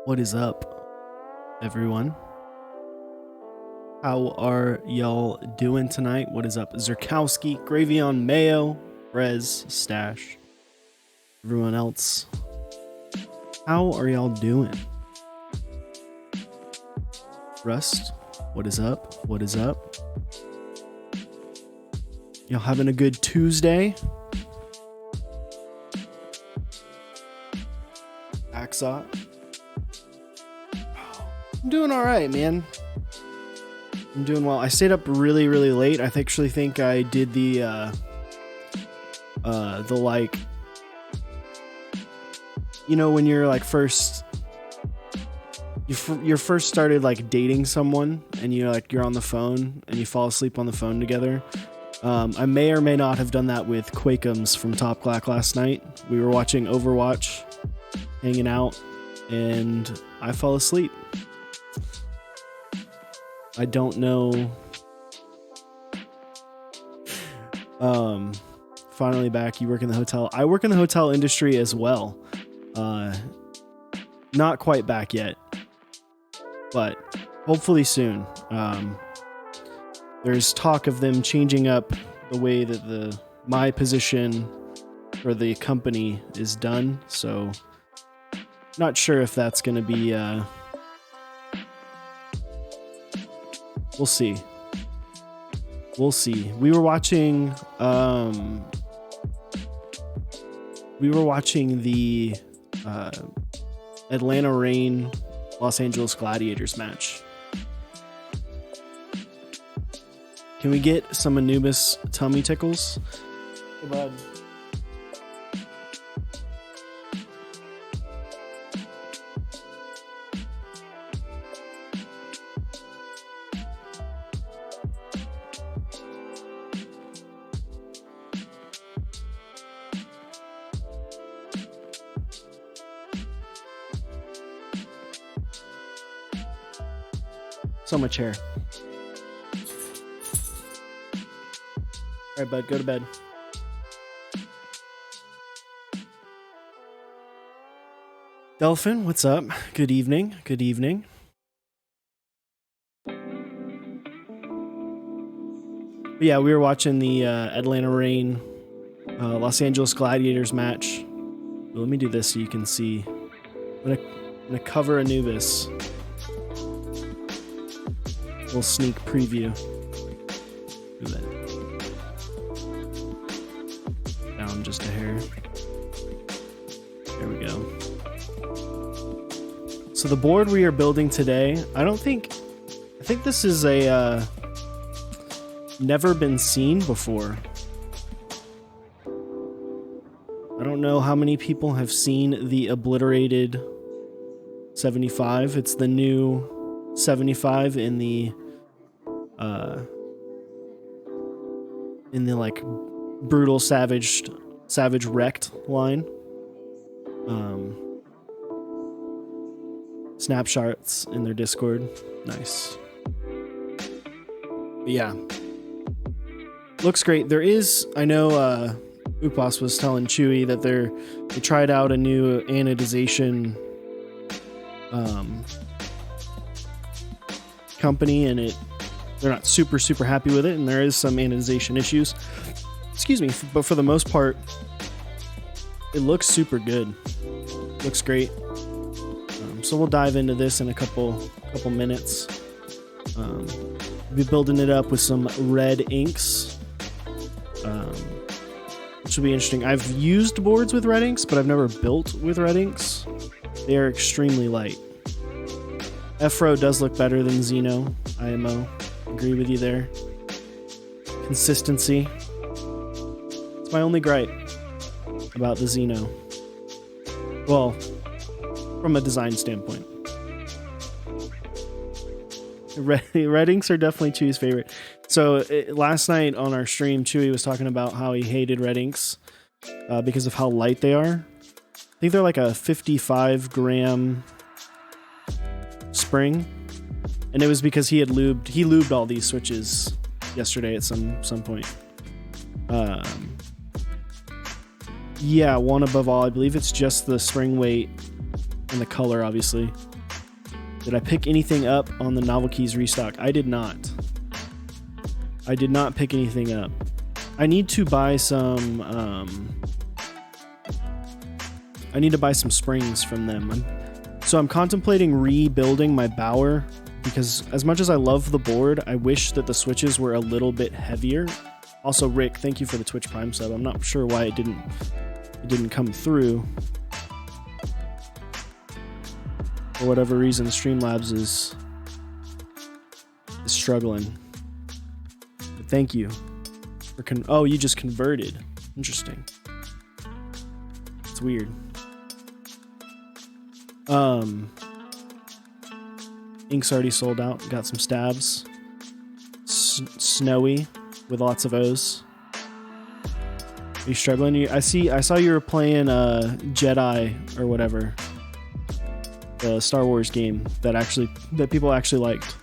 What is up, everyone? How are y'all doing tonight? What is up? Zerkowski, Gravy on Mayo, Rez, Stash, everyone else. How are y'all doing? Rust, what is up? What is up? Y'all having a good Tuesday? Axot. I'm doing all right, man. I'm doing well. I stayed up really, really late. I actually think I did the like, you know, when you're like you're first started like dating someone and you're on the phone and you fall asleep on the phone together. I may or may not have done that with Quakeums from Top Glack last night. We were watching Overwatch, hanging out, and I fell asleep. I don't know. Finally back. You work in the hotel. I work in the hotel industry as well. Not quite back yet, but hopefully soon. There's talk of them changing up the way that my position for the company is done. So not sure if that's going to be, we'll see. We'll see. We were watching the Atlanta Reign Los Angeles Gladiators match. Can we get some Anubis tummy tickles? Hey, bud. So much hair. All right, bud, go to bed. Delphin, what's up? Good evening. Good evening. But yeah, we were watching the Atlanta Reign Los Angeles Gladiators match. Well, let me do this so you can see. I'm gonna cover Anubis. Little sneak preview. Look at that. Down just a hair. There we go. So the board we are building today, I think this is a never been seen before. I don't know how many people have seen the Obliterated 75. It's the new 75 in the like brutal savage wrecked line. Snapshots in their Discord. Nice. But yeah. Looks great. There is, I know Upas was telling Chewy that they tried out a new anodization company, and they're not super happy with it, and there is some anodization issues. Excuse me, but for the most part, it looks super good. Looks great. So we'll dive into this in a couple minutes. We'll be building it up with some red inks, which will be interesting. I've used boards with red inks, but I've never built with red inks. They are extremely light. Efro does look better than Xeno. IMO. Agree with you there. Consistency. It's my only gripe about the Xeno. Well, from a design standpoint. Red inks are definitely Chewy's favorite. So last night on our stream, Chewy was talking about how he hated red inks because of how light they are. I think they're like a 55 gram spring, and it was because he lubed all these switches yesterday at some point. Yeah, one above all. I believe it's just the spring weight and the color, obviously. Did I pick anything up on the novel keys restock? I did not. I did not pick anything up. I need to buy some I need to buy some springs from them. So I'm contemplating rebuilding my Bower, because as much as I love the board, I wish that the switches were a little bit heavier. Also, Rick, thank you for the Twitch Prime sub. I'm not sure why it didn't come through. For whatever reason, Streamlabs is struggling. But thank you for oh, you just converted. Interesting. It's weird. Ink's already sold out. Got some stabs. Snowy with lots of O's. Are you struggling? I saw you were playing Jedi or whatever. The Star Wars game that people actually liked.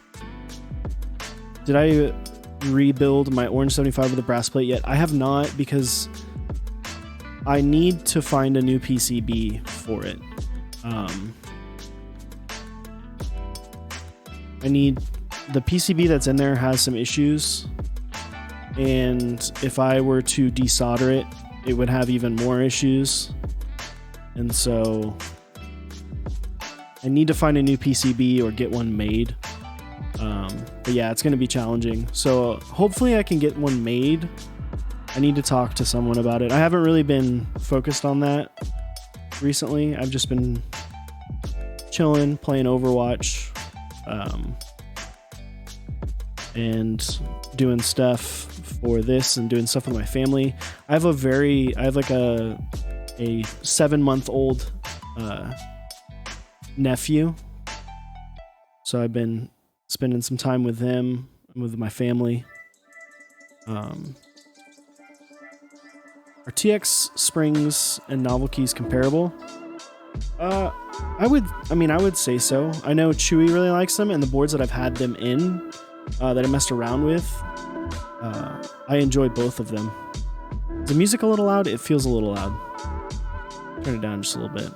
Did I rebuild my Orange 75 with a brass plate yet? I have not, because I need to find a new PCB for it. I need the PCB that's in there has some issues, and if I were to desolder it, it would have even more issues, and so I need to find a new PCB or get one made. But yeah, it's going to be challenging. So hopefully I can get one made. I need to talk to someone about it. I haven't really been focused on that recently. I've just been chilling, playing Overwatch, and doing stuff for this and doing stuff with my family. I have like a 7-month-old nephew, so I've been spending some time with him and with my family. Are TX springs and novel keys comparable? I would say so. I know Chewy really likes them, and the boards that I've had them in, that I messed around with, I enjoy both of them. Is the music a little loud? It feels a little loud. Turn it down just a little bit.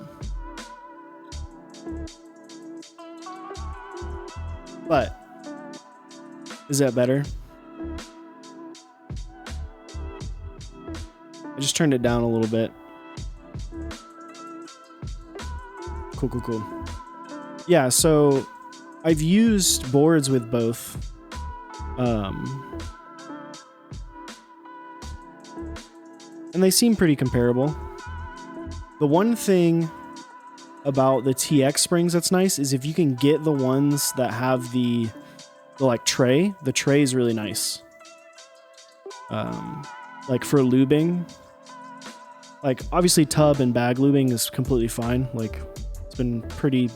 But is that better? I just turned it down a little bit. Cool. Yeah, so I've used boards with both. And they seem pretty comparable. The one thing about the TX springs that's nice is if you can get the ones that have the like tray. The tray is really nice. Like for lubing, like obviously tub and bag lubing is completely fine. Like it's been pretty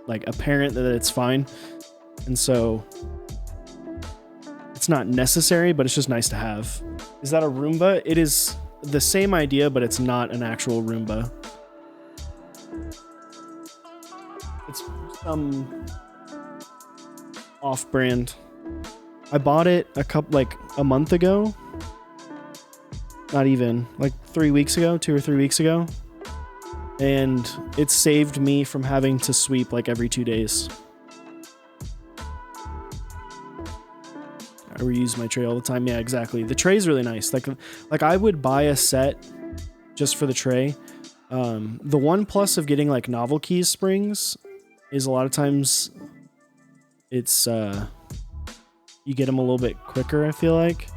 like apparent that it's fine, and so it's not necessary, but it's just nice to have. Is that a Roomba? It is the same idea, but it's not an actual Roomba. It's some off-brand. I bought it a month ago. Not even, like 3 weeks ago, 2 or 3 weeks ago. And it saved me from having to sweep like every 2 days. I reuse my tray all the time. Yeah, exactly. The tray is really nice. Like I would buy a set just for the tray. The one plus of getting like novel keys springs is a lot of times it's you get them a little bit quicker, I feel like.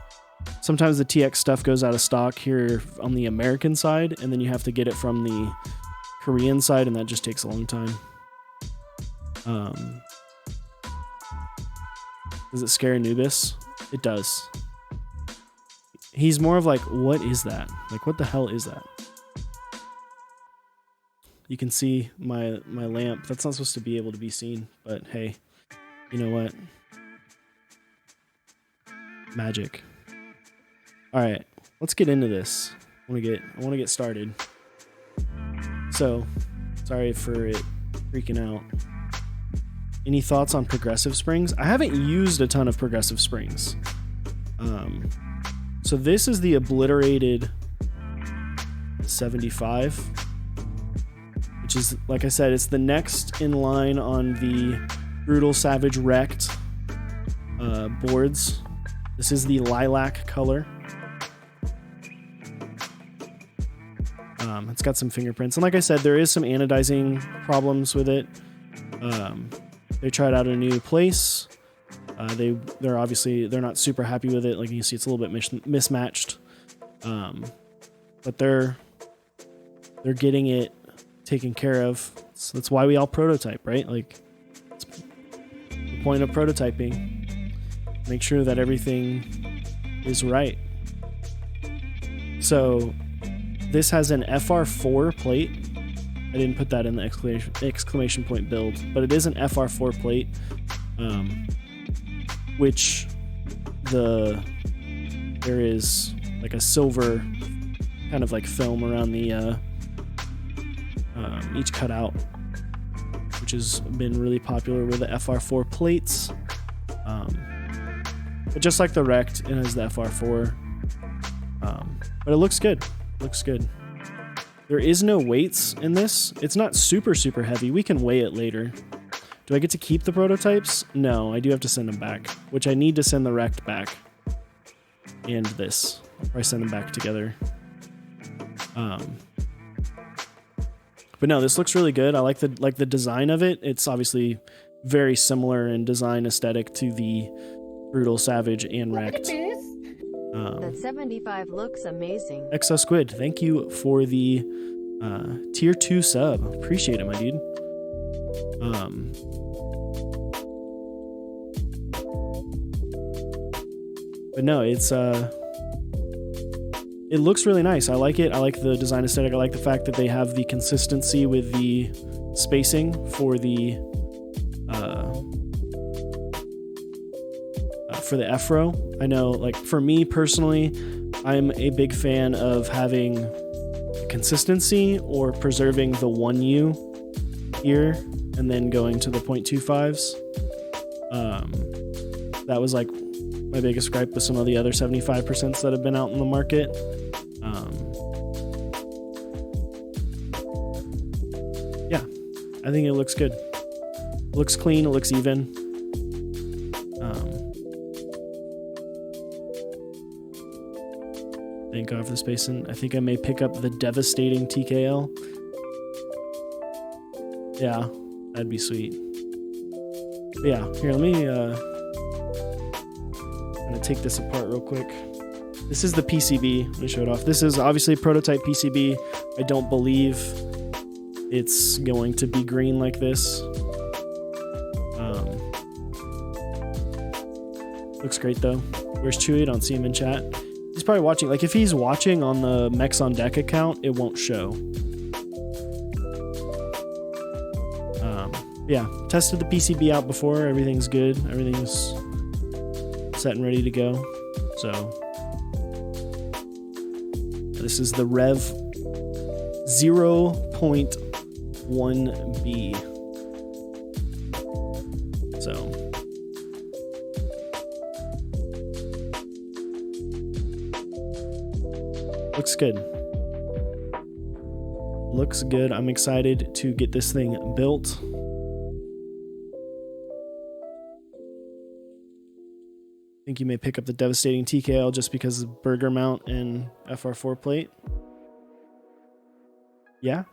Sometimes the TX stuff goes out of stock here on the American side, and then you have to get it from the Korean side, and that just takes a long time. Does it scare Anubis? It does. He's more of like, what is that? Like, what the hell is that? You can see my lamp. That's not supposed to be able to be seen, but hey, you know what? Magic. All right, let's get into this. I want to get started. So, sorry for it freaking out. Any thoughts on progressive springs? I haven't used a ton of progressive springs. So this is the Obliterated 75, which is, like I said, it's the next in line on the Brutal Savage Wrecked boards. This is the lilac color. It's got some fingerprints, and like I said, there is some anodizing problems with it. They tried out a new place. They're obviously not super happy with it. Like you can see, it's a little bit mismatched. But they're getting it taken care of. So that's why we all prototype, right? Like, it's the point of prototyping. Make sure that everything is right. So this has an FR4 plate. I didn't put that in the exclamation point build, but it is an FR4 plate, which there is like a silver kind of like film around the each cutout, which has been really popular with the FR4 plates. But just like the Wrecked, it has the FR4. But it looks good. Looks good. There is no weights in this. It's not super heavy. We can weigh it later. Do I get to keep the prototypes? No, I do have to send them back, which I need to send the Wrecked back. And this. I'll probably send them back together. But no, this looks really good. I like the design of it. It's obviously very similar in design aesthetic to the Brutal Savage and Wrecked. That 75 looks amazing. Exo Squid, thank you for the tier 2 sub. Appreciate it, my dude. But no, it looks really nice. I like it. I like the design aesthetic. I like the fact that they have the consistency with the spacing for the F-row. I know, like, for me personally, I'm a big fan of having consistency or preserving the 1U here and then going to the 0.25s. That was like my biggest gripe with some of the other 75% that have been out in the market. Yeah, I think it looks good. It looks clean, it looks even. Thank God for the space, and I think I may pick up the devastating TKL. Yeah, that'd be sweet. But yeah, here, let me I'm gonna take this apart real quick. This is the PCB. Let me show it off. This is obviously a prototype PCB. I don't believe it's going to be green like this. Looks great though. Where's Chewy? I don't see him in chat. He's probably watching. Like, if he's watching on the Mechs on Deck account, it won't show. Yeah, tested the PCB out before. Everything's good. Everything's set and ready to go. So this is the Rev 0.1B. So looks good. Looks good. I'm excited to get this thing built. I think you may pick up the devastating TKL just because of burger mount and FR4 plate. Yeah.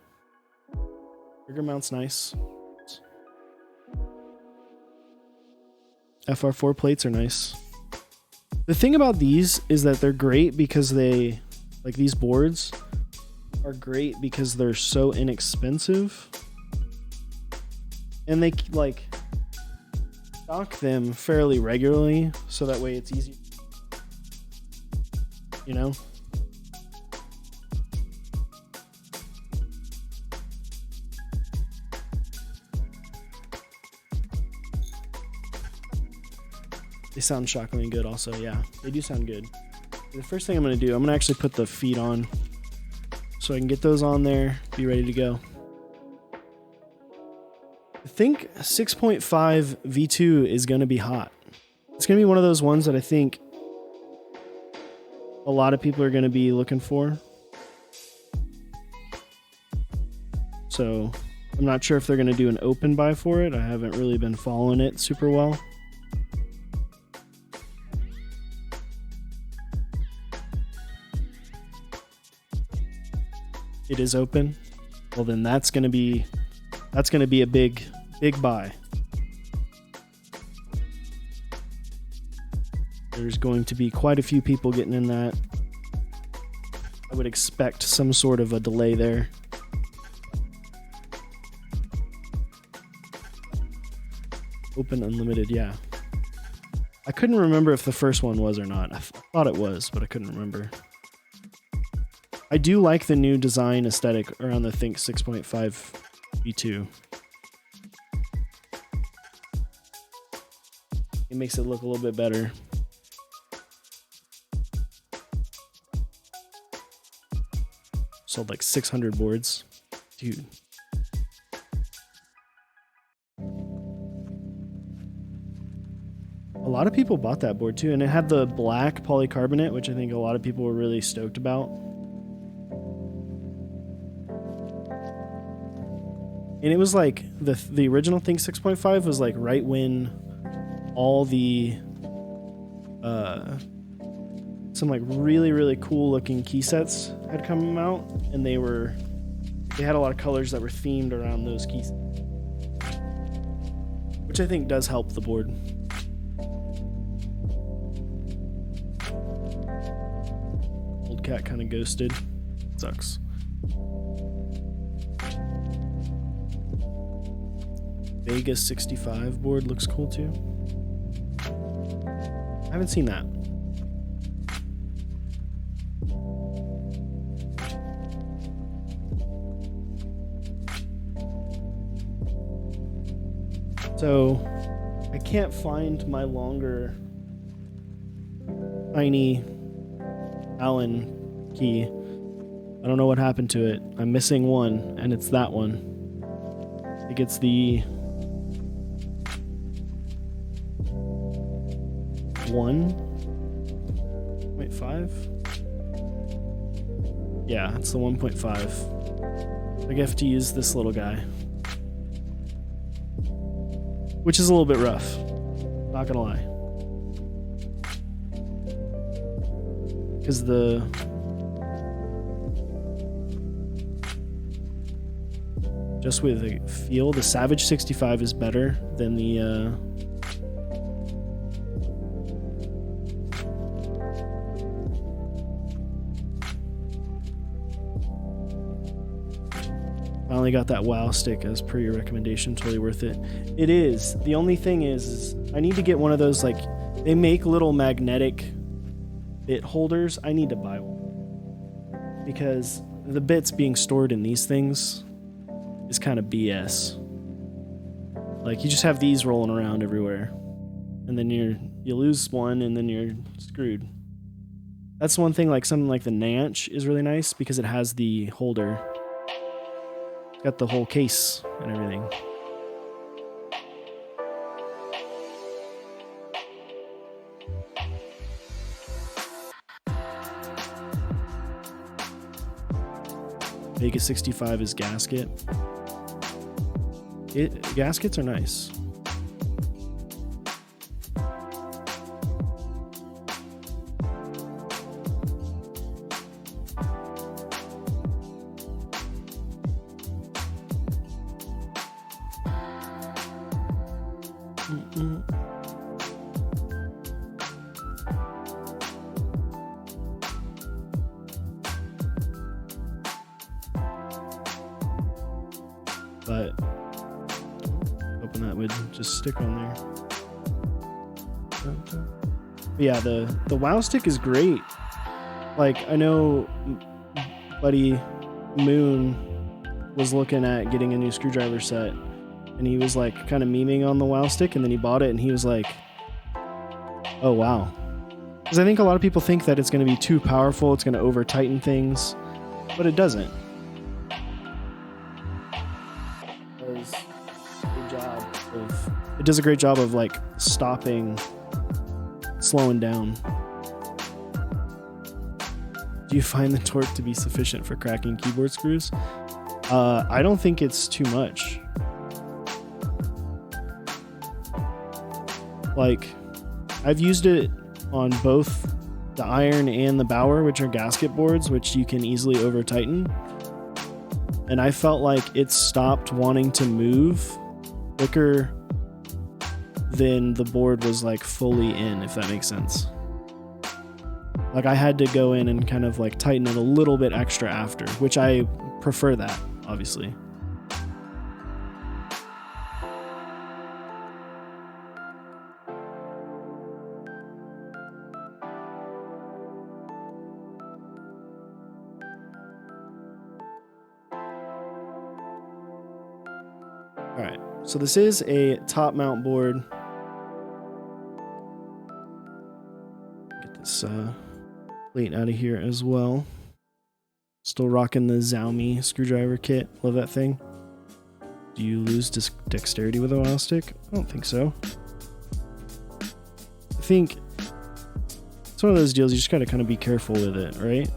Burger mount's nice. FR4 plates are nice. The thing about these is that they're great because they, like, these boards are great because they're so inexpensive. And they, like, stock them fairly regularly, so that way it's easy, you know? They sound shockingly good also. Yeah, they do sound good. The first thing I'm going to do, I'm going to actually put the feet on so I can get those on there, be ready to go. I think 6.5 V2 is going to be hot. It's going to be one of those ones that I think a lot of people are going to be looking for. So I'm not sure if they're going to do an open buy for it. I haven't really been following it super well. It is open. Well, then that's going to be a big buy. There's going to be quite a few people getting in that. I would expect some sort of a delay there. Open unlimited, yeah. I couldn't remember if the first one was or not. I thought it was, but I couldn't remember. I do like the new design aesthetic around the Think 6.5 V2. It makes it look a little bit better. Sold like 600 boards. Dude. A lot of people bought that board too, and it had the black polycarbonate, which I think a lot of people were really stoked about. And it was like the original Think 6.5 was like right when all the some like really cool looking key sets had come out, and they had a lot of colors that were themed around those keys, which I think does help the board. Old cat kind of ghosted. Sucks. Vegas 65 board looks cool too. I haven't seen that. So I can't find my longer tiny Allen key. I don't know what happened to it. I'm missing one, and it's that one. I think it's the 1.5. Yeah, it's the 1.5. I have to use this little guy, which is a little bit rough, not gonna lie, because just with the feel, the Savage 65 is better than the finally got that WoW stick as per your recommendation. Totally worth it. It is. The only thing is I need to get one of those, like, they make little magnetic bit holders. I need to buy one, because the bits being stored in these things is kind of BS. Like, you just have these rolling around everywhere, and then you lose one, and then you're screwed. That's one thing. Like, something like the Nanch is really nice because it has the holder. It's got the whole case and everything. Vegas 65 is gasket. Gaskets are nice. But hoping that would just stick on there. But yeah, the WoW stick is great. Like, I know buddy Moon was looking at getting a new screwdriver set, and he was like kind of memeing on the WoW stick, and then he bought it and he was like, oh wow. Because I think a lot of people think that it's going to be too powerful, it's going to over tighten things, but it doesn't. It does a great job of like stopping, slowing down. Do you find the torque to be sufficient for cracking keyboard screws? I don't think it's too much. Like, I've used it on both the iron and the Bauer, which are gasket boards, which you can easily over tighten. And I felt like it stopped wanting to move quicker than the board was like fully in, if that makes sense. Like I had to go in and kind of like tighten it a little bit extra after, which I prefer that, obviously. All right, so this is a top mount board. Get this plate out of here as well. Still rocking the Xiaomi screwdriver kit. Love that thing. Do you lose dexterity with a while stick? I don't think so. I think it's one of those deals you just gotta kind of be careful with it, right?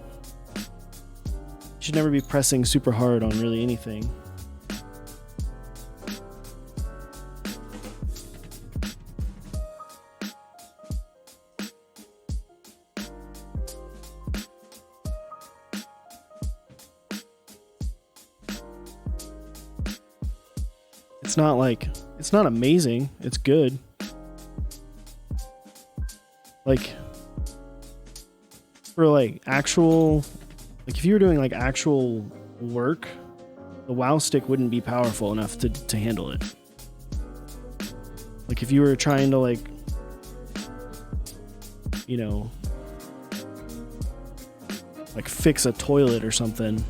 You should never be pressing super hard on really anything. It's not amazing. It's good. Like, for like actual, like if you were doing like actual work, the WoW stick wouldn't be powerful enough to handle it. Like if you were trying to like, you know, like fix a toilet or something,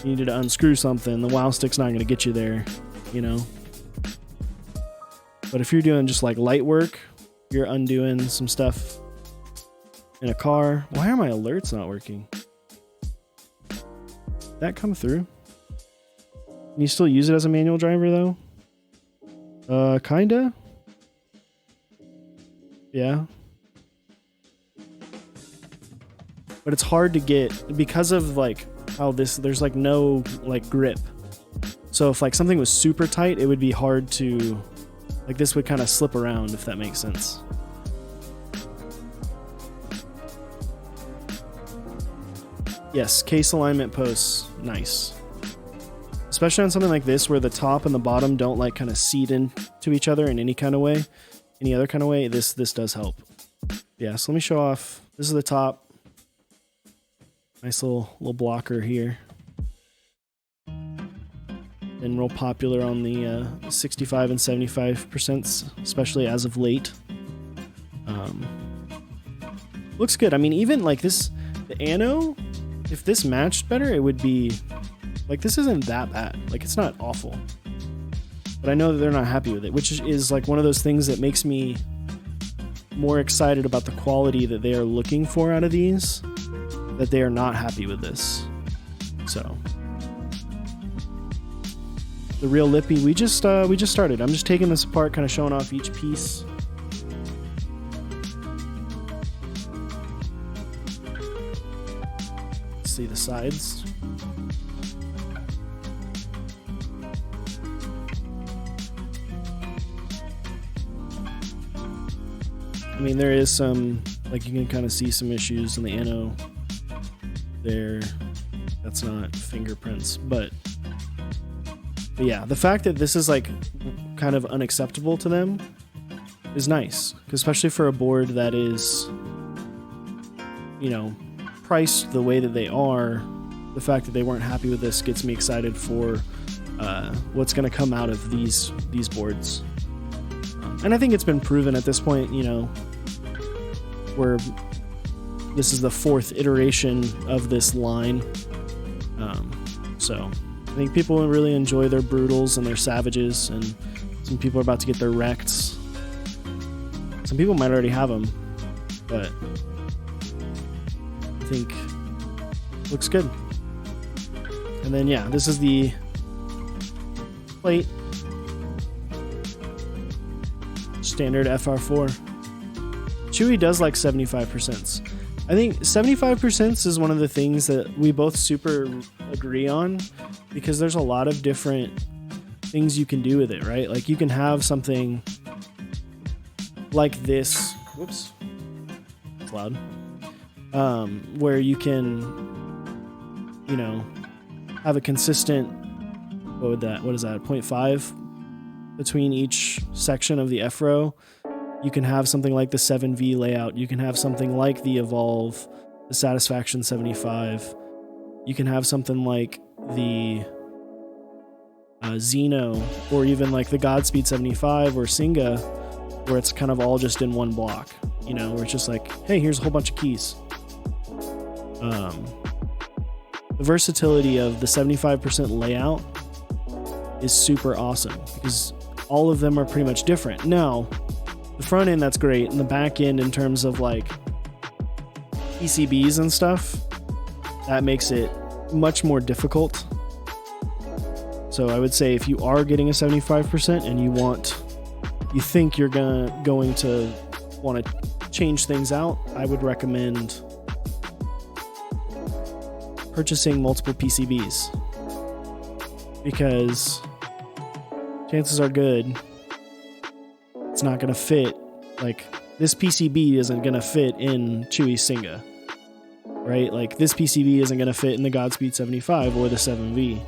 you needed to unscrew something, the WoW stick's not going to get you there, you know? But if you're doing just like light work, you're undoing some stuff in a car. Why are my alerts not working? Did that come through? Can you still use it as a manual driver though? Kinda. Yeah. But it's hard to get because of like how there's like no like grip. So if like something was super tight, it would be hard to, like this would kind of slip around, if that makes sense. Yes, case alignment posts, nice. Especially on something like this where the top and the bottom don't like kind of seed into each other in any kind of way, any other kind of way, this does help. Yeah, so let me show off. This is the top. Nice little blocker here. Been real popular on the 65 and 75%, especially as of late. Looks good. I mean, even like this, the Anno, if this matched better, it would be like, this isn't that bad. Like, it's not awful. But I know that they're not happy with it, which is like one of those things that makes me more excited about the quality that they are looking for out of these, that they are not happy with this. So the real Lippy, we just started. I'm just taking this apart, kind of showing off each piece. Let's see the sides. I mean, there is some, like you can kind of see some issues in the Anno there. That's not fingerprints, but yeah, the fact that this is like kind of unacceptable to them is nice, especially for a board that is, you know, priced the way that they are. The fact that they weren't happy with this gets me excited for what's going to come out of these boards. And I think it's been proven at this point, you know, where this is the 4th iteration of this line. So I think people will really enjoy their brutals and their savages, and some people are about to get their wrects. Some people might already have them, but I think it looks good. And then yeah, this is the plate. Standard FR4. Chewy does like 75%. I think 75% is one of the things that we both super agree on, because there's a lot of different things you can do with it, right? Like you can have something like this. Whoops. It's loud. Where you can, you know, have a consistent, what is that, 0.5 between each section of the F row. You can have something like the 7V layout. You can have something like the Evolve, the Satisfaction 75. You can have something like the Xeno, or even like the Godspeed 75 or Singa, where it's kind of all just in one block, you know, where it's just like, hey, here's a whole bunch of keys. The versatility of the 75% layout is super awesome because all of them are pretty much different. Now, the front end, that's great, and the back end in terms of like PCBs and stuff, that makes it much more difficult. So I would say if you are getting a 75% and you think you're going to want to change things out, I would recommend purchasing multiple PCBs, because chances are good it's not going to fit. Like, this PCB isn't going to fit in Chewy's Singa, right? Like, this PCB isn't going to fit in the Godspeed 75 or the 7V.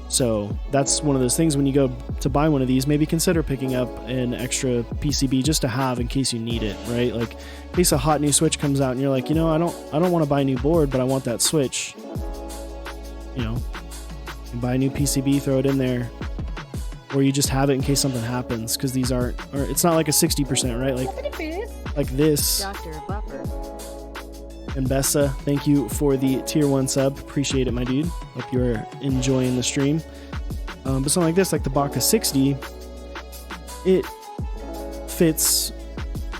So that's one of those things when you go to buy one of these, maybe consider picking up an extra PCB just to have in case you need it, right? Like, in case a hot new Switch comes out and you're like, you know, I don't want to buy a new board, but I want that Switch. You know, you buy a new PCB, throw it in there, or you just have it in case something happens, because these aren't, or it's not like a 60%, right? Like this. Dr. Buffer. And Bessa, thank you for the tier 1 sub. Appreciate it, my dude. Hope you're enjoying the stream. But something like this, like the Baka 60, it fits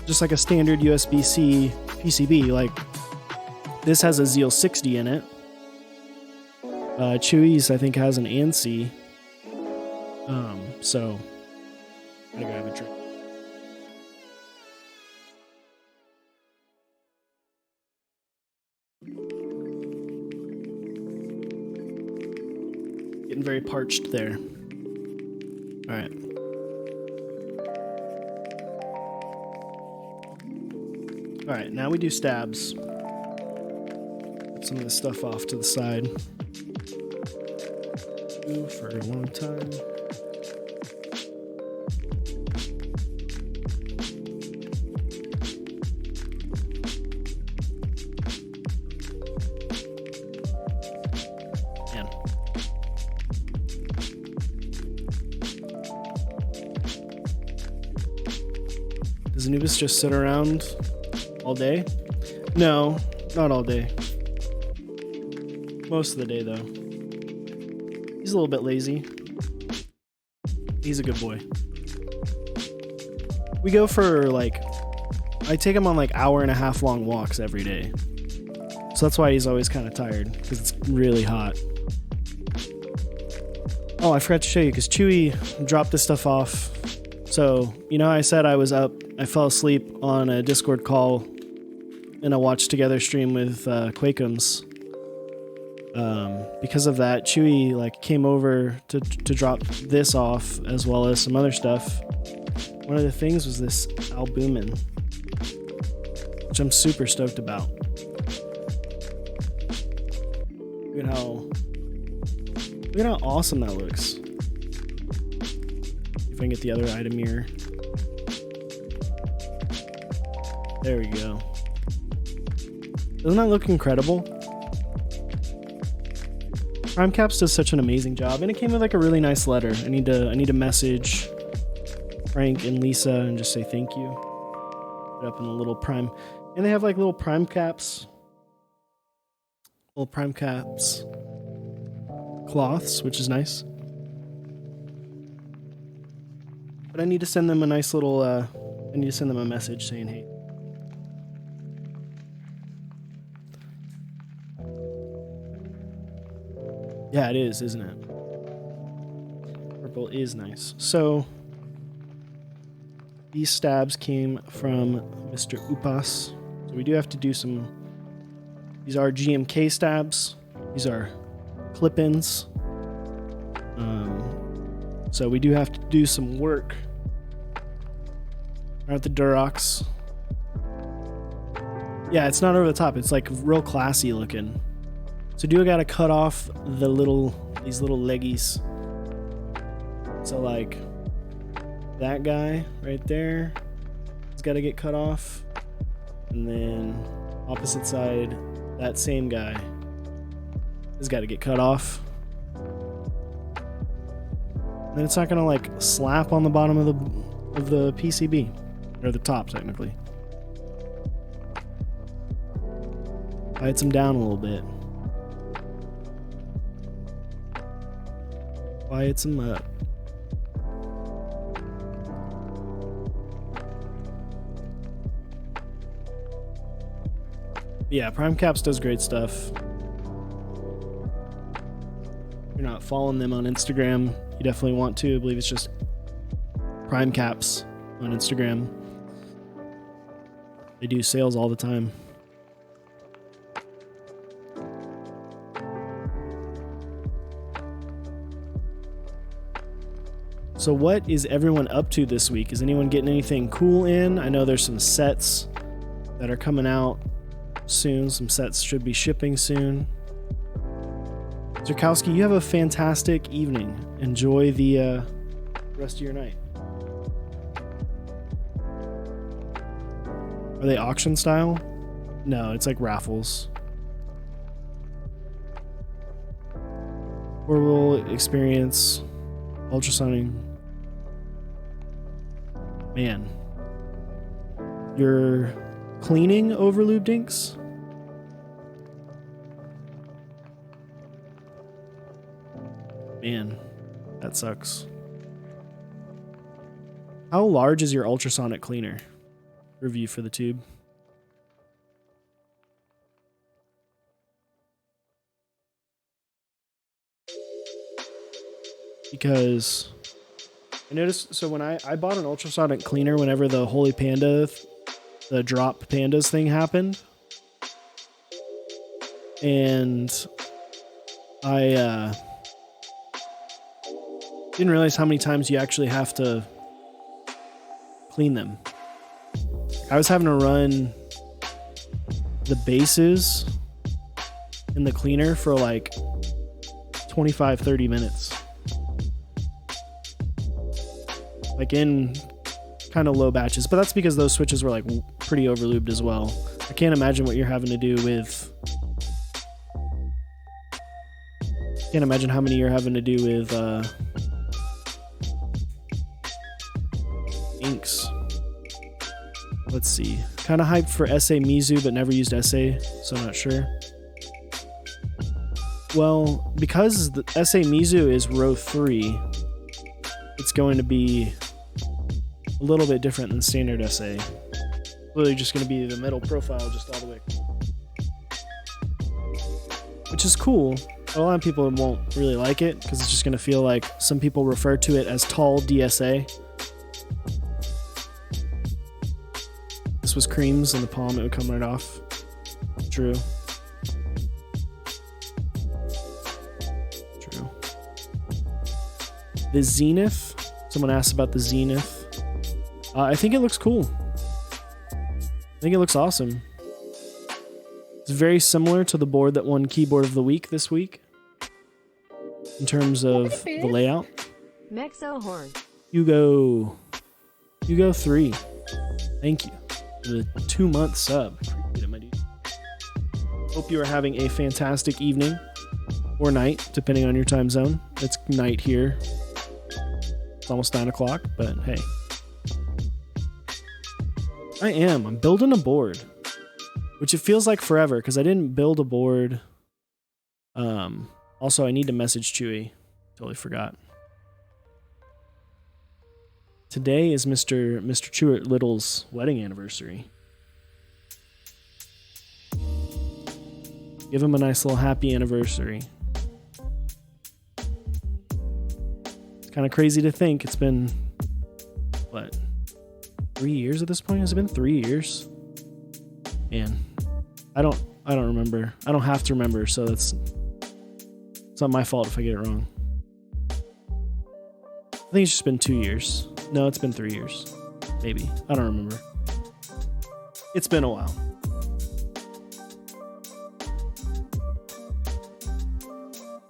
just like a standard USB-C PCB. Like, this has a Zeal 60 in it. Chewy's, I think, has an ANSI. So, gotta grab a drink. Getting very parched there. All right. All right, now we do stabs. Put some of this stuff off to the side. For a long time. Does Anubis just sit around all day? No, not all day. Most of the day, though. He's a little bit lazy. He's a good boy. We go for, like, I take him on, like, hour-and-a-half long walks every day. So that's why he's always kind of tired, because it's really hot. Oh, I forgot to show you, because Chewy dropped this stuff off. So, you know how I said I was up, I fell asleep on a Discord call in a Watch Together stream with Quakeums. Because of that, Chewy like came over to drop this off, as well as some other stuff. One of the things was this albumin, which I'm super stoked about. Look at how awesome that looks. If I can get the other item here. There we go. Doesn't that look incredible? Prime Caps does such an amazing job, and it came with like a really nice letter. I need to message Frank and Lisa and just say thank you. Put up in the little Prime, and they have like little Prime Caps cloths, which is nice. But I need to send them a nice little. I need to send them a message saying hey. Yeah, it is, isn't it? Purple is nice. So, These stabs came from Mr. Upas. So we do have to do some... These are GMK stabs. These are clip-ins. So we do have to do some work. Aren't the Durox? Yeah, it's not over the top. It's like real classy looking. So do I gotta cut off these little leggies. So like that guy right there has got to get cut off, and then opposite side, that same guy has got to get cut off. And then it's not gonna like slap on the bottom of the PCB, or the top technically. Bites them down a little bit. Bites them up. Yeah, Prime Caps does great stuff. If you're not following them on Instagram, you definitely want to. I believe it's just Prime Caps on Instagram. They do sales all the time. So what is everyone up to this week? Is anyone getting anything cool in? I know there's some sets that are coming out soon. Some sets should be shipping soon. Zerkowski, you have a fantastic evening. Enjoy the rest of your night. Are they auction style? No, it's like raffles. Or we'll experience ultrasonic. Man. You're cleaning overlube dinks? Man, that sucks. How large is your ultrasonic cleaner? Review for the tube. Because I noticed, so when I bought an ultrasonic cleaner whenever the Holy Panda, the drop pandas thing happened, and I didn't realize how many times you actually have to clean them. I was having to run the bases in the cleaner for like 25-30 minutes. Like in kind of low batches, but that's because those switches were like pretty overlubed as well. I can't imagine what you're having to do with... Can't imagine how many you're having to do with inks. Let's see. Kind of hyped for SA Mizu, but never used SA, so I'm not sure. Well, because the SA Mizu is row 3, it's going to be a little bit different than standard SA. Literally just going to be the metal profile just all the way. Which is cool. A lot of people won't really like it because it's just going to feel like some people refer to it as tall DSA. This was creams in the palm, it would come right off. True. True. The Zenith. Someone asked about the Zenith. I think it looks cool. I think it looks awesome. It's very similar to the board that won Keyboard of the Week this week in terms of the layout. Mexo Horn. Hugo 3. Thank you for the 2-month sub. Appreciate it, my dude. Hope you are having a fantastic evening or night, depending on your time zone. It's night here. It's almost 9 o'clock, but hey. I'm building a board, which it feels like forever because I didn't build a board. Also, I need to message Chewy. Totally forgot. Today is Mr. Chewart Little's wedding anniversary. Give him a nice little happy anniversary. It's kind of crazy to think it's been, what, 3 years at this point? Has it been 3 years? Man, I don't remember. I don't have to remember, so it's not my fault if I get it wrong. I think it's just been 2 years. No, it's been 3 years. Maybe. I don't remember. It's been a while.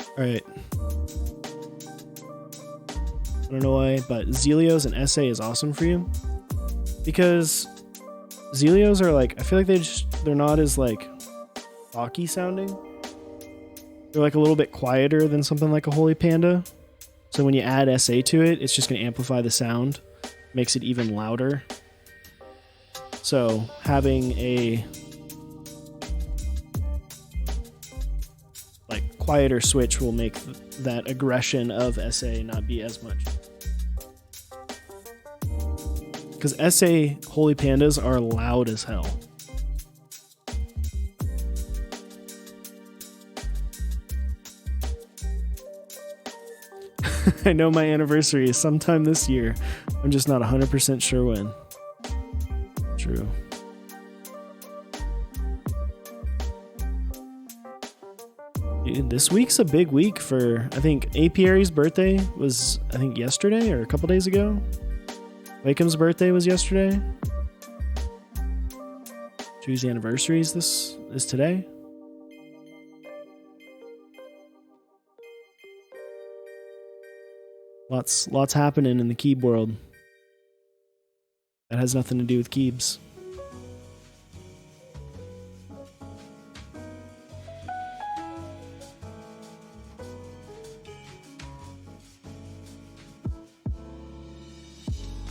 All right. I don't know why, but Zelios and SA is awesome for you. Because Zelios are like, I feel like they're not as like rocky sounding. They're like a little bit quieter than something like a Holy Panda. So when you add SA to it, it's just going to amplify the sound, makes it even louder. So having a like quieter switch will make that aggression of SA not be as much. Because SA Holy Pandas are loud as hell. I know my anniversary is sometime this year. I'm just not 100% sure when. True. Dude, this week's a big week for, I think, Apiary's birthday was, I think, yesterday or a couple days ago. Wakeham's birthday was yesterday. Drew's anniversary is today. Lots happening in the Keeb world. That has nothing to do with Keebs.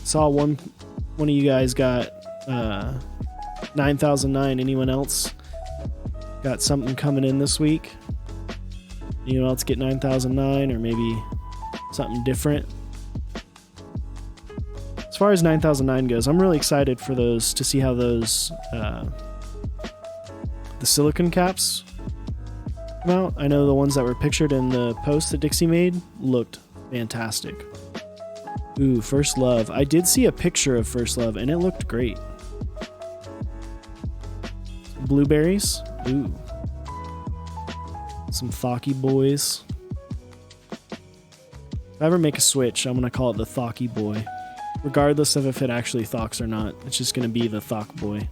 Saw one of you guys got 9009. Anyone else got something coming in this week? Anyone else get 9009 or maybe something different? As far as 9009 goes, I'm really excited for those, to see how those the silicone caps come out. I know the ones that were pictured in the post that Dixie made looked fantastic. Ooh, First Love. I did see a picture of First Love and it looked great. Blueberries. Ooh. Some Thocky boys. If I ever make a switch, I'm going to call it the Thocky boy. Regardless of if it actually thocks or not. It's just going to be the Thock boy.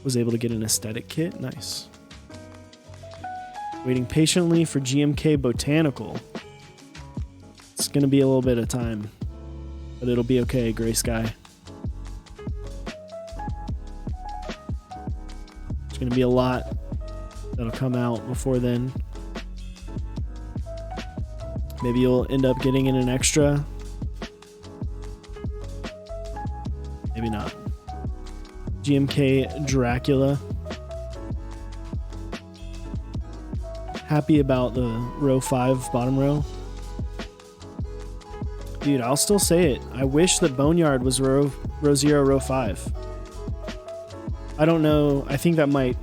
Was able to get an aesthetic kit. Nice. Waiting patiently for GMK Botanical. It's going to be a little bit of time. But it'll be okay, Gray Sky. There's going to be a lot that'll come out before then. Maybe you'll end up getting in an extra. Maybe not. GMK Dracula. Happy about the row 5 bottom row. Dude, I'll still say it. I wish that Boneyard was row 0, row 5. I don't know. I think that would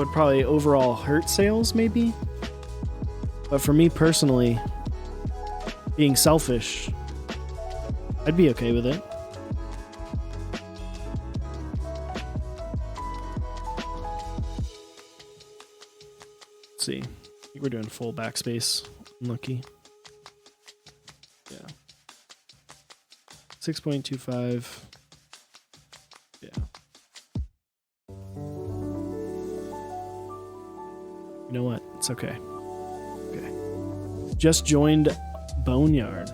probably overall hurt sales maybe. But for me personally, being selfish, I'd be okay with it. Let's see. I think we're doing full backspace. Unlucky. Yeah. 6.25. Yeah. You know what? It's okay. Okay. Just joined Boneyard.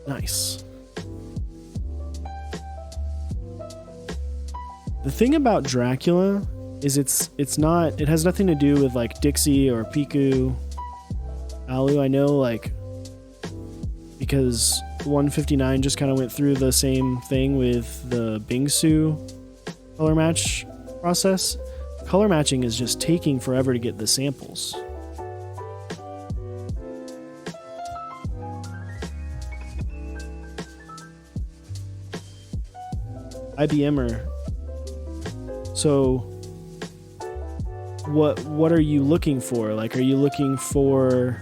Nice. The thing about Dracula is it has nothing to do with like Dixie or Piku. Alu, I know, like, because 159 just kind of went through the same thing with the Bingsu color match process. Color matching is just taking forever to get the samples. IBMer. So what are you looking for? Like, are you looking for,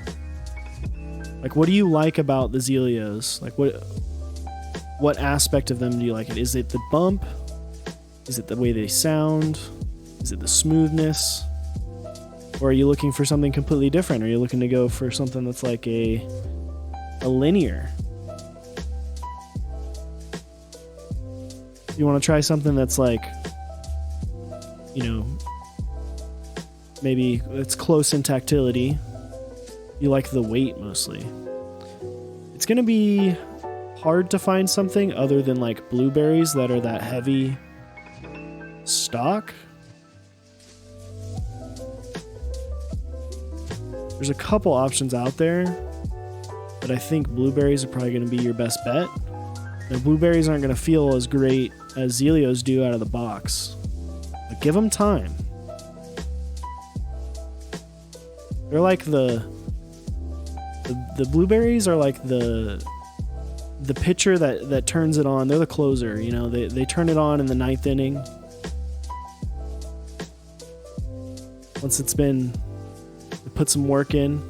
like, what do you like about the Zelios? Like, what aspect of them do you like? Is it the bump? Is it the way they sound? Is it the smoothness? Or are you looking for something completely different? Are you looking to go for something that's like a linear? You want to try something that's like, you know, maybe it's close in tactility. You like the weight mostly. It's going to be hard to find something other than like blueberries that are that heavy stock. There's a couple options out there, but I think blueberries are probably going to be your best bet. Now, blueberries aren't going to feel as great as Zelios do out of the box, but give them time. They're like the blueberries are like the pitcher that turns it on. They're the closer, you know. They turn it on in the 9th inning. Once it's been put some work in,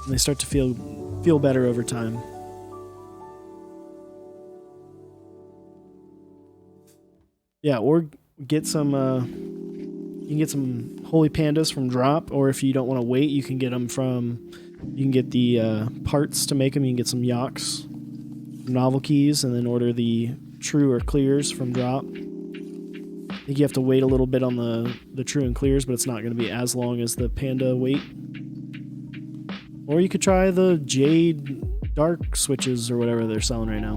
and they start to feel better over time. Yeah, or get some. You can get some Holy Pandas from Drop, or if you don't want to wait, you can get them from. You can get the parts to make them. You can get some Yaks, novel keys, and then order the True or Clears from Drop. I think you have to wait a little bit on the True and Clears, but it's not going to be as long as the Panda wait. Or you could try the Jade Dark switches or whatever they're selling right now.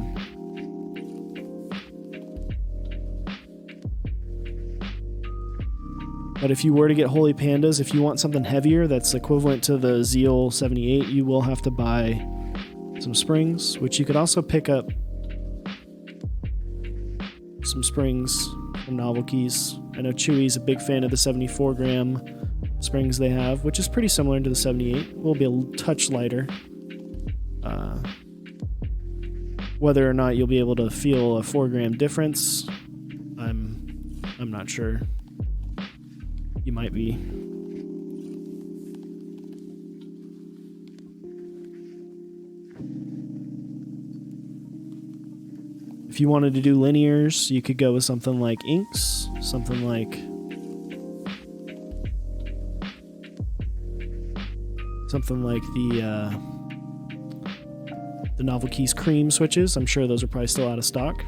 But if you were to get Holy Pandas, if you want something heavier that's equivalent to the Zeal 78, you will have to buy some springs, which you could also pick up some springs from Novel Keys. I know Chewy's a big fan of the 74 gram springs they have, which is pretty similar to the 78. Will be a touch lighter. Whether or not you'll be able to feel a 4 gram difference, I'm not sure. You might be. If you wanted to do linears, you could go with something like Inks, something like the Novel Keys cream switches. I'm sure those are probably still out of stock.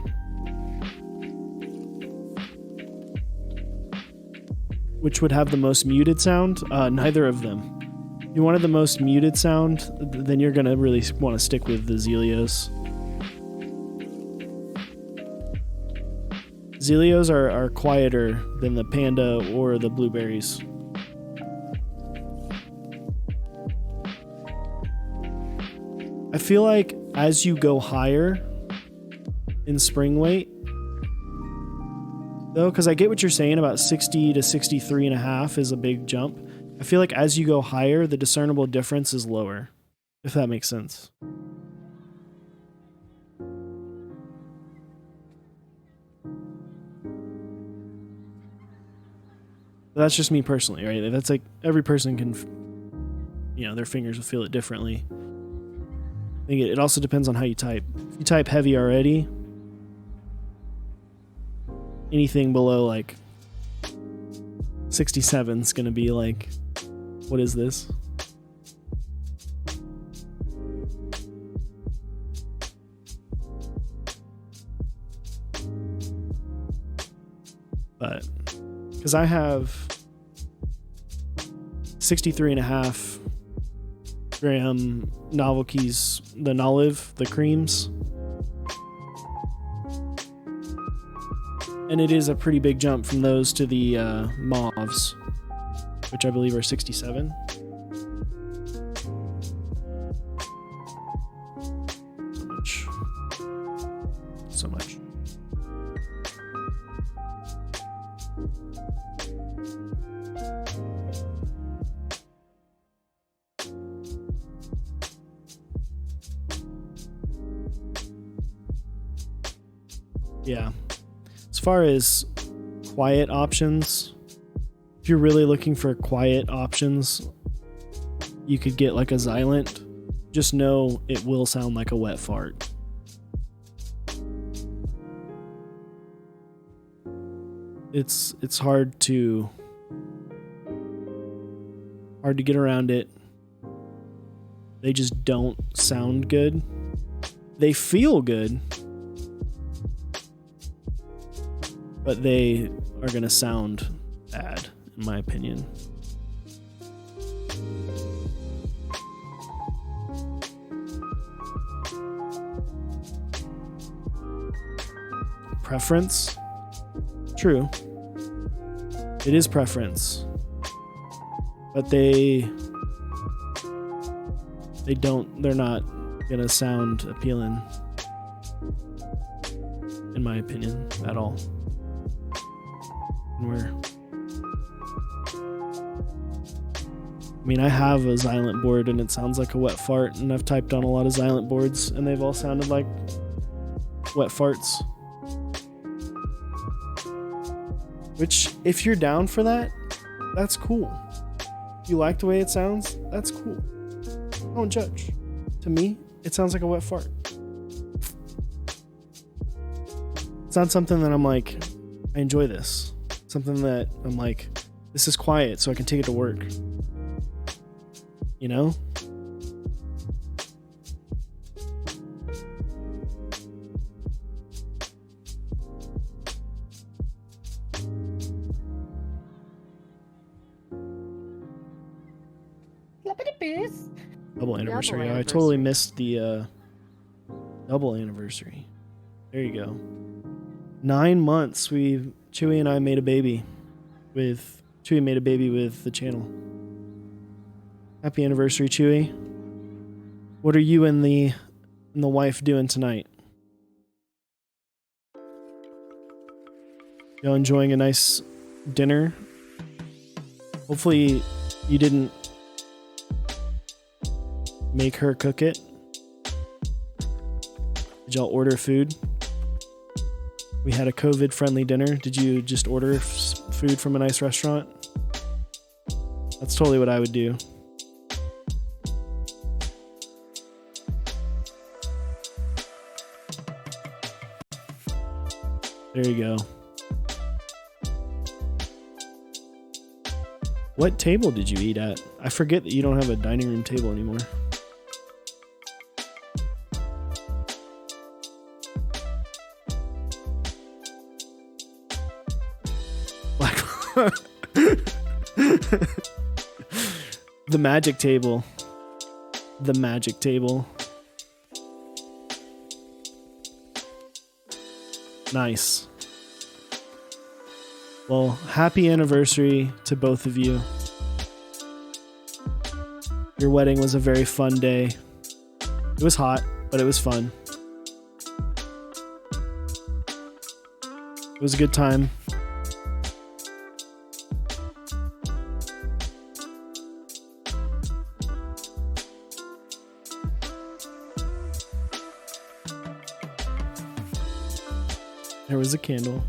Which would have the most muted sound? Neither of them. If you wanted the most muted sound, then you're going to really want to stick with the Zelios. Zelios are quieter than the Panda or the blueberries. I feel like as you go higher in spring weight, though, because I get what you're saying about 60 to 63.5 is a big jump. I feel like as you go higher, the discernible difference is lower, if that makes sense. That's just me personally, right? That's like every person can, you know, their fingers will feel it differently. I think it also depends on how you type. If you type heavy already, anything below like 67 is going to be like, what is this? But because I have 63.5 gram Novel Keys, the Nolive, the creams. And it is a pretty big jump from those to the Mauves, which I believe are 67. So much. Yeah. As far as quiet options, if you're really looking for quiet options, you could get like a Xylent. Just know it will sound like a wet fart. It's hard to get around it. They just don't sound good. They feel good, but they are gonna sound bad, in my opinion. Preference? True. It is preference. But they're not gonna sound appealing, in my opinion, at all. I have a Xylent board and it sounds like a wet fart, and I've typed on a lot of Xylent boards and they've all sounded like wet farts. Which, if you're down for that, that's cool. If you like the way it sounds, that's cool. Don't judge. To me, it sounds like a wet fart. It's not something that I'm like, I enjoy this. Something that I'm like, this is quiet so I can take it to work. You know? Double anniversary. I totally missed the double anniversary. There you go. 9 months. Chewy and I made a baby with the channel. Happy anniversary, Chewy. What are you and the wife doing tonight? Y'all enjoying a nice dinner? Hopefully you didn't make her cook it. Did y'all order food? We had a COVID-friendly dinner. Did you just order food from a nice restaurant? That's totally what I would do. There you go. What table did you eat at? I forget that you don't have a dining room table anymore. The magic table. The magic table. Nice. Well, happy anniversary to both of you. Your wedding was a very fun day. It was hot, but it was fun. It was a good time. There was a candle.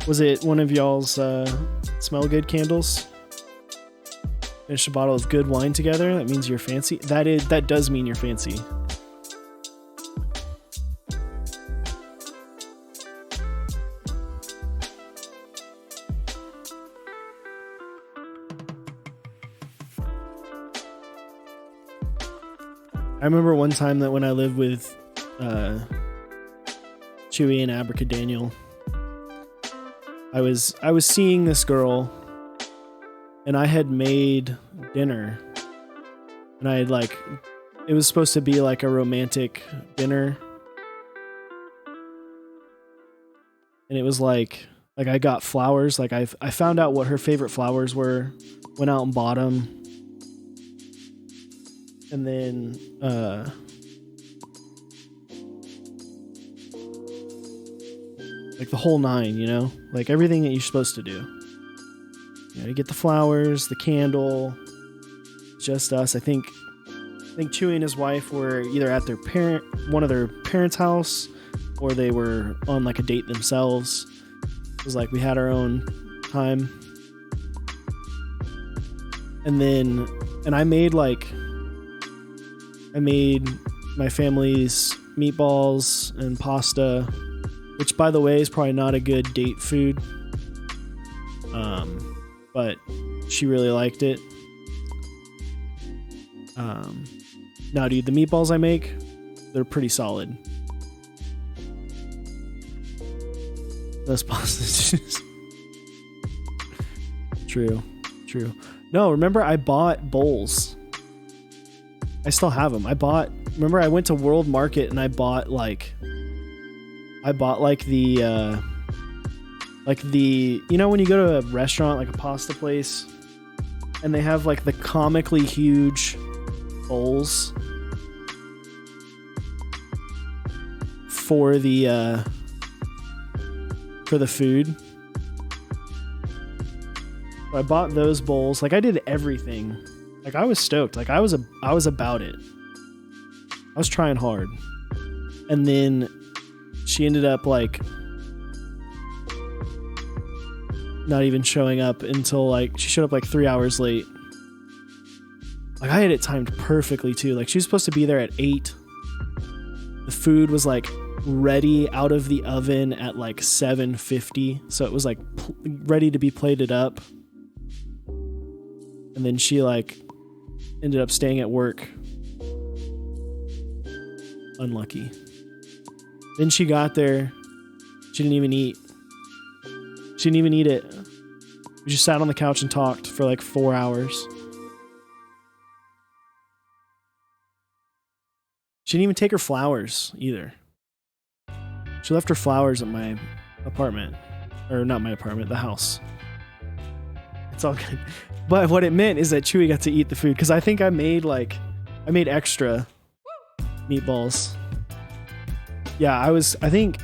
Was it one of y'all's smell good candles? Finish a bottle of good wine together? That means you're fancy? That does mean you're fancy. I remember one time that when I lived with Chewy and Abracadaniel, I was seeing this girl, and I had made dinner, and I had it was supposed to be like a romantic dinner, and it was like I got flowers, I found out what her favorite flowers were, went out and bought them, and then the whole nine, everything that you're supposed to do. You get the flowers, the candle, just us. I think Chewy and his wife were either at one of their parents' house, or they were on a date themselves. It was like we had our own time. And then, and I made my family's meatballs and pasta, which by the way is probably not a good date food. But she really liked it. Now, dude, the meatballs I make, they're pretty solid. Those pasta dishes. True. No, remember I bought bowls. I still have them. Remember I went to World Market and I bought the you know when you go to a restaurant, like a pasta place, and they have like the comically huge bowls for the food. So I bought those bowls. Like I did everything. Like I was stoked. Like I was about it. I was trying hard. And then she ended up like not even showing up until like she showed up like 3 hours late. Like I had it timed perfectly too. Like she was supposed to be there at 8. The food was like ready out of the oven at like 7:50, so it was like ready to be plated up. And then she like ended up staying at work. Unlucky. Then she got there. She didn't even eat. She didn't even eat it. We just sat on the couch and talked for like 4 hours. She didn't even take her flowers either. She left her flowers at my apartment. Or not my apartment, the house. It's all good. But what it meant is that Chewy got to eat the food. Because I think I made extra meatballs. Yeah, I think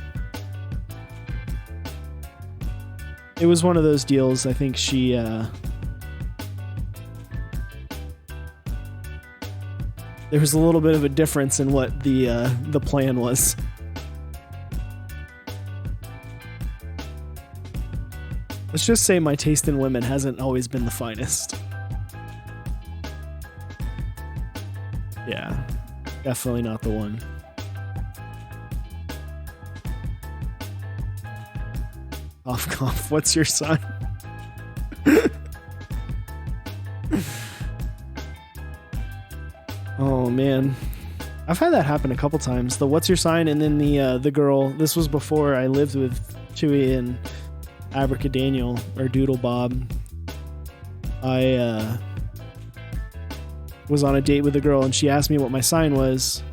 it was one of those deals. I think she there was a little bit of a difference in what the plan was. Let's just say my taste in women hasn't always been the finest. Yeah, definitely not the one. Cough, what's your sign? Oh man, I've had that happen a couple times. The what's your sign, and then the girl. This was before I lived with Chewy and Abracadaniel or Doodle Bob. I was on a date with a girl and she asked me what my sign was,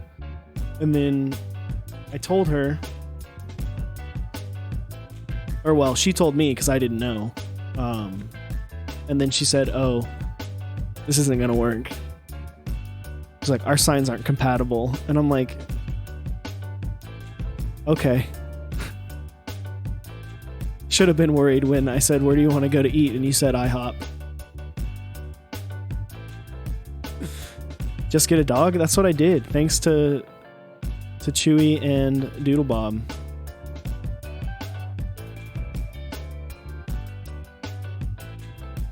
and then I told her, or well, she told me because I didn't know, and then she said, "Oh, this isn't gonna work." She's like, "Our signs aren't compatible," and I'm like, "Okay." Should have been worried when I said, "Where do you want to go to eat?" and you said, "IHOP." Just get a dog? That's what I did, thanks to Chewy and Doodle Bob.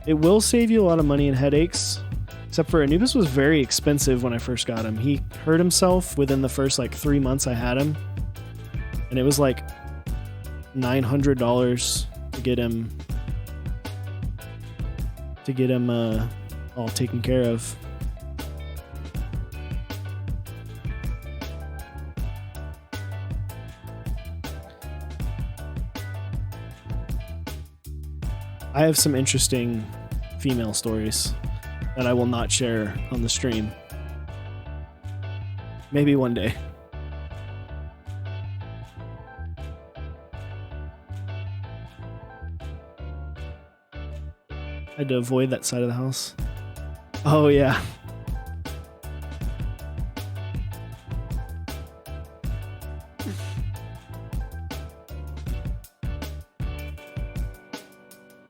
It will save you a lot of money and headaches, except for Anubis was very expensive when I first got him. He hurt himself within the first like 3 months I had him, and it was like $900 to get him all taken care of. I have some interesting female stories that I will not share on the stream. Maybe one day. I had to avoid that side of the house. Oh yeah.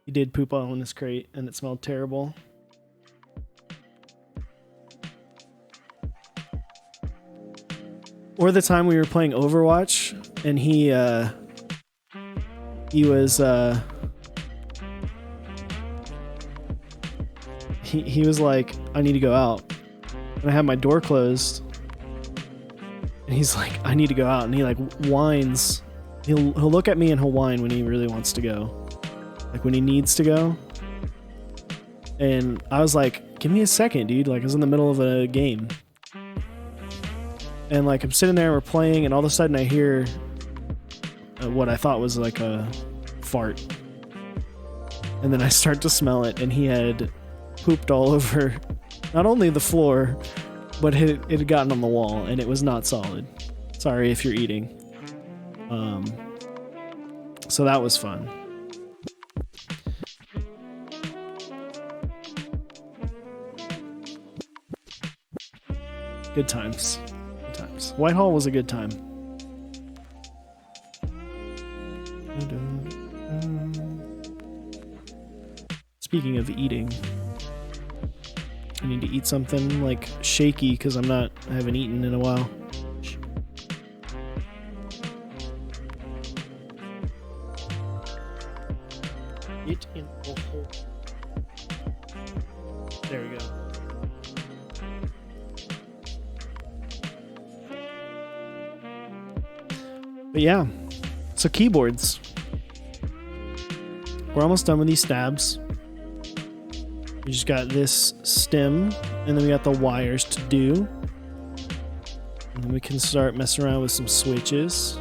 He did poop all in this crate and it smelled terrible. Or the time we were playing Overwatch and he he was he was like, I need to go out. And I had my door closed. And he's like, I need to go out. And he like whines. He'll look at me and he'll whine when he really wants to go. Like when he needs to go. And I was like, give me a second, dude. Like I was in the middle of a game. And like I'm sitting there, we're playing, and all of a sudden I hear what I thought was like a fart. And then I start to smell it, and he had pooped all over not only the floor, but it had gotten on the wall, and it was not solid. Sorry if you're eating. So that was fun. Good times. Good times. Whitehall was a good time. Speaking of eating, I need to eat something like shaky because I haven't eaten in a while. It in the hole. There we go. But yeah, so keyboards. We're almost done with these stabs. We just got this stem, and then we got the wires to do. And then we can start messing around with some switches.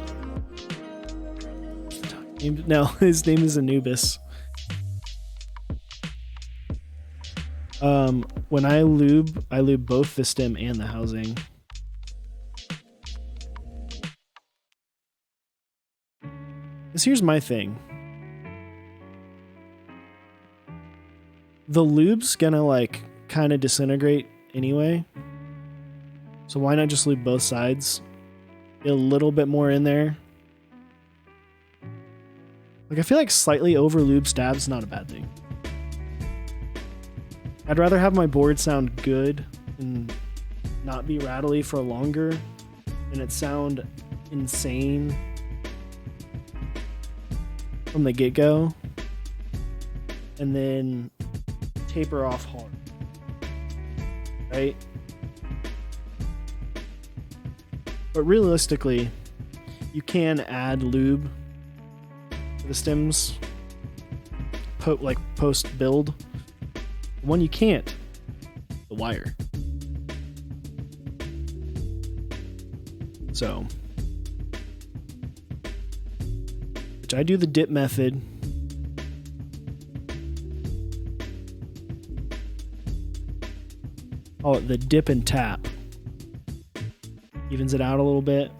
No, his name is Anubis. When I lube both the stem and the housing. Because here's my thing. The lube's gonna like kind of disintegrate anyway. So why not just lube both sides? Get a little bit more in there. Like I feel like slightly over lube stabs not a bad thing. I'd rather have my board sound good and not be rattly for longer than it sound insane from the get-go and then taper off hard, right? But realistically, you can add lube to the stems post build. The one you can't, the wire. So, which I do the dip method. Call it the dip and tap. Evens it out a little bit.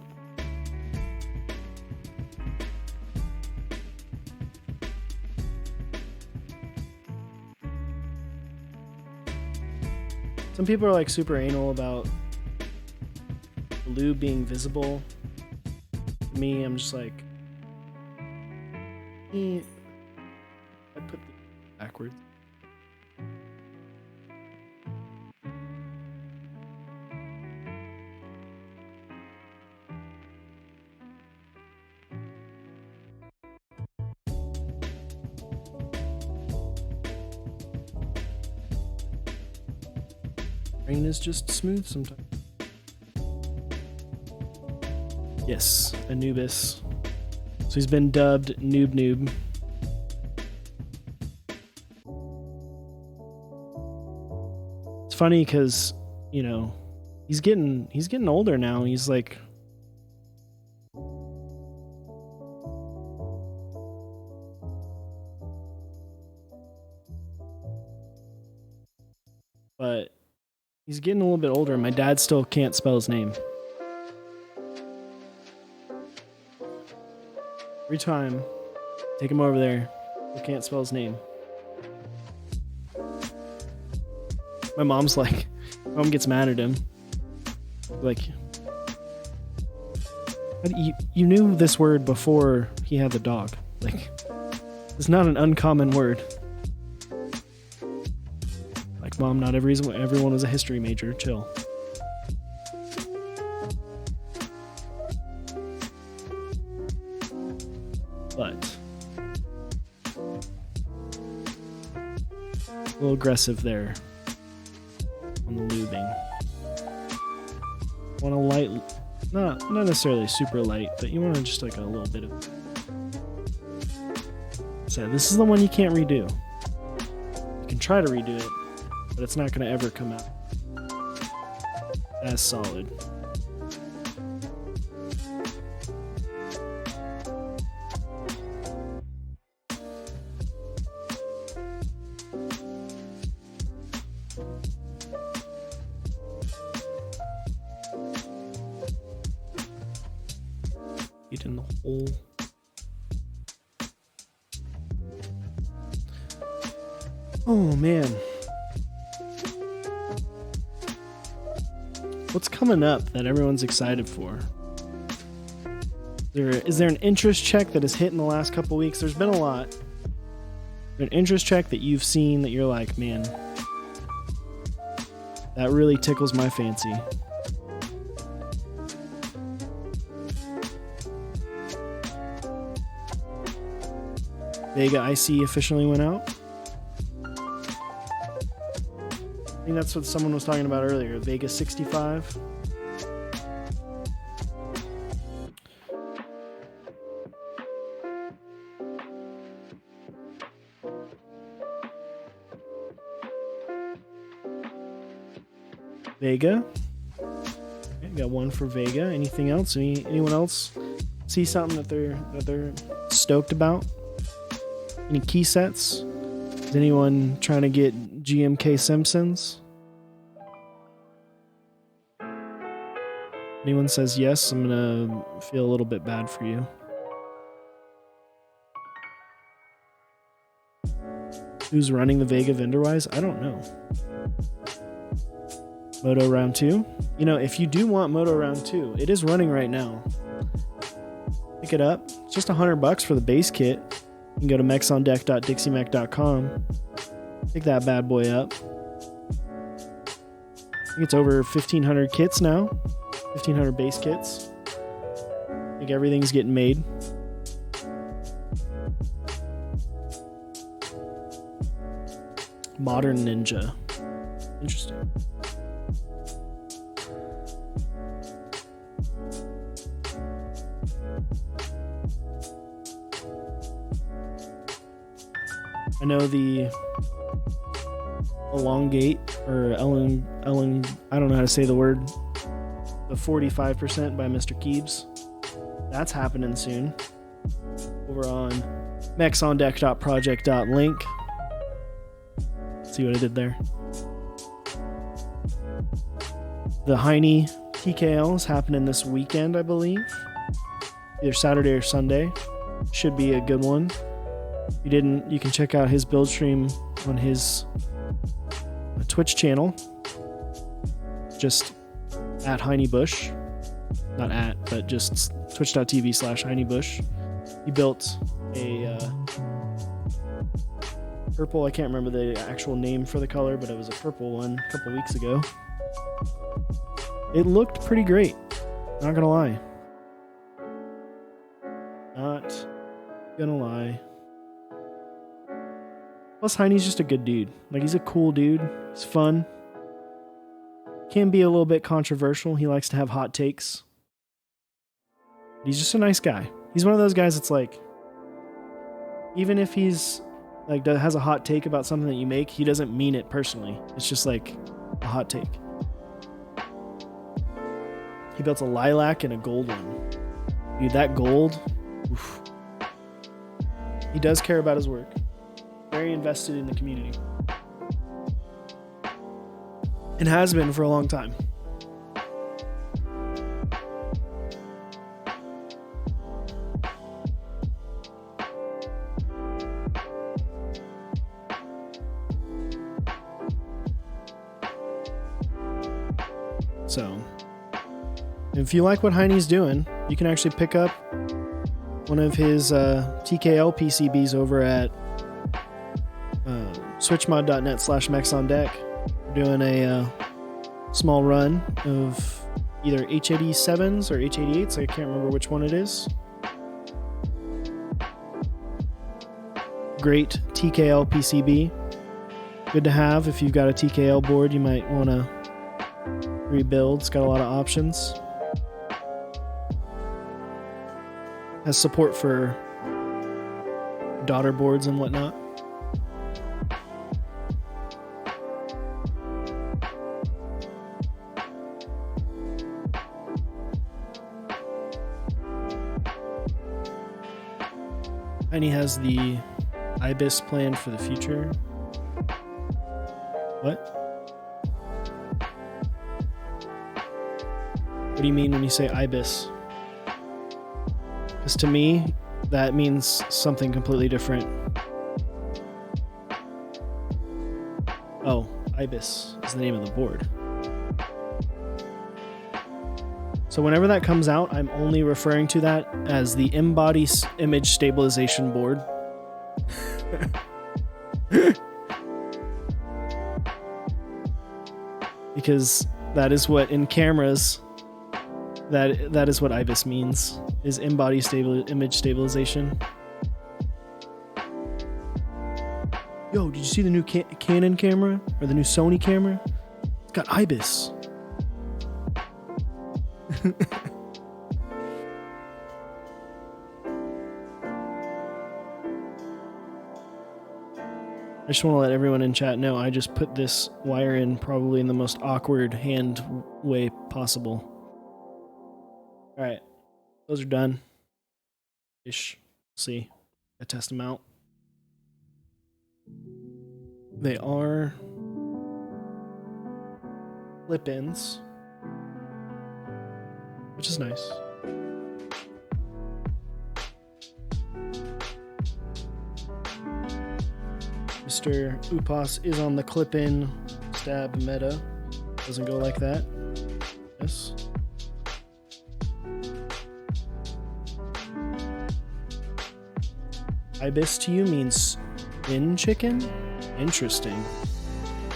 Some people are like super anal about the lube being visible. To me, I'm just like, I put the backwards. Brain is just smooth sometimes. Yes, Anubis. So he's been dubbed Noob. It's funny because, you know, he's getting older now. He's like, but he's getting a little bit older, and my dad still can't spell his name. Every time, take him over there, he can't spell his name. My mom's like, mom gets mad at him. Like, you knew this word before he had the dog. Like, it's not an uncommon word. Like, mom, not everyone was a history major. Chill. But little aggressive there on the lubing. Want a light, not necessarily super light, but you want to just like a little bit of. So this is the one you can't redo. You can try to redo it, but it's not going to ever come out as solid. Get in the hole. Oh man. What's coming up that everyone's excited for? Is there an interest check that has hit in the last couple weeks? There's been a lot. An interest check that you've seen that you're like, man, that really tickles my fancy. Vega IC officially went out. I think that's what someone was talking about earlier. Vega 65. Vega. Okay, got one for Vega. Anything else? Anyone else see something that they're stoked about? Any key sets? Is anyone trying to get GMK Simpsons? Anyone says yes, I'm gonna feel a little bit bad for you. Who's running the Vega vendor-wise? I don't know. Moto Round 2. You know, if you do want Moto Round 2, it is running right now. Pick it up. It's just $100 for the base kit. You can go to mexondeck.dixiemech.com. Pick that bad boy up. I think it's over 1,500 kits now. 1,500 base kits. I think everything's getting made. Modern Ninja. Interesting. I know the elongate or Ellen, I don't know how to say the word. The 45% by Mr. Keebs. That's happening soon. Over on mexondeck.project.link. See what I did there? The Heine TKL is happening this weekend, I believe. Either Saturday or Sunday. Should be a good one. If you didn't, you can check out his build stream on his Twitch channel. Just at HeineBush. Not at, but just twitch.tv/HeineBush. He built a purple, I can't remember the actual name for the color, but it was a purple one a couple weeks ago. It looked pretty great. Not gonna lie. Not gonna lie. Plus, Heine's just a good dude. Like, he's a cool dude. He's fun. Can be a little bit controversial. He likes to have hot takes. He's just a nice guy. He's one of those guys that's like, even if he's like has a hot take about something that you make, he doesn't mean it personally. It's just like a hot take. He built a lilac and a gold one. Dude, that gold. Oof. He does care about his work. Very invested in the community. And has been for a long time. So, if you like what Heine's doing, you can actually pick up one of his TKL PCBs over at switchmod.net/mexondeck. We're doing a small run of either H87s or H88s. I can't remember which one it is. Great TKL PCB. Good to have. If you've got a TKL board, you might want to rebuild. It's got a lot of options. Has support for daughter boards and whatnot. And he has the IBIS plan for the future. What? What do you mean when you say IBIS? Because to me, that means something completely different. Oh, IBIS is the name of the board. So whenever that comes out, I'm only referring to that as the Embody Image Stabilization Board. Because that is what in cameras, that is what IBIS means, is Embody Image Stabilization. Yo, did you see the new Canon camera? Or the new Sony camera? It's got IBIS. I just want to let everyone in chat know I just put this wire in probably in the most awkward hand way possible. Alright, those are done. Ish. See. I test them out. They are flip-ins, which is nice. Mr. Upas is on the clip-in stab meta. Doesn't go like that. Yes. Ibis to you means bin chicken? Interesting.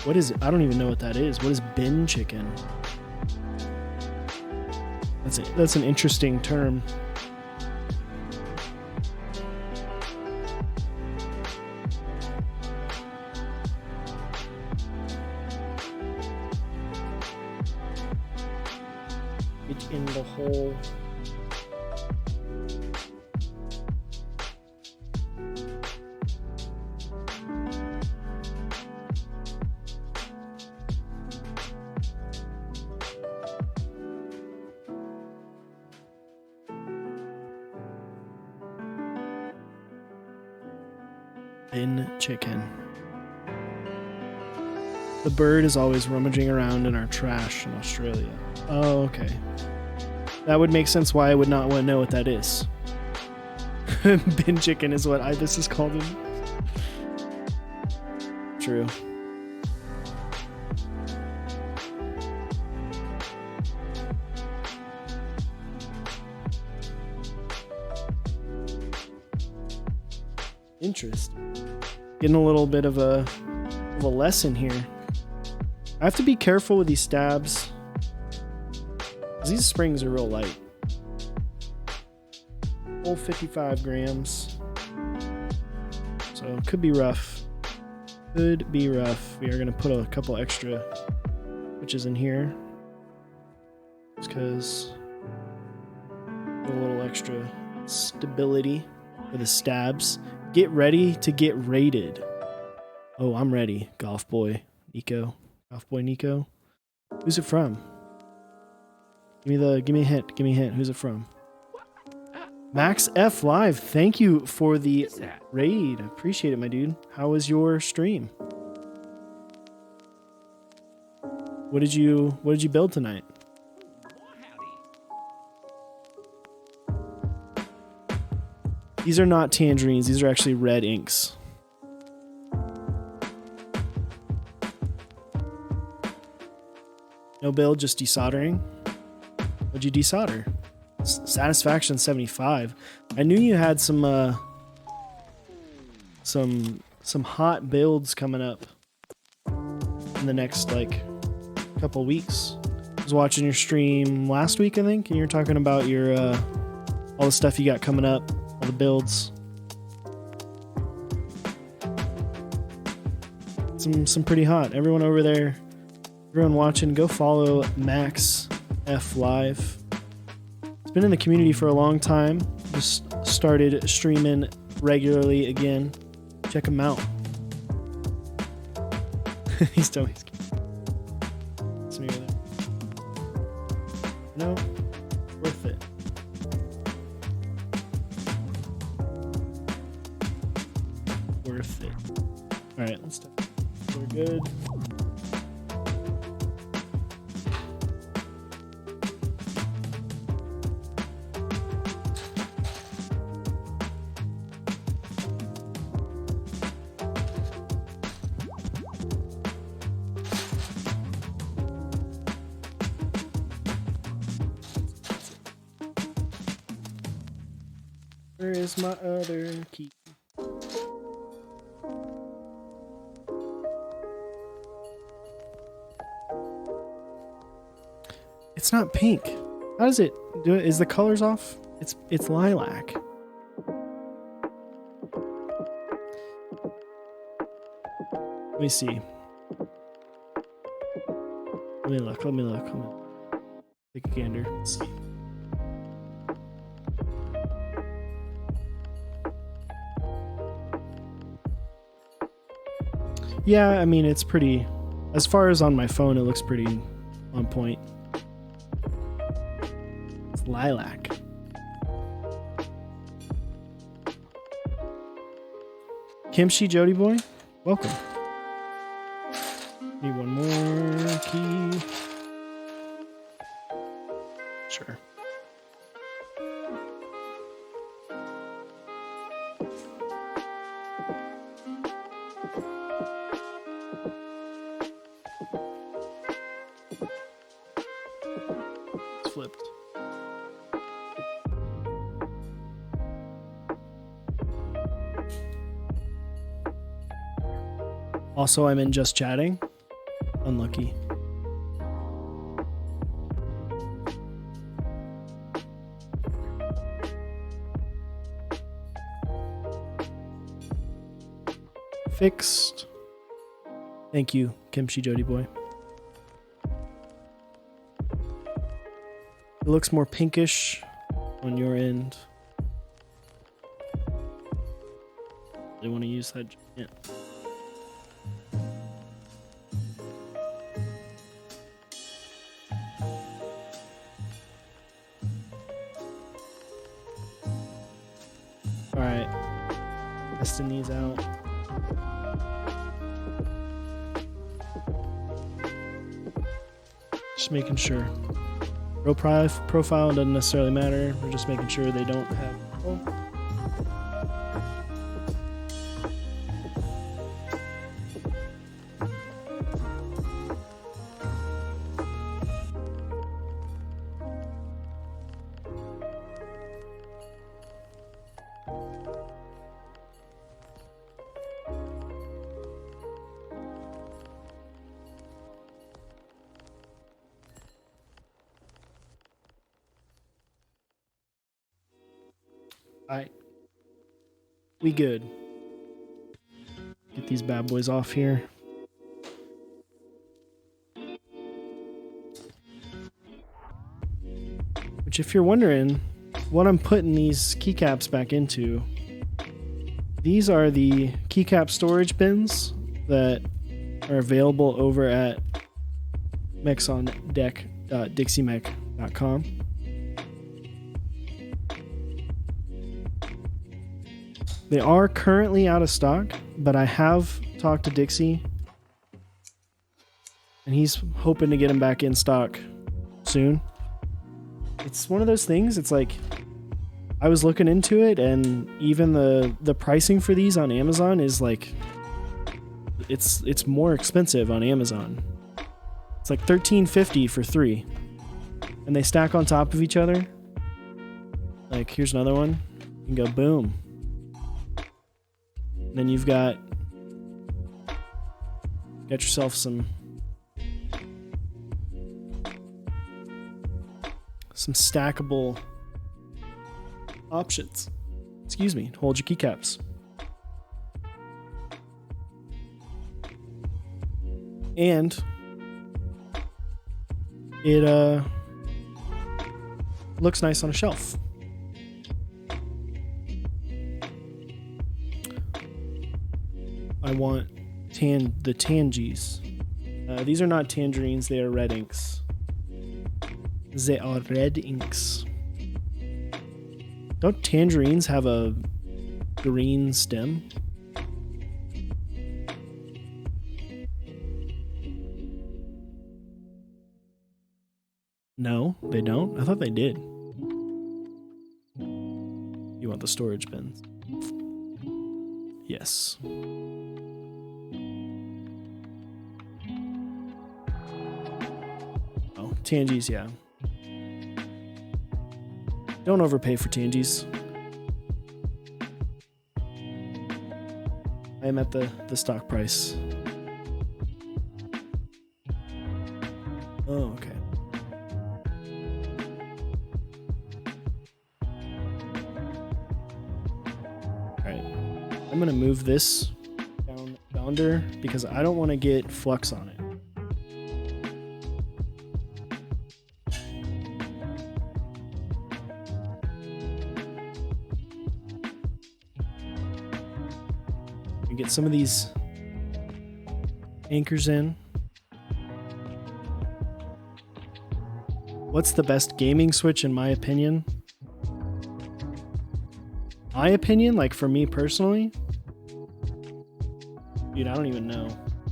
What is it? I don't even know what that is. What is bin chicken? That's an interesting term. It's in the hole. Bin chicken. The bird is always rummaging around in our trash in Australia. Oh, okay. That would make sense why I would not want to know what that is. Bin chicken is what Ibis is called in. True. Interesting. Getting a little bit of a lesson here. I have to be careful with these stabs. These springs are real light. Full 55 grams. So it could be rough. Could be rough. We are going to put a couple extra switches in here. Just because a little extra stability for the stabs. Get ready to get raided. Oh, I'm ready. Golf boy Nico. Golf boy Nico. Who's it from? Give me a hint. Give me a hint. Who's it from? Max F Live. Thank you for the raid. I appreciate it, my dude. How was your stream? What did you build tonight? These are not tangerines. These are actually red inks. No build, just desoldering. What'd you desolder? Satisfaction 75. I knew you had some hot builds coming up in the next couple weeks. I was watching your stream last week, I think, and you were talking about your all the stuff you got coming up. The builds. some pretty hot. Everyone over there, everyone watching, go follow Max F Live. He's been in the community for a long time. Just started streaming regularly again. Check him out. He's telling me. It's me over there. No, worth it. Worth it. All right, let's do it. We're good. Where is my other key? It's not pink. How does it do it? Is the colors off? It's lilac. Let me see. Let me look. Take a gander. Let's see. Yeah, I mean, it's pretty... As far as on my phone, it looks pretty on point. It's lilac. Kimchi Jody Boy, welcome. Need one more key. Sure. Flipped. Also, I'm in just chatting. Unlucky. Fixed. Thank you, Kimchi Jody Boy. It looks more pinkish on your end. They want to use that. Yeah. All right. Testing these out. Just making sure. Row profile doesn't necessarily matter. We're just making sure they don't have. Oh. Alright. We good. Get these bad boys off here. Which, if you're wondering what I'm putting these keycaps back into, these are the keycap storage bins that are available over at mexondeck.dixiemech.com. They are currently out of stock, but I have talked to Dixie, and he's hoping to get them back in stock soon. It's one of those things, it's like, I was looking into it, and even the pricing for these on Amazon is like, it's more expensive on Amazon. It's like $13.50 for 3, and they stack on top of each other. Like, here's another one. You can go boom. And then you've got yourself some stackable options. Excuse me, hold your keycaps. And it looks nice on a shelf. I want the tangies. These are not tangerines, they are red inks. They are red inks. Don't tangerines have a green stem? No, they don't? I thought they did. You want the storage bins? Yes. Oh, tangies, yeah. Don't overpay for tangies. I am at the stock price. Oh, okay. Alright. I'm gonna move this down under because I don't want to get flux on it. Get some of these anchors in. What's the best gaming switch in my opinion? My opinion, like for me personally? Dude, I don't even know.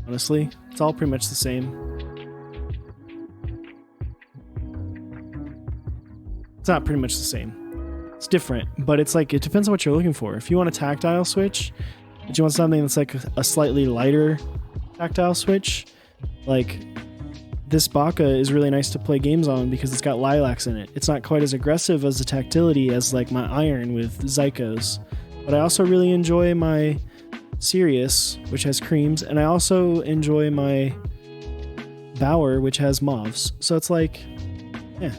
Honestly, it's all pretty much the same. It's not pretty much the same. It's different, but it's like, it depends on what you're looking for. If you want a tactile switch, but you want something that's like a slightly lighter tactile switch, like this Baka is really nice to play games on because it's got lilacs in it. It's not quite as aggressive as the tactility as like my iron with Zycos, but I also really enjoy my Sirius, which has creams, and I also enjoy my Bauer, which has mauves. So it's like, yeah.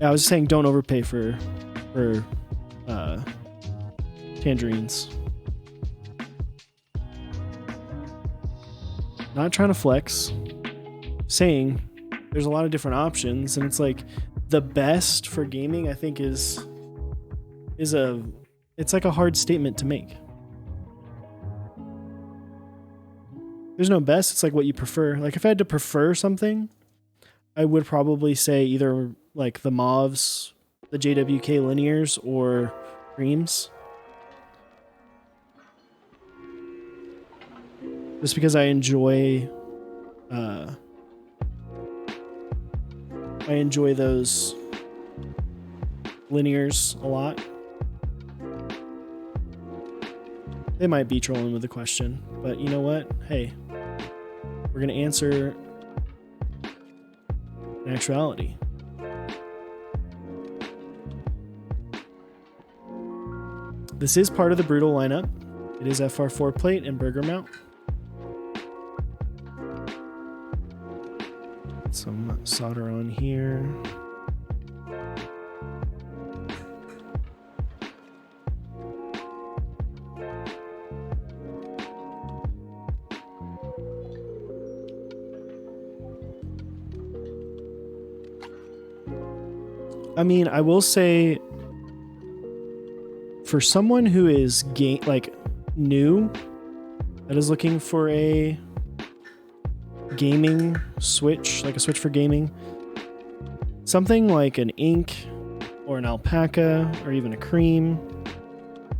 I was just saying don't overpay for tangerines. Not trying to flex, saying there's a lot of different options, and it's like the best for gaming I think it's like a hard statement to make. There's no best, it's like what you prefer. Like if I had to prefer something, I would probably say either like the mauves, the JWK linears, or creams. Just because I enjoy those linears a lot. They might be trolling with the question, but you know what? Hey, we're gonna answer in actuality. This is part of the Brutal lineup. It is FR4 plate and burger mount. Some solder on here. I mean, I will say, for someone who is new, that is looking for a gaming switch, like a switch for gaming, something like an ink or an alpaca or even a cream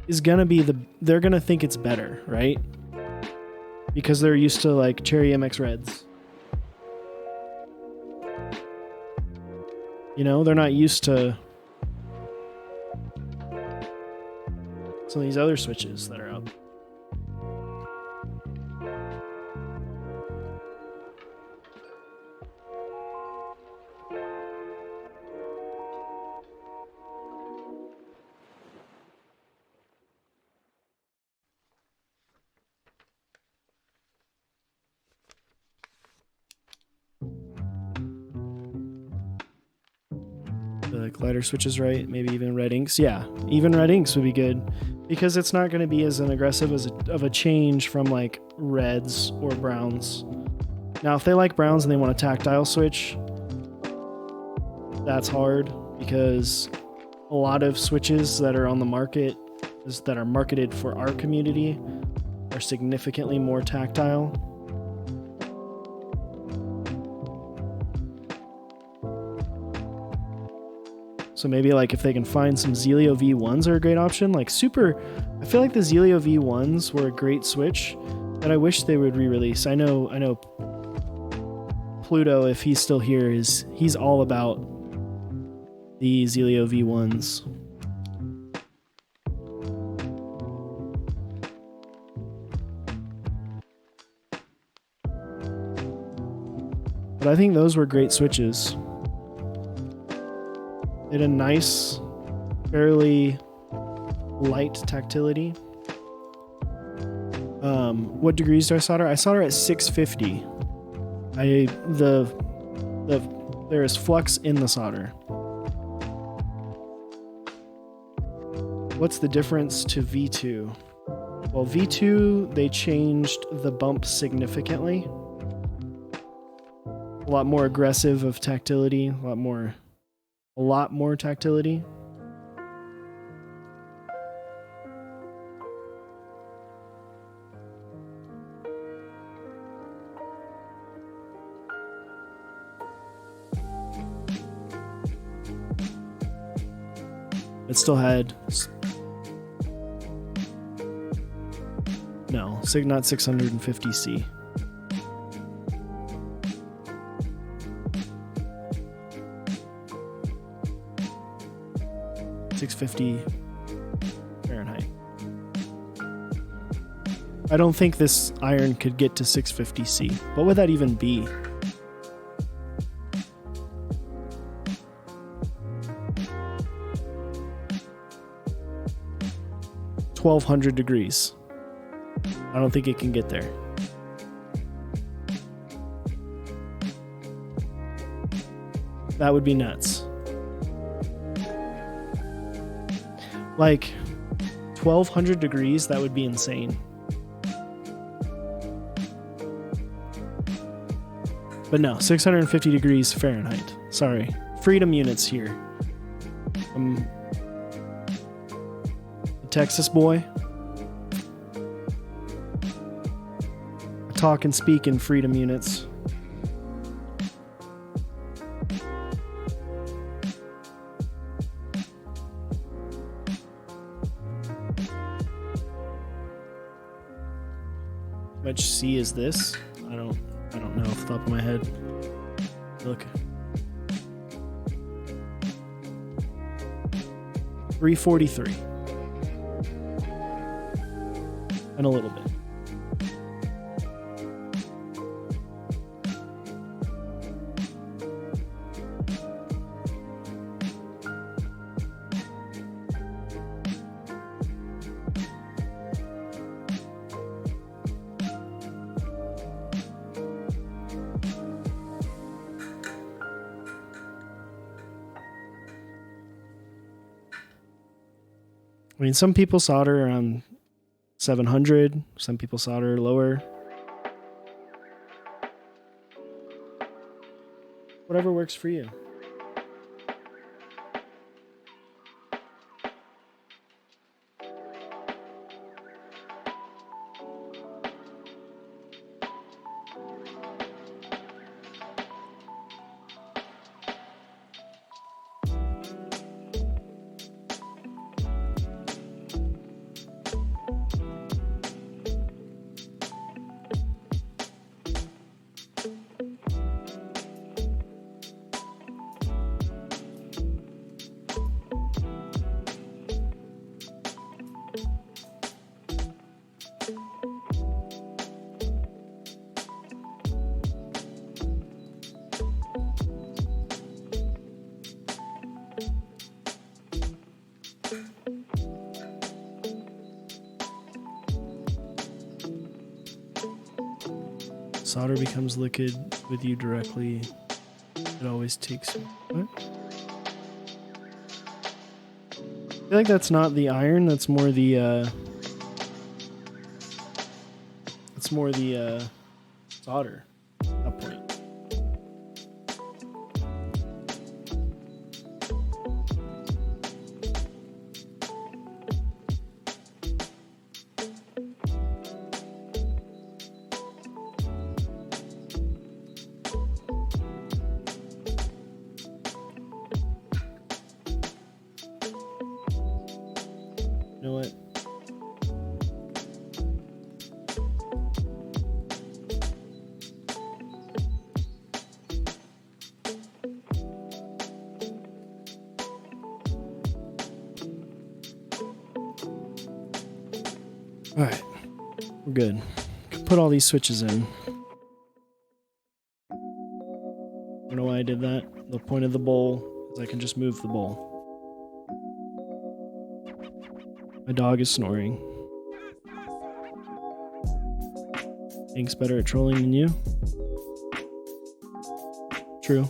is gonna be they're gonna think it's better, right? Because they're used to like Cherry MX Reds. You know, they're not used to some of these other switches that are out. Like lighter switches, right? Maybe even red inks. Yeah, even red inks would be good. because it's not going to be as an aggressive of a change from like reds or browns. Now, if they like browns and they want a tactile switch, that's hard because a lot of switches that are on the market that are marketed for our community are significantly more tactile. So maybe like if they can find some Zelio V1s are a great option. Like I feel like the Zelio V1s were a great switch that I wish they would re-release. I know Pluto, if he's still here, he's all about the Zelio V1s. But I think those were great switches. They had a nice, fairly light tactility. What degrees do I solder? I solder at 650. There is flux in the solder. What's the difference to V2? Well, V2, they changed the bump significantly. A lot more aggressive of tactility, a lot more tactility. It still had not 650C. .650 Fahrenheit. I don't think this iron could get to 650C. What would that even be? .1200 degrees. I don't think it can get there. That would be nuts. Like 1200 degrees, that would be insane. But no, 650 degrees Fahrenheit. Sorry. Freedom units here. I'm a Texas boy. I talk and speak in freedom units. How much C is this? I don't know off the top of my head. Look. 343. And a little bit. I mean, some people solder around 700, some people solder lower. Whatever works for you. Solder becomes liquid with you directly. It always takes... What? feel like that's not the iron. That's more the solder at that point. You know what? All right, we're good. Put all these switches in. I don't know why I did that. The point of the bowl is I can just move the bowl. My dog is snoring. Hank's better at trolling than you. True.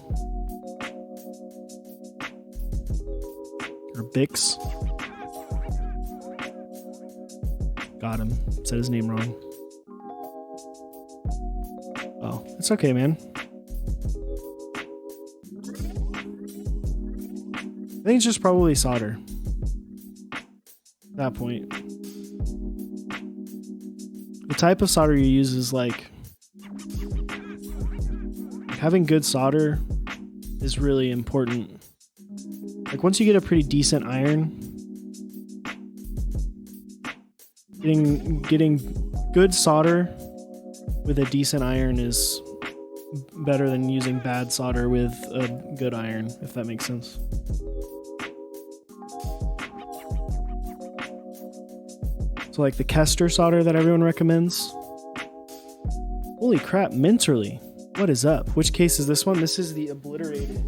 Or Bix. Got him. Said his name wrong. Oh, it's okay, man. I think it's just probably solder. At that point. The type of solder you use is like having good solder is really important. Like once you get a pretty decent iron, getting good solder with a decent iron is better than using bad solder with a good iron, if that makes sense. So like the Kester solder that everyone recommends. Holy crap, Minterly. What is up? Which case is this one? This is the Obliterated.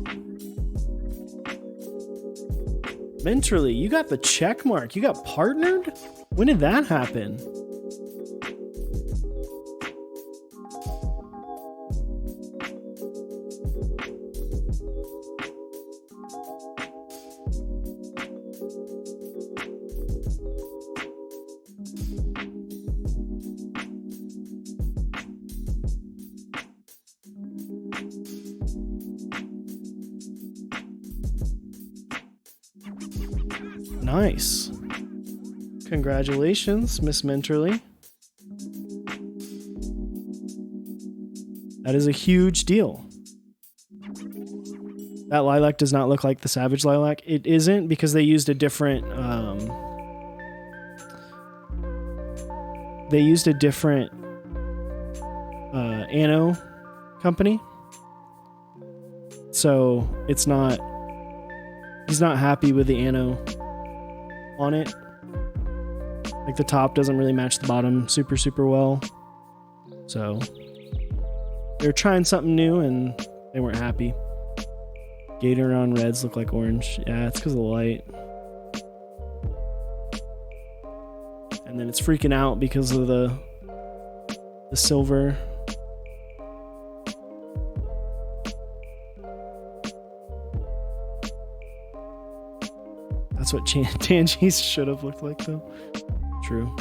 Minterly, you got the check mark. You got partnered? When did that happen? Nice. Congratulations, Miss Minterly. That is a huge deal. That lilac does not look like the Savage lilac. It isn't because they used a different anno company. So it's not, he's not happy with the anno on it. Like the top doesn't really match the bottom super well. So they were trying something new and they weren't happy. Gator on reds look like orange. Yeah, it's because of the light. And then it's freaking out because of the silver. That's what Tangies should have looked like, though. True.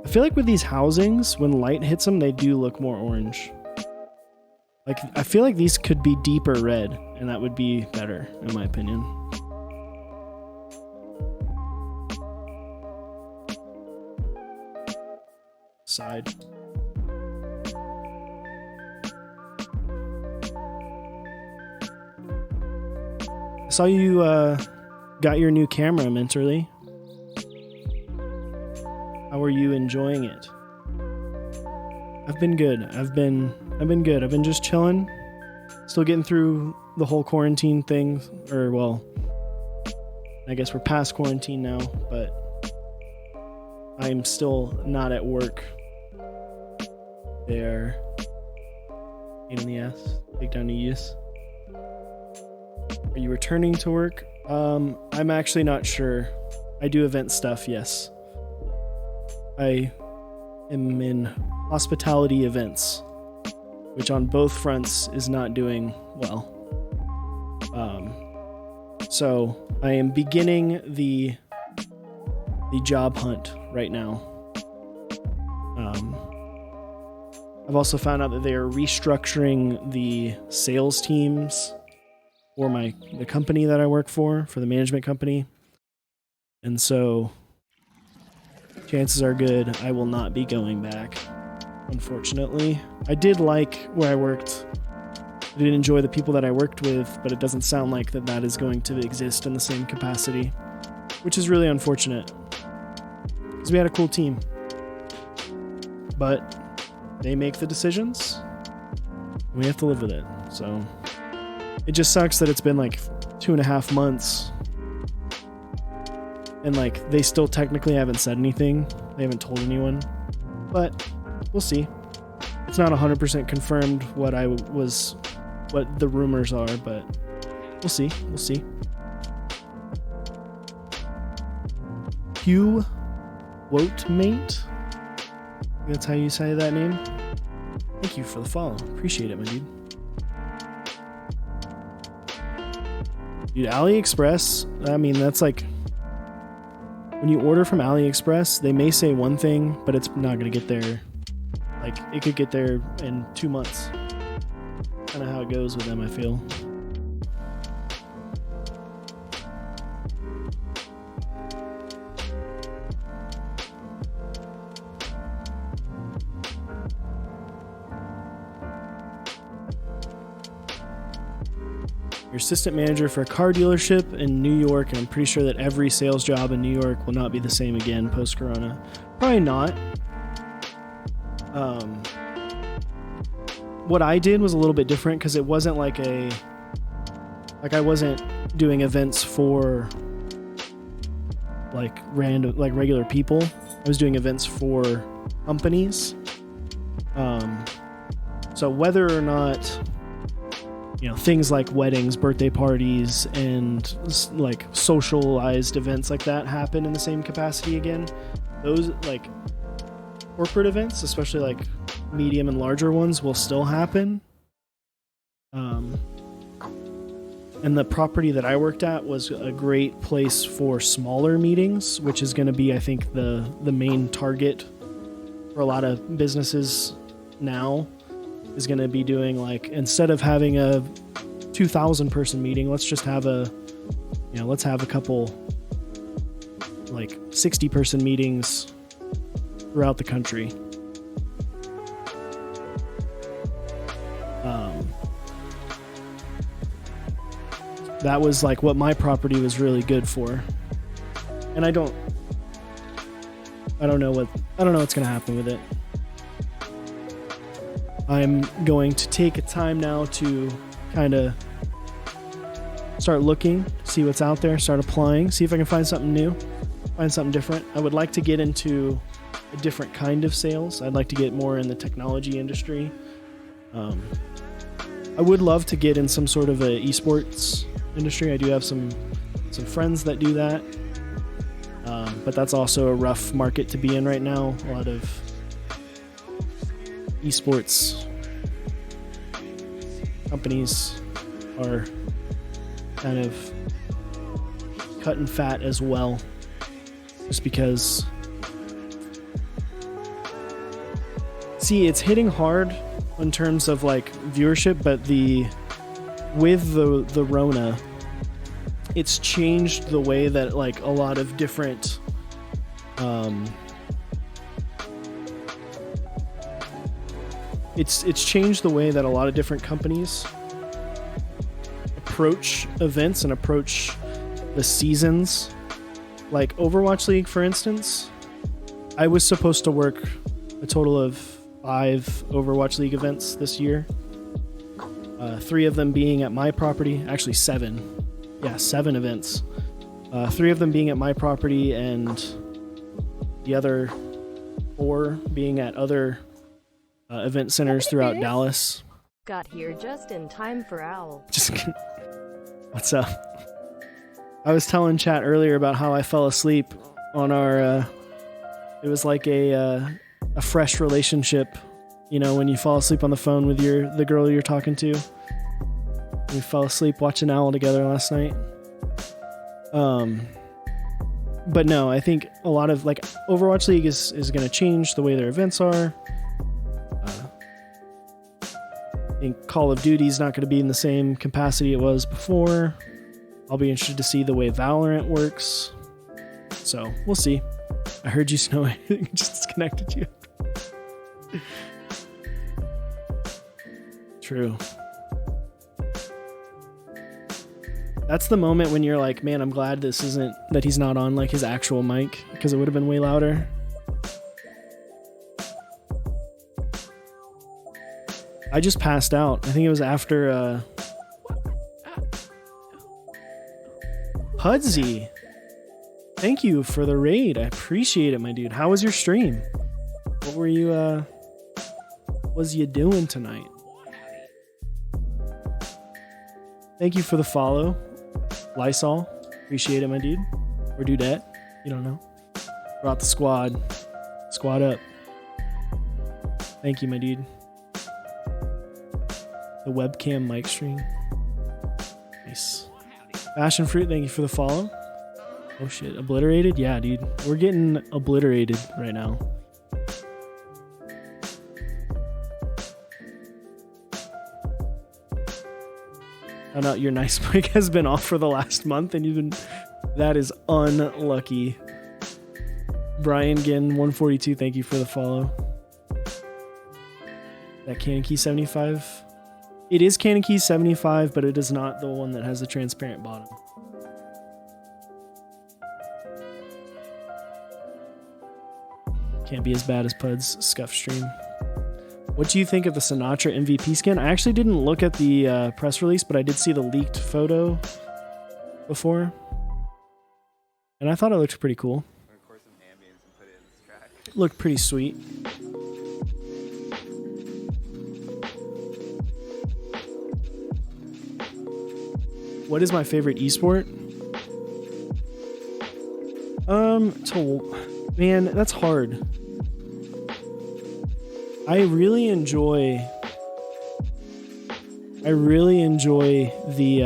I feel like with these housings, when light hits them, they do look more orange. Like, I feel like these could be deeper red, and that would be better, in my opinion. Side. I saw you got your new camera, Minterly. How are you enjoying it? I've been good. I've been good. I've been just chilling. Still getting through the whole quarantine thing. Or, well, I guess we're past quarantine now, but I'm still not at work. They're pain in the ass. Take down to use. Are you returning to work? I'm actually not sure. I do event stuff, yes. I am in hospitality events, which on both fronts is not doing well. So I am beginning the job hunt right now. I've also found out that they are restructuring the sales teams for the company that I work for the management company. And so chances are good I will not be going back, unfortunately. I did like where I worked. I did enjoy the people that I worked with, but it doesn't sound like that is going to exist in the same capacity, which is really unfortunate because we had a cool team. But they make the decisions. We have to live with it. So it just sucks that it's been like 2.5 months and like they still technically haven't said anything. They haven't told anyone, but we'll see. It's not 100% confirmed what the rumors are, but we'll see. We'll see. Hugh Wotemate. That's how you say that name. Thank you for the follow. Appreciate it, my dude. Dude, AliExpress, I mean, that's like, when you order from AliExpress, they may say one thing, but it's not going to get there. Like, it could get there in 2 months. Kind of how it goes with them, I feel. Your assistant manager for a car dealership in New York, and I'm pretty sure that every sales job in New York will not be the same again post-corona. Probably not. What I did was a little bit different because it wasn't like I wasn't doing events for like regular people. I was doing events for companies. So whether or not, you know, things like weddings, birthday parties, and like socialized events like that happen in the same capacity again, those like corporate events, especially like medium and larger ones, will still happen. And the property that I worked at was a great place for smaller meetings, which is going to be, I think, the main target for a lot of businesses now, is going to be doing like, instead of having a 2,000 person meeting, let's just have let's have a couple like 60 person meetings throughout the country. That was like what my property was really good for. And I don't know what's going to happen with it. I'm going to take a time now to kind of start looking, see what's out there, start applying, see if I can find something new, find something different. I would like to get into a different kind of sales. I'd like to get more in the technology industry. I would love to get in some sort of a esports industry. I do have some friends that do that. But that's also a rough market to be in right now. A lot of esports companies are kind of cutting fat as well, just because, see, it's hitting hard in terms of like viewership, but with the Rona, it's changed the way that like a lot of different it's changed the way that a lot of different companies approach events and approach the seasons. Like Overwatch League, for instance, I was supposed to work a total of 5 Overwatch League events this year. 3 of them being at my property, actually 7. Yeah, 7 events. 3 of them being at my property, and the other 4 being at other event centers throughout Dallas. Got here just in time for Owl. What's up? I was telling chat earlier about how I fell asleep on our. It was like a fresh relationship, you know, when you fall asleep on the phone with the girl you're talking to. We fell asleep watching Owl together last night. But no, I think a lot of like Overwatch League is going to change the way their events are. I think Call of Duty is not going to be in the same capacity it was before. I'll be interested to see the way Valorant works. So we'll see. I heard you, Snow. I just disconnected you. True. That's the moment when you're like, man, I'm glad that he's not on like his actual mic, because it would have been way louder. I just passed out. I think it was after Hudsy. Thank you for the raid. I appreciate it, my dude. How was your stream? What were you was you doing tonight? Thank you for the follow. Lysol. Appreciate it, my dude. Or dudette. You don't know. Brought the squad. Squad up. Thank you, my dude. The webcam mic stream. Nice. Fashion Fruit, thank you for the follow. Oh shit, obliterated? Yeah, dude. We're getting obliterated right now. Oh no, your nice mic has been off for the last month and you've been... That is unlucky. Brian Ginn 142, thank you for the follow. That Canon Key 75. It is Canon Key 75, but it is not the one that has the transparent bottom. Can't be as bad as Pud's scuff stream. What do you think of the Sinatra MVP skin? I actually didn't look at the press release, but I did see the leaked photo before. And I thought it looked pretty cool. Looked pretty sweet. What is my favorite esport? Man, that's hard. I really enjoy the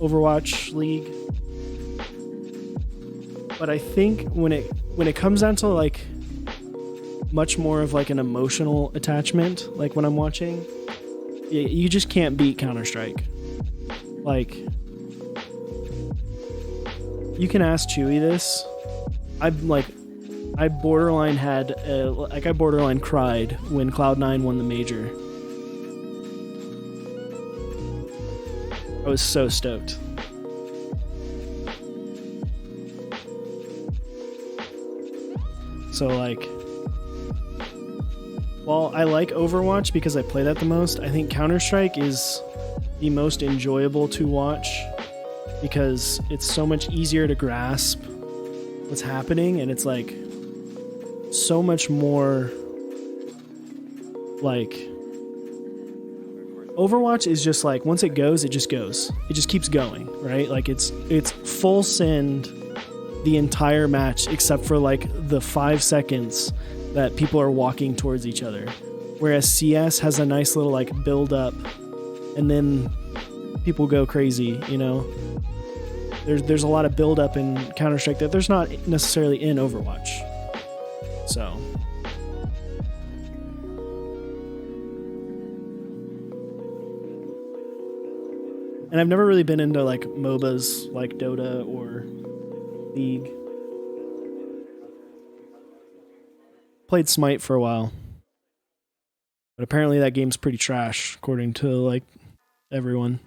Overwatch League. But I think when it comes down to like much more of like an emotional attachment, like when I'm watching, you just can't beat Counter-Strike. Like, you can ask Chewy this. I borderline cried when Cloud9 won the major. I was so stoked. So like, while I like Overwatch because I play that the most, I think Counter-Strike is the most enjoyable to watch because it's so much easier to grasp what's happening, and it's like so much more like Overwatch is just like once it goes, it just goes. It just keeps going, right? Like it's full send the entire match except for like the 5 seconds that people are walking towards each other. Whereas CS has a nice little like build up and then people go crazy, you know? There's a lot of build up in Counter-Strike that there's not necessarily in Overwatch. So and I've never really been into like MOBAs like Dota or League. Played Smite for a while. But apparently that game's pretty trash according to like everyone.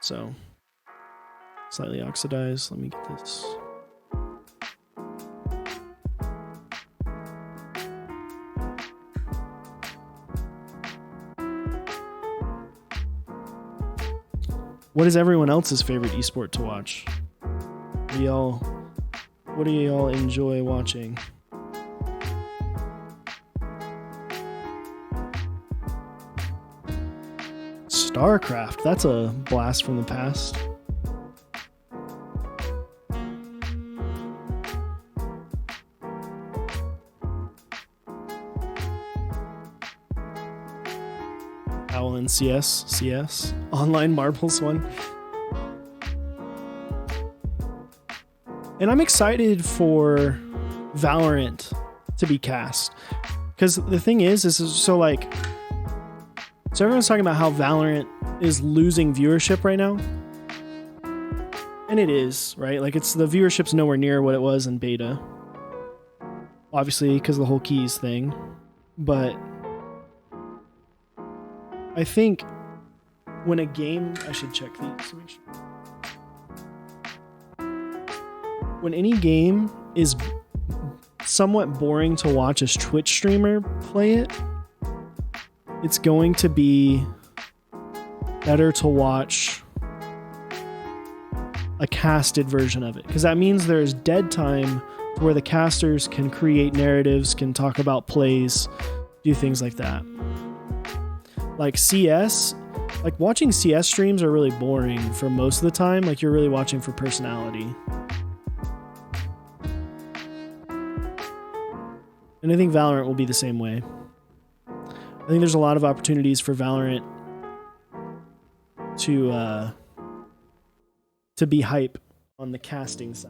So slightly oxidized. Let me get this. What is everyone else's favorite esport to watch? What do y'all enjoy watching? StarCraft, that's a blast from the past. Owl and CS, online marbles one. And I'm excited for Valorant to be cast. Because the thing is so everyone's talking about how Valorant is losing viewership right now. And it is, right? Like, it's the viewership's nowhere near what it was in beta. Obviously, because of the whole keys thing. But I think when a game... I should check these. When any game is somewhat boring to watch as Twitch streamer play it, it's going to be better to watch a casted version of it, because that means there's dead time where the casters can create narratives, can talk about plays, do things like that. Like CS, like watching CS streams are really boring for most of the time. Like, you're really watching for personality. And I think Valorant will be the same way. I think there's a lot of opportunities for Valorant to be hype on the casting side.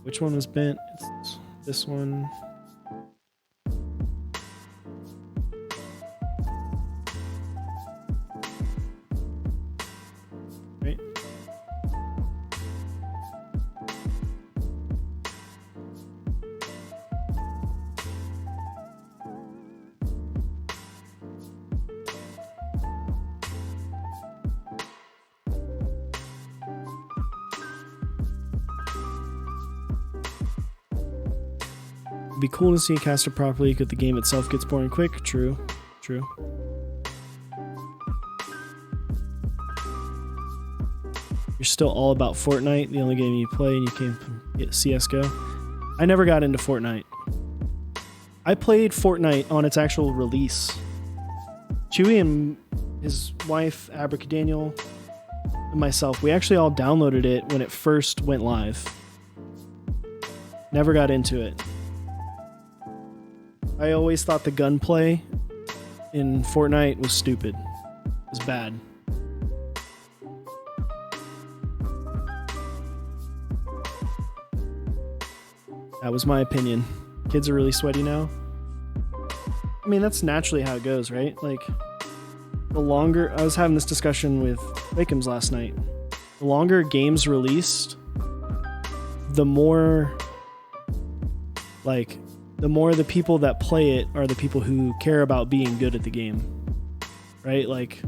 Which one was bent? It's this one. Right? It'd be cool to see it casted properly, because the game itself gets boring quick. True. True. You're still all about Fortnite, the only game you play, and you can't get CSGO. I never got into Fortnite. I played Fortnite on its actual release. Chewy and his wife, Abracadaniel, and myself, we actually all downloaded it when it first went live. Never got into it. I always thought the gunplay in Fortnite was stupid. It was bad. That was my opinion. Kids are really sweaty now. I mean, that's naturally how it goes, right? Like, the longer... I was having this discussion with Wakems last night. The longer games released, the more the people that play it are the people who care about being good at the game, right? Like,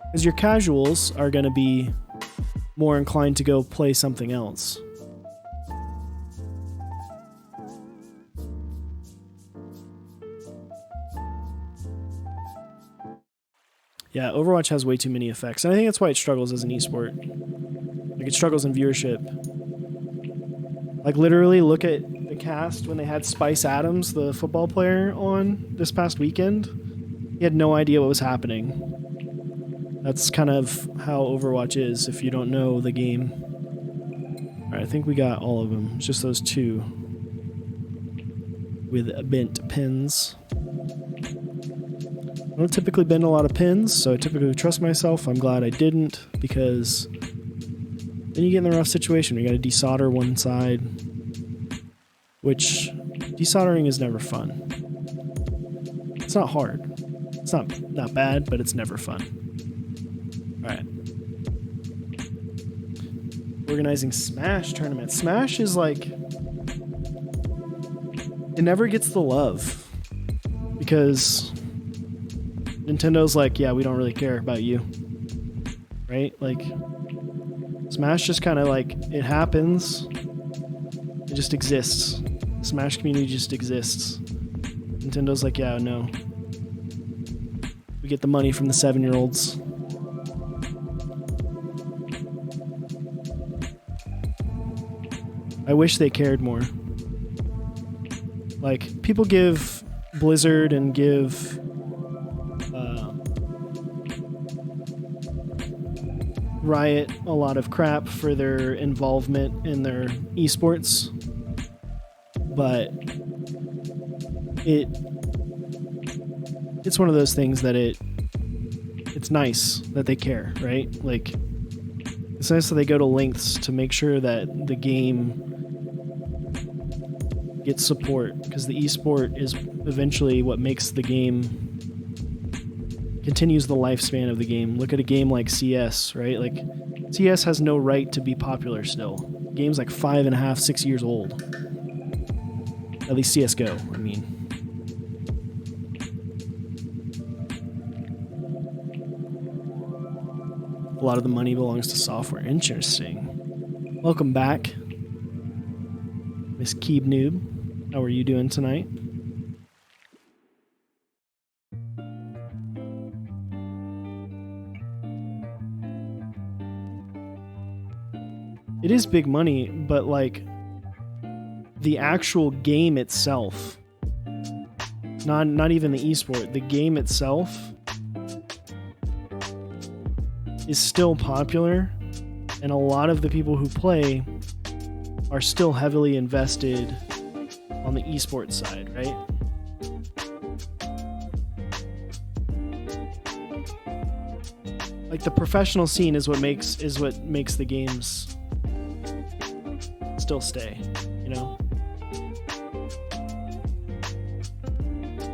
because your casuals are going to be more inclined to go play something else. Yeah, Overwatch has way too many effects, and I think that's why it struggles as an esport. Like, it struggles in viewership. Like, literally, look at the cast when they had Spice Adams, the football player, on this past weekend. He had no idea what was happening. That's kind of how Overwatch is if you don't know the game. Alright, I think we got all of them. It's just those two with bent pins. I don't typically bend a lot of pins, so I typically trust myself. I'm glad I didn't, because then you get in a rough situation. You got to desolder one side, which desoldering is never fun. It's not hard. It's not bad, but it's never fun. All right. Organizing Smash tournament. Smash is like, it never gets the love, because Nintendo's like, yeah, we don't really care about you, right? Like, Smash just kind of like, it happens. It just exists. Smash community just exists. Nintendo's like, yeah, no. We get the money from the 7-year-olds. I wish they cared more. Like, people give Blizzard and give Riot a lot of crap for their involvement in their esports, but it's one of those things that it's It's nice that they care, right? Like, it's nice that they go to lengths to make sure that the game gets support, because the esport is eventually what makes the game, continues the lifespan of the game. Look at a game like CS, right? Like, CS has no right to be popular still. The game's like 5.5, 6 years old. At least CSGO, I mean. A lot of the money belongs to software. Interesting. Welcome back, Miss Keeb Noob. How are you doing tonight? It is big money, but like the actual game itself, not even the esport, the game itself is still popular, and a lot of the people who play are still heavily invested on the esports side, right? Like the professional scene is what makes the games still stay, you know?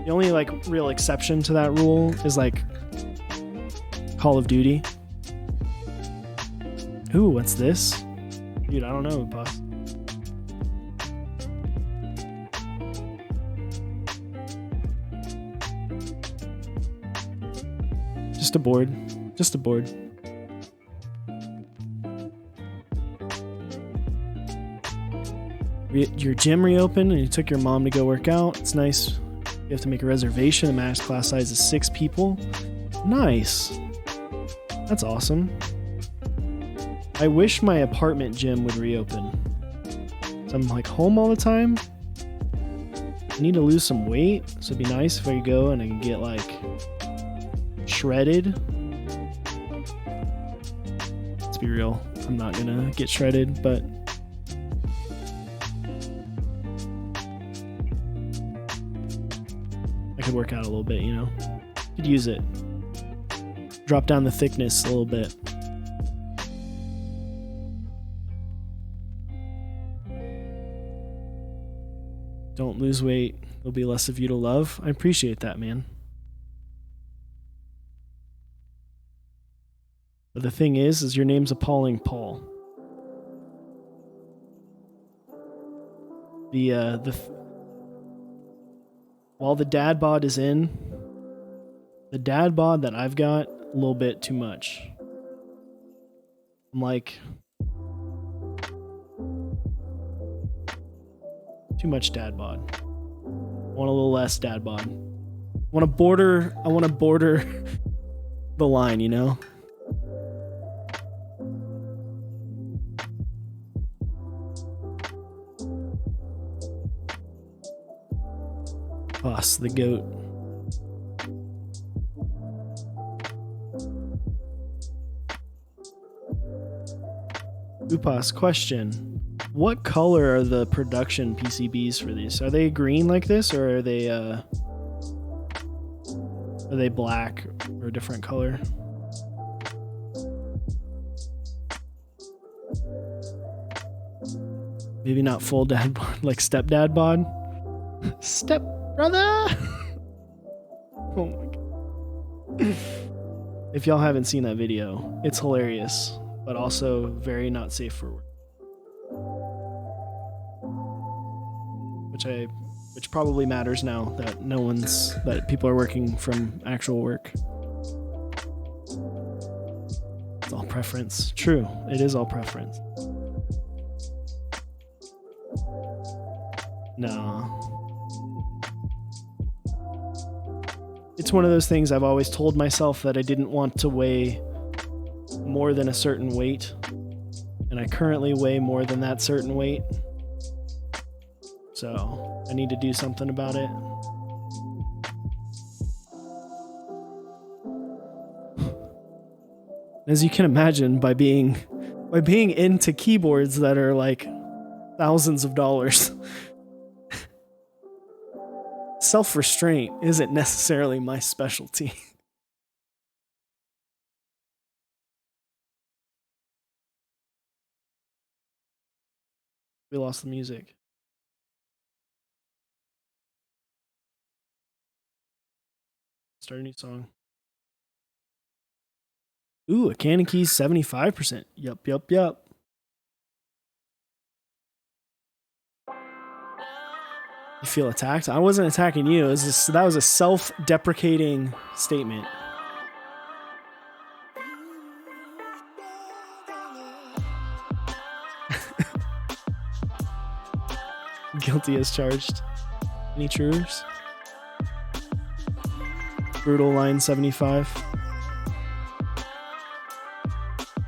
The only like real exception to that rule is like Call of Duty. Ooh, what's this? Dude, I don't know, boss. Just a board. Just a board. Your gym reopened and you took your mom to go work out. It's nice. You have to make a reservation. The max class size is 6 people. Nice. That's awesome. I wish my apartment gym would reopen. So I'm like home all the time. I need to lose some weight, so it'd be nice if I could go and I could get like shredded. Let's be real, I'm not gonna get shredded, but I could work out a little bit, you know? Could use it. Drop down the thickness a little bit. Don't lose weight. There'll be less of you to love. I appreciate that, man. But the thing is your name's Appalling Paul. While the dad bod is in, the dad bod that I've got, a little bit too much. I'm like, too much dad bod. I want a little less dad bod. I want to border the line, you know? Boss the goat. Upas, question. What color are the production PCBs for these? Are they green like this, or are they black or a different color? Maybe not full dad bod, like stepdad bod. Step brother. Oh my god. If y'all haven't seen that video, it's hilarious, but also very not safe for work. Which probably matters now that people are working from actual work. It's all preference. True, it is all preference. No. It's one of those things I've always told myself that I didn't want to weigh more than a certain weight, and I currently weigh more than that certain weight. So I need to do something about it. As you can imagine, by being into keyboards that are like thousands of dollars, self-restraint isn't necessarily my specialty. We lost the music. Start a new song. Ooh, a Cannon Keys 75%. Yup. You feel attacked? I wasn't attacking you. That was a self-deprecating statement. Guilty as charged. Any truers? Brutal line 75.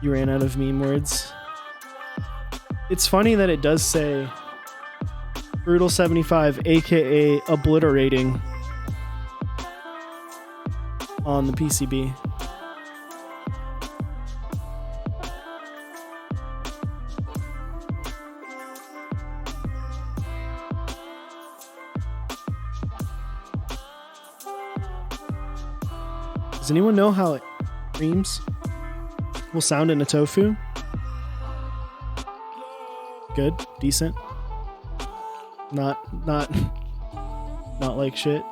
You ran out of meme words. It's funny that it does say Brutal 75, aka Obliterating, on the PCB. Does anyone know how creams will sound in a tofu? Good, decent. Not like shit.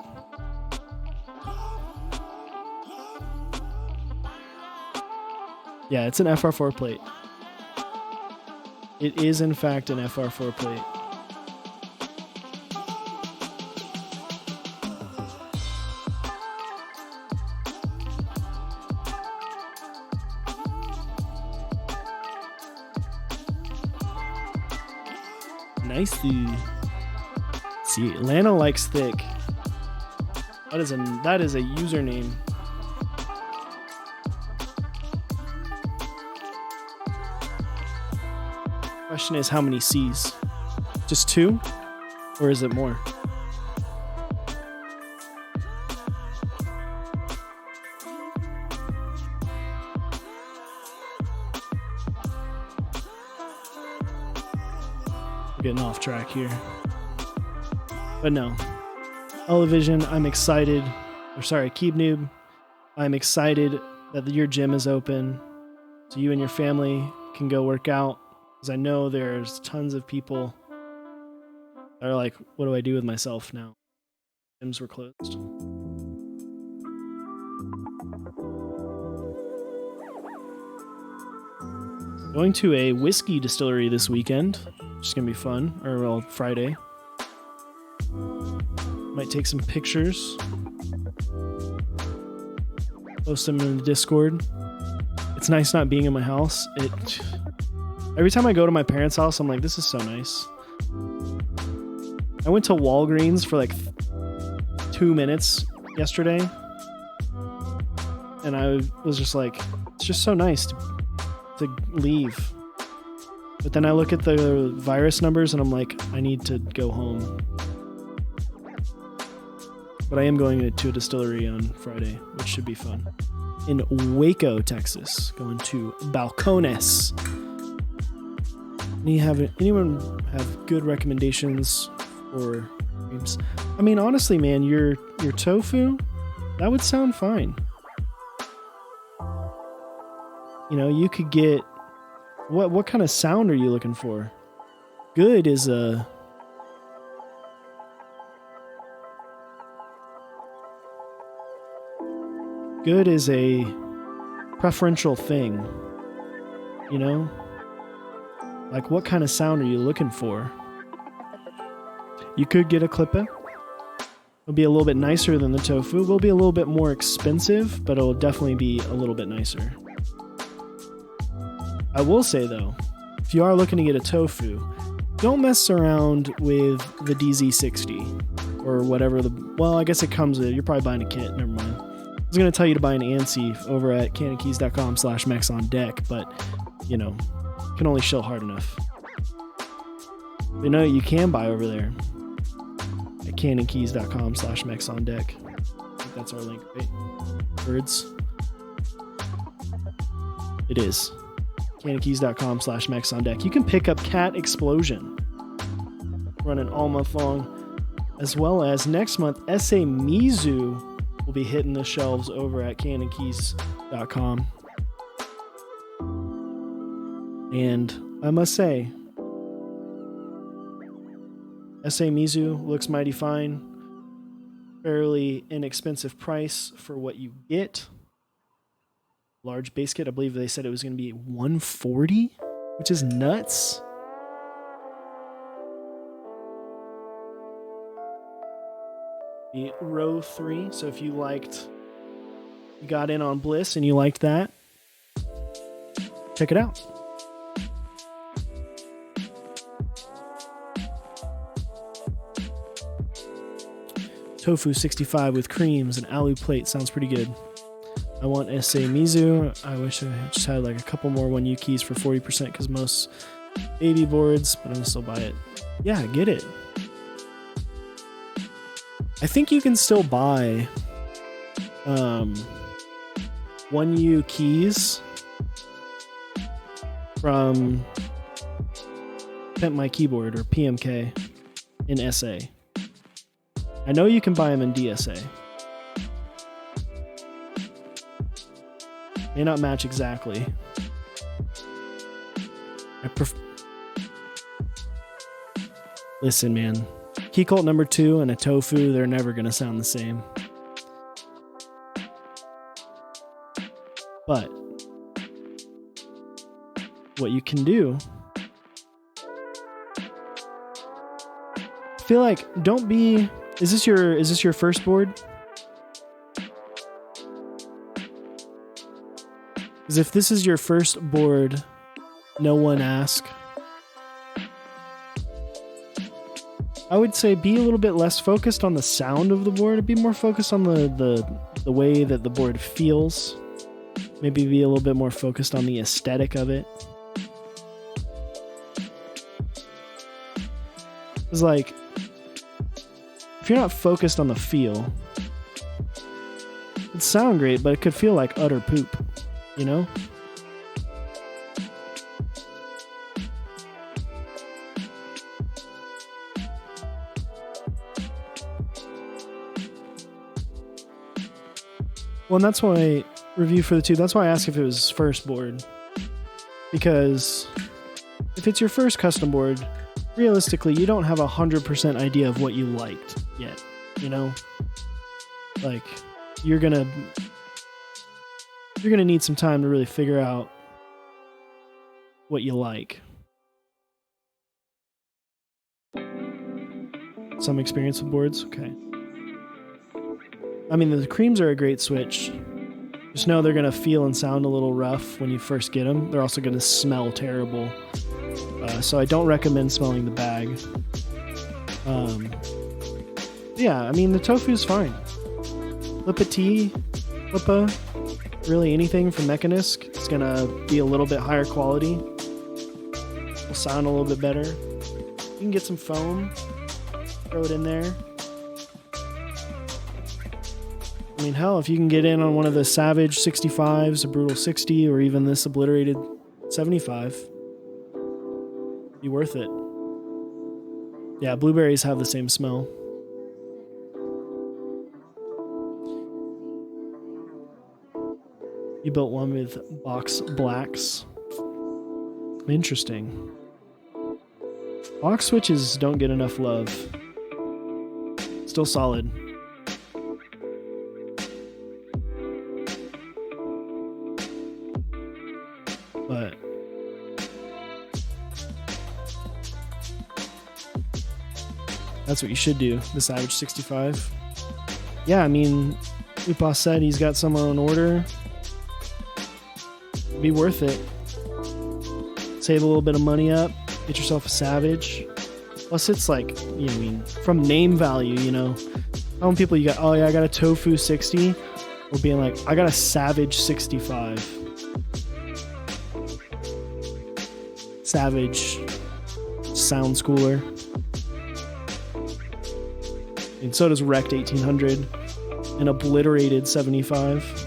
Yeah, it's an FR4 plate. It is in fact an FR4 plate. Nice. See, Lana likes thick. That is a username. Question is, how many C's? Just 2? Or is it more? We're getting off track here. But no. Elevision, I'm excited. Or sorry, Keeb Noob. I'm excited that your gym is open so you and your family can go work out. Because I know there's tons of people that are like, what do I do with myself now? Gyms were closed. Going to a whiskey distillery this weekend. Which is going to be fun. Or, well, Friday. Might take some pictures. Post them in the Discord. It's nice not being in my house. Every time I go to my parents' house, I'm like, this is so nice. I went to Walgreens for like 2 minutes yesterday. And I was just like, it's just so nice to leave. But then I look at the virus numbers and I'm like, I need to go home. But I am going to a distillery on Friday, which should be fun. In Waco, Texas. Going to Balcones. Anyone have good recommendations for creams? I mean, honestly, man, your tofu, that would sound fine. You know, you could get... What kind of sound are you looking for? Good is a... Good is a preferential thing, you know? Like, what kind of sound are you looking for? You could get a clipper. It'll be a little bit nicer than the tofu. It will be a little bit more expensive, but it'll definitely be a little bit nicer. I will say, though, if you are looking to get a tofu, don't mess around with the DZ60 or whatever well, I guess it comes with... You're probably buying a kit. Never mind. I was going to tell you to buy an ANSI over at canonkeys.com/mexondeck, but, you know, you can only shill hard enough. You know, you can buy over there at canonkeys.com/mexondeck. I think that's our link, right? Birds. It is. canonkeys.com/mexondeck. You can pick up Cat Explosion. Running all month long. As well as next month, SA Mizu will be hitting the shelves over at canonkeys.com. And I must say, SA Mizu looks mighty fine. Fairly inexpensive price for what you get. Large base kit, I believe they said it was going to be $140, which is nuts. The row 3, so if you got in on Bliss and you liked that, check it out. Tofu 65 with creams and alu plate sounds pretty good. I want SA Mizu. I wish I just had like a couple more 1U keys for 40% because most baby boards, but I'm gonna still buy it. Yeah, get it. I think you can still buy 1U keys from Pimp My Keyboard or PMK in SA. I know you can buy them in DSA. May not match exactly. Listen, man. Key Cult number 2 and a Tofu, they're never going to sound the same. But what you can do, I feel like don't be. Is this your first board? Because if this is your first board, no one ask. I would say be a little bit less focused on the sound of the board, be more focused on the way that the board feels. Maybe be a little bit more focused on the aesthetic of it. It's like, if you're not focused on the feel, it'd sound great, but it could feel like utter poop, you know? Well, and that's why review for the 2. That's why I asked if it was first board, because if it's your first custom board, realistically, you don't have 100% idea of what you liked yet, you know? Like, you're gonna need some time to really figure out what you like. Some experience with boards? Okay. I mean, the creams are a great switch. Just know they're gonna feel and sound a little rough when you first get them. They're also gonna smell terrible. So I don't recommend smelling the bag. Yeah, I mean, the tofu's fine. Lipa, really anything from Mechanisk, it's gonna be a little bit higher quality. Will sound a little bit better. You can get some foam, throw it in there. I mean, hell, if you can get in on one of the Savage 65s, a Brutal 60, or even this Obliterated 75, be worth it. Yeah, blueberries have the same smell. You built one with box blacks. Interesting. Box switches don't get enough love. Still solid. But that's what you should do, the Savage 65. Yeah, I mean, Upas said he's got some on order. Be worth it. Save a little bit of money up, get yourself a Savage. Plus, it's like, you know, I mean, from name value, you know, how many people you got? Oh yeah, I got a Tofu 60, or being like, I got a Savage 65. Savage sounds cooler. And so does Wrecked 1800 and Obliterated 75.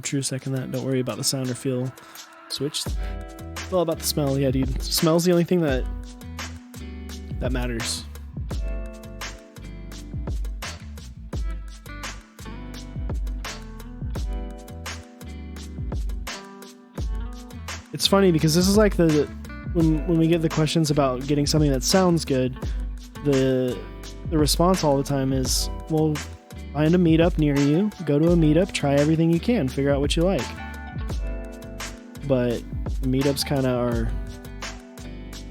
True, second that. Don't worry about the sound or feel. Switch. It's all about the smell. Yeah, dude. Smell's the only thing that that matters. It's funny because this is like when we get the questions about getting something that sounds good, the response all the time is, well, find a meetup near you, go to a meetup, try everything you can, figure out what you like. But the meetups kind of are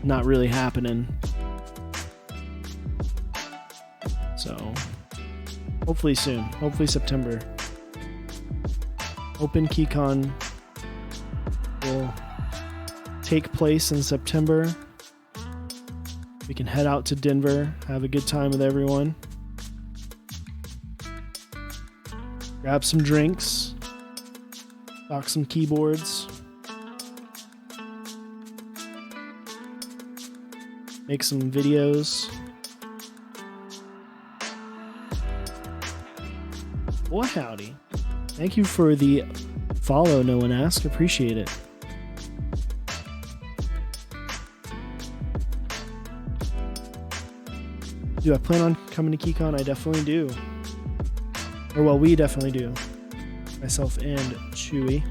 not really happening. So hopefully soon, hopefully September. Open KeyCon will take place in September. We can head out to Denver, have a good time with everyone. Grab some drinks, dock some keyboards, make some videos. Boy, howdy. Thank you for the follow, no one asked. Appreciate it. Do I plan on coming to KeyCon? I definitely do. Or, well, we definitely do. Myself and Chewy.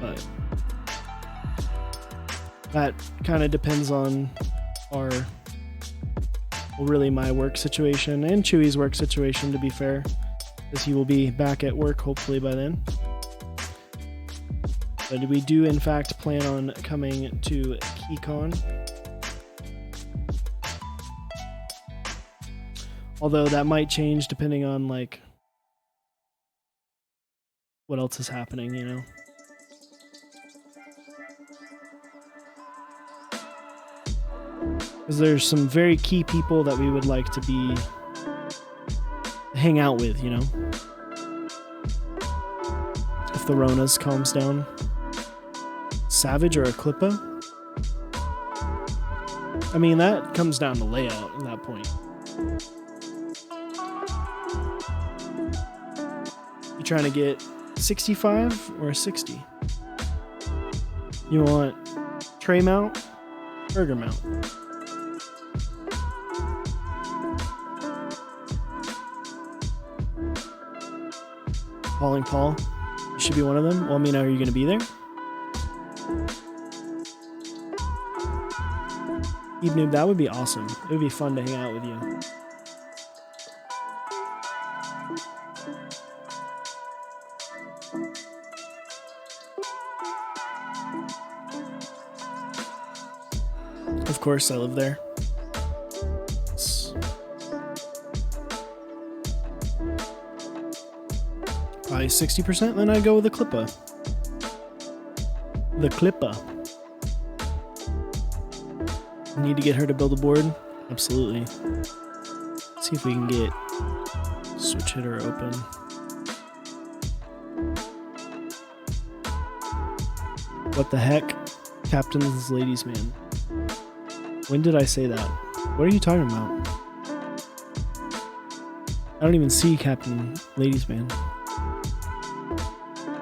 But that kind of depends on really my work situation and Chewy's work situation, to be fair, because he will be back at work hopefully by then. But we do in fact plan on coming to KeyCon. Although that might change depending on like what else is happening, you know. Because there's some very key people that we would like to hang out with, you know. If the Ronas calms down. Savage or a Clippa? I mean, that comes down to layout at that point. You trying to get 65 or a 60? You want tray mount, burger mount? Calling Paul. You should be one of them. Well, I mean, are you going to be there? Noob, that would be awesome. It would be fun to hang out with you. Of course, I live there. It's probably 60%, then I'd go with the Clippa. The Clippa. Need to get her to build a board? Absolutely. See if we can get switch hitter open. What the heck? Captain's Ladies Man. When did I say that? What are you talking about? I don't even see Captain Ladies Man.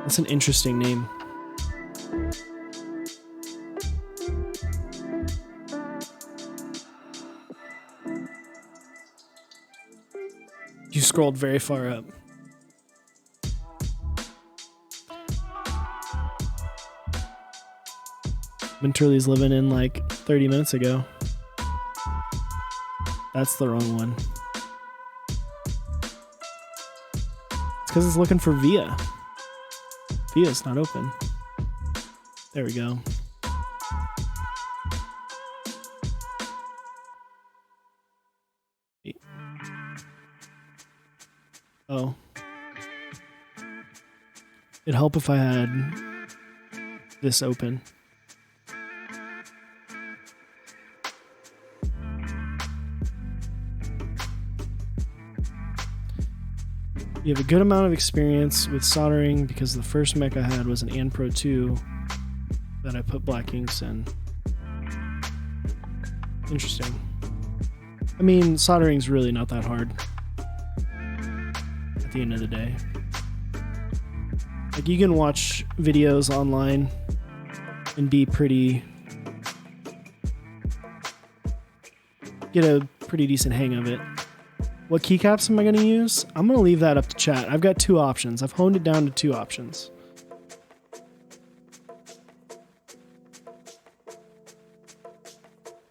That's an interesting name. You scrolled very far up. Winterly's living in like 30 minutes ago. That's the wrong one. It's because it's looking for Via. Via's not open. There we go. Oh. It'd help if I had this open. You have a good amount of experience with soldering because the first mech I had was an Anpro 2 that I put black inks in. Interesting. I mean, soldering's really not that hard at the end of the day. Like, you can watch videos online and be get a pretty decent hang of it. What keycaps am I going to use? I'm going to leave that up to chat. I've got 2 options. I've honed it down to 2 options.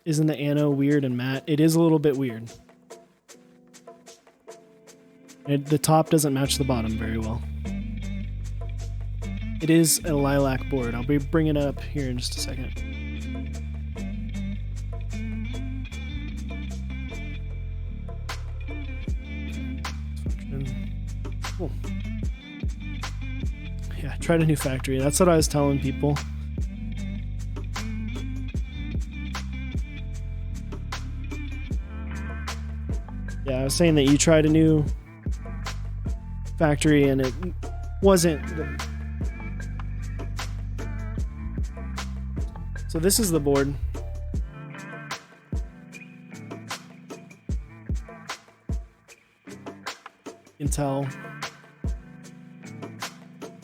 Isn't the Anno weird and matte? It is a little bit weird. The top doesn't match the bottom very well. It is a lilac board. I'll be bringing it up here in just a second. Cool. Yeah, tried a new factory. That's what I was telling people. Yeah, I was saying that you tried a new factory and it wasn't. So this is the board. You can tell.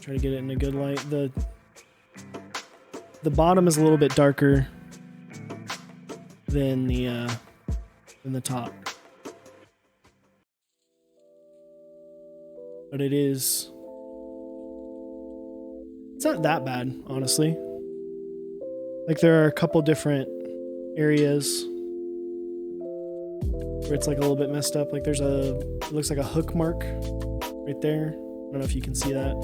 Try to get it in a good light. The bottom is a little bit darker than the top. But it's not that bad, honestly. Like, there are a couple different areas where it's like a little bit messed up. Like, it looks like a hook mark right there. I don't know if you can see that.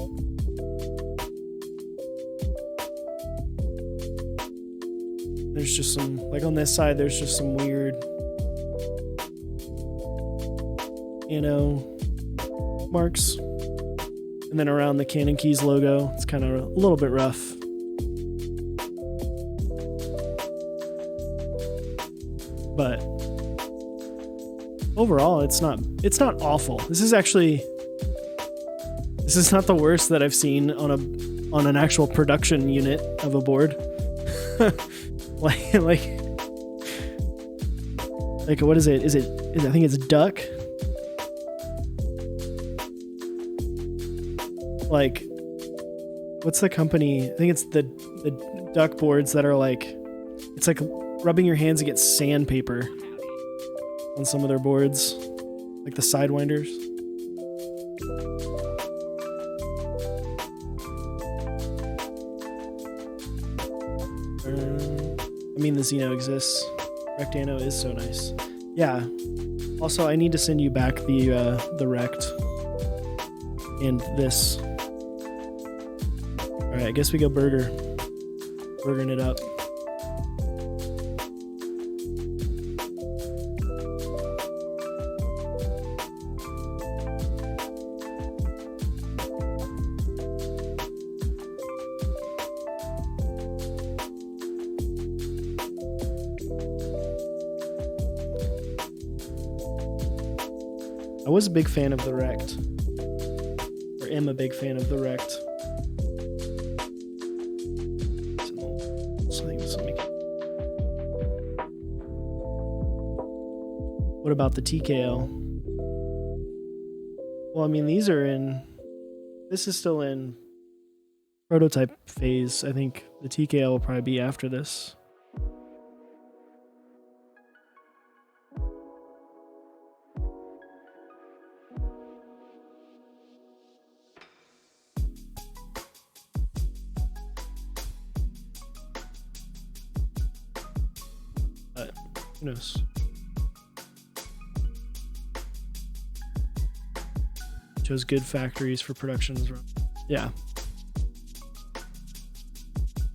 There's just some, like on this side, there's just some weird, marks. And then around the Canon Keys logo, it's kind of a little bit rough. But overall, it's not awful. This is not the worst that I've seen on an actual production unit of a board. like what is it? I think it's duck. Like, what's the company? I think it's the duck boards that are like, it's like rubbing your hands against sandpaper on some of their boards, like the Sidewinders. I mean, the Xeno exists. Rectano is so nice. Yeah. Also, I need to send you back the Rect and this. All right, I guess we go burgering it up. I was a big fan of the Rect, or am a big fan of the Rect. What about the TKL? Well, I mean, this is still in prototype phase. I think the TKL will probably be after this. Who knows? Chose good factories for productions. Yeah.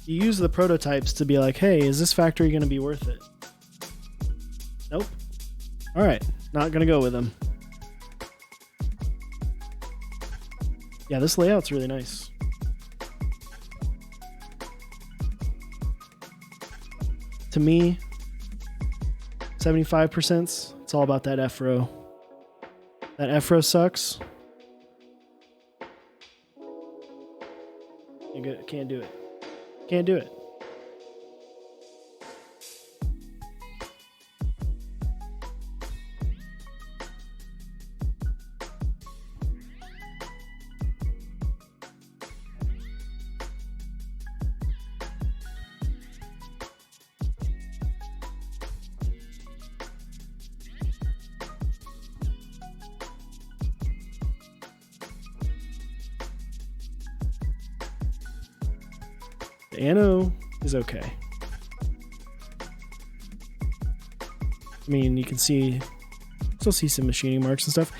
You use the prototypes to be like, hey, is this factory going to be worth it? Nope. All right. Not going to go with them. Yeah, this layout's really nice. To me, 75%, it's all about that F-row. That F-row sucks. Can't do it. Can't do it. The ano is okay. I mean, you can still see some machining marks and stuff.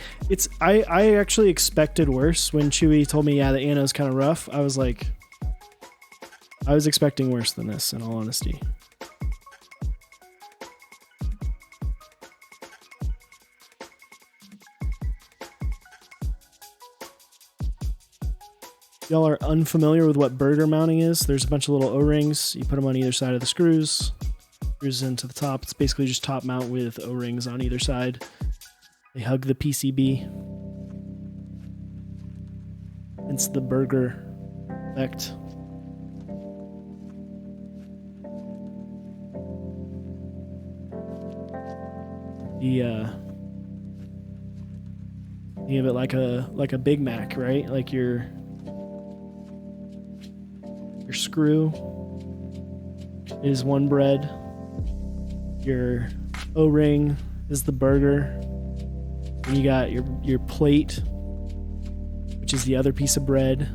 I actually expected worse when Chewy told me, yeah, the ano's kind of rough. I was expecting worse than this, in all honesty. Y'all are unfamiliar with what burger mounting is. There's a bunch of little O-rings. You put them on either side of the screws. Screws into the top. It's basically just top mount with O-rings on either side. They hug the PCB. It's the burger effect. You have it like a Big Mac, right? Like your screw is one bread. Your O-ring is the burger. And you got your plate, which is the other piece of bread.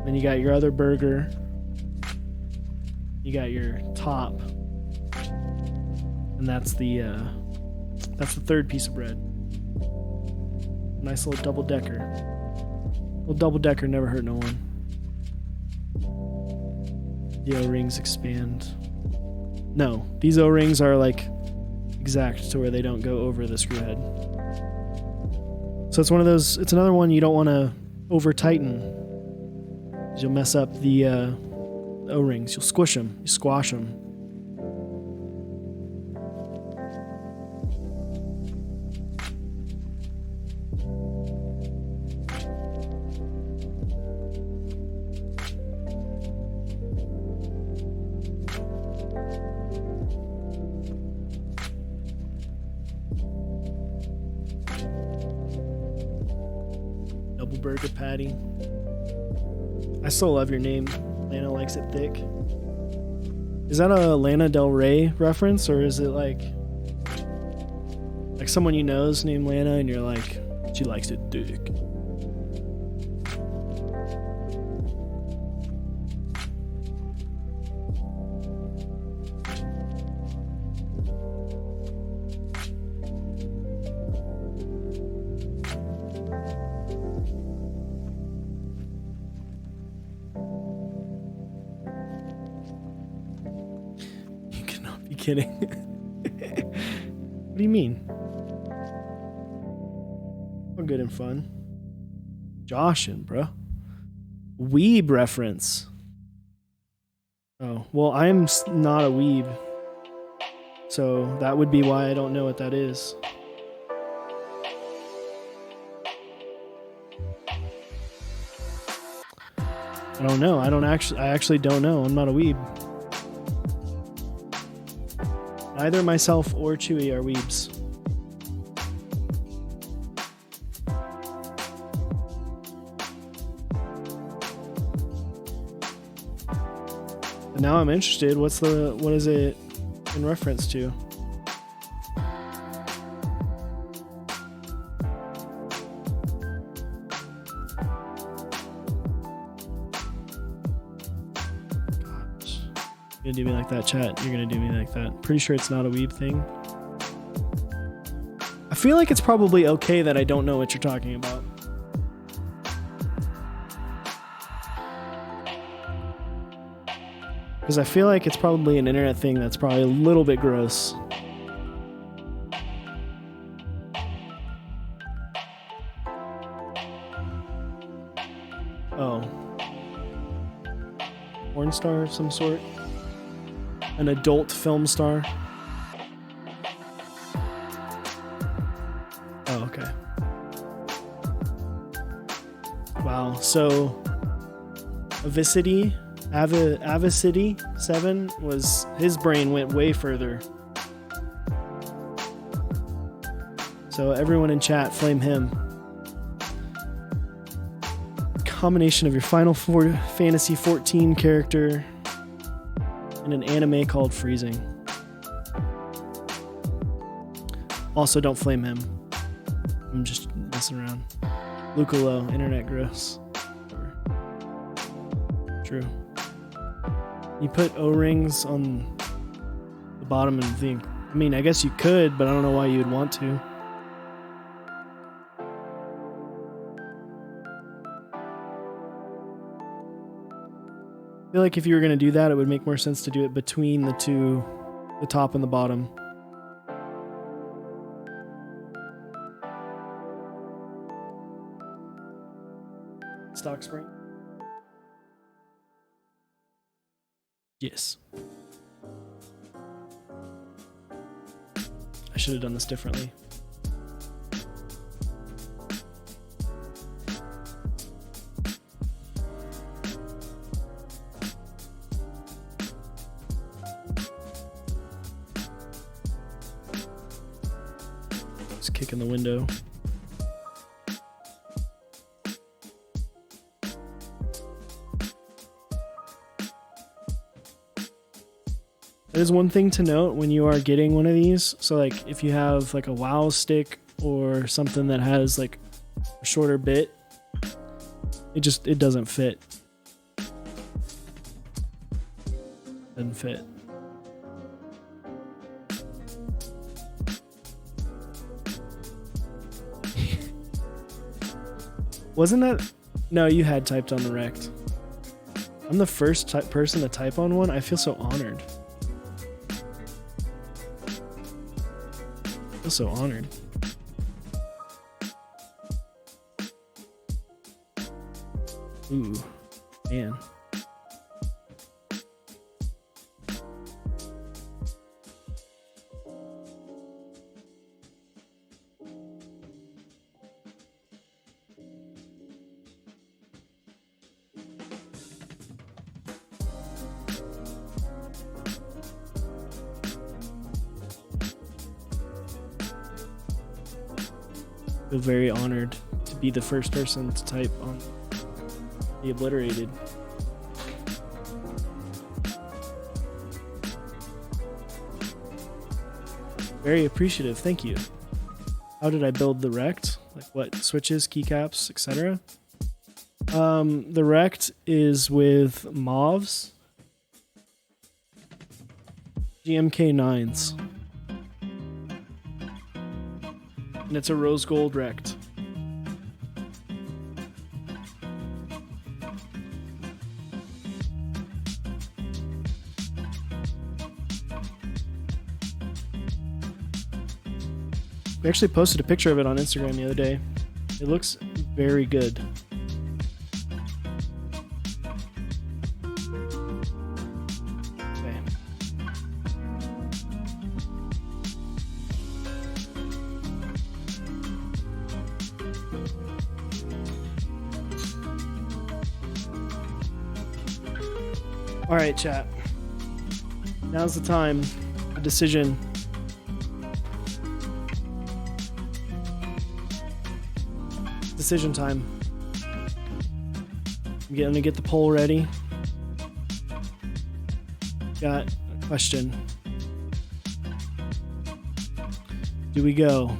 Then you got your other burger. You got your top. And that's the third piece of bread. Nice little double-decker. Little double-decker never hurt no one. The O-rings expand. No, these O-rings are like exact to where they don't go over the screw head. So it's one of those. It's another one you don't want to over tighten. You'll mess up the O-rings. You'll squish them. You squash them. Double burger patty. I still love your name. Lana likes it thick. Is that a Lana Del Rey reference, or is it like someone you know's named Lana and you're like, she likes it thick? Kidding. What do you mean? All good and fun. Joshin, bro. Weeb reference. Oh, well, I'm not a weeb. So that would be why I don't know what that is. I don't know. I actually don't know. I'm not a weeb. Neither myself or Chewy are weebs. But now I'm interested. What is it in reference to? You're gonna do me like that, chat. You're gonna do me like that. Pretty sure it's not a weeb thing. I feel like it's probably okay that I don't know what you're talking about. Because I feel like it's probably an internet thing that's probably a little bit gross. Oh. Porn star of some sort? An adult film star? Oh, okay. Wow, So Avicity7 was, his brain went way further. So everyone in chat, flame him. Combination of your Final Fantasy 14 character and an anime called Freezing. Also, don't flame him. I'm just messing around. Luca Low, internet gross. True. You put O-rings on the bottom of the thing. I mean, I guess you could, but I don't know why you'd want to. I feel like if you were going to do that, it would make more sense to do it between the two, the top and the bottom. Stock spring? Yes. I should have done this differently. Just kicking the window. There's one thing to note when you are getting one of these. So like if you have like a WoW stick or something that has like a shorter bit, it doesn't fit. Doesn't fit. Wasn't that? No, you had typed on the rect. I'm the first person to type on one. I feel so honored. I feel so honored. Ooh, man. I feel very honored to be the first person to type on the Obliterated. Very appreciative, thank you. How did I build the rect? Like what switches, keycaps, etc.? The rect is with MOVs, GMK9s. And it's a rose gold rect. We actually posted a picture of it on Instagram the other day. It looks very good. Okay. All right, chat. Now's the time. A decision. Decision time. I'm gonna get the poll ready. Got a question. Do we go?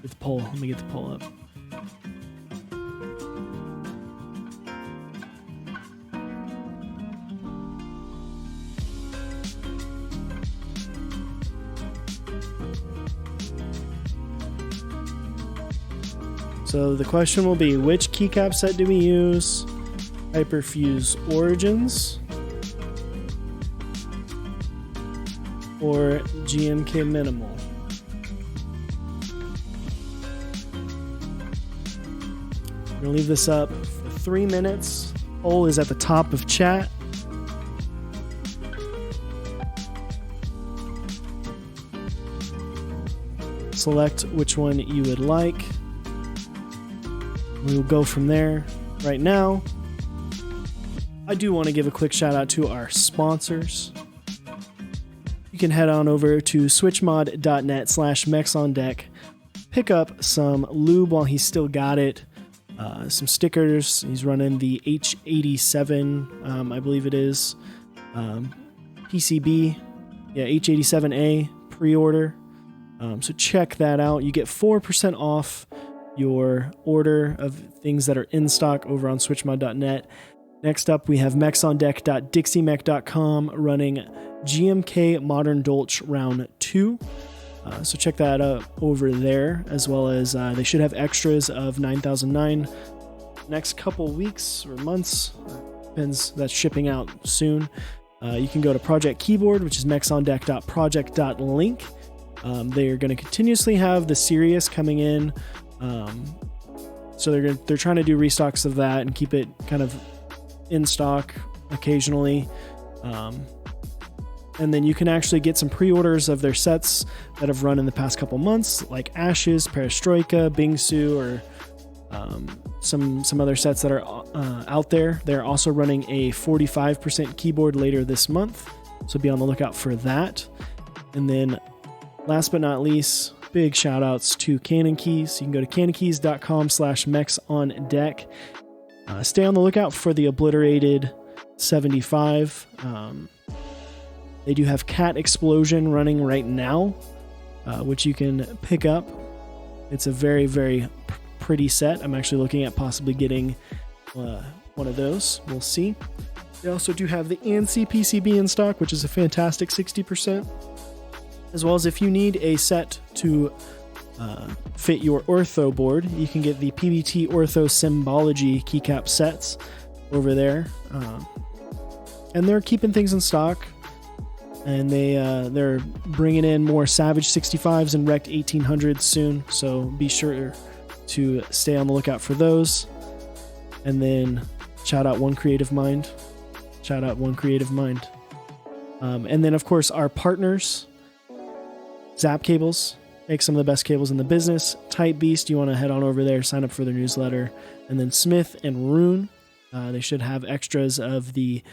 Get the poll. Let me get the poll up. So the question will be, which keycap set do we use? Hyperfuse Origins or GMK Minimal? We're gonna leave this up for 3 minutes. Poll is at the top of chat. Select which one you would like. we will go from there. Right now, I do want to give a quick shout out to our sponsors. You can head on over to switchmod.net/mechsondeck. Pick up some lube while he's still got it. Some stickers. He's running the H87, I believe it is. PCB. Yeah, H87A pre-order. So check that out. You get 4% off your order of things that are in stock over on switchmod.net. Next up, we have mechsondeck.dixiemech.com running GMK Modern Dolch Round 2. So check that out over there, as well as they should have extras of 9009 next couple weeks or months. Depends, that's shipping out soon. You can go to Project Keyboard, which is mechsondeck.project.link. They're going to continuously have the Sirius coming in. So they're trying to do restocks of that and keep it kind of in stock occasionally. And then you can actually get some pre-orders of their sets that have run in the past couple months, like Ashes, Perestroika, Bingsu, or some other sets that are out there. They're also running a 45% keyboard later this month, so be on the lookout for that. And then last but not least, big shout outs to Canon Keys. You can go to canonkeys.com/mechsondeck. Stay on the lookout for the Obliterated75. They do have Cat Explosion running right now, which you can pick up. It's a very, very pretty set. I'm actually looking at possibly getting one of those. We'll see. They also do have the ANSI PCB in stock, which is a fantastic 60%. As well as if you need a set to fit your ortho board, you can get the PBT Ortho Symbology keycap sets over there. And they're keeping things in stock. And they're bringing in more Savage 65s and Rect 1800s soon, so be sure to stay on the lookout for those. And then shout out One Creative Mind. Shout out One Creative Mind. And then, of course, our partners, Zap Cables, make some of the best cables in the business. Type Beast, you want to head on over there, sign up for their newsletter. And then Smith and Rune, they should have extras of the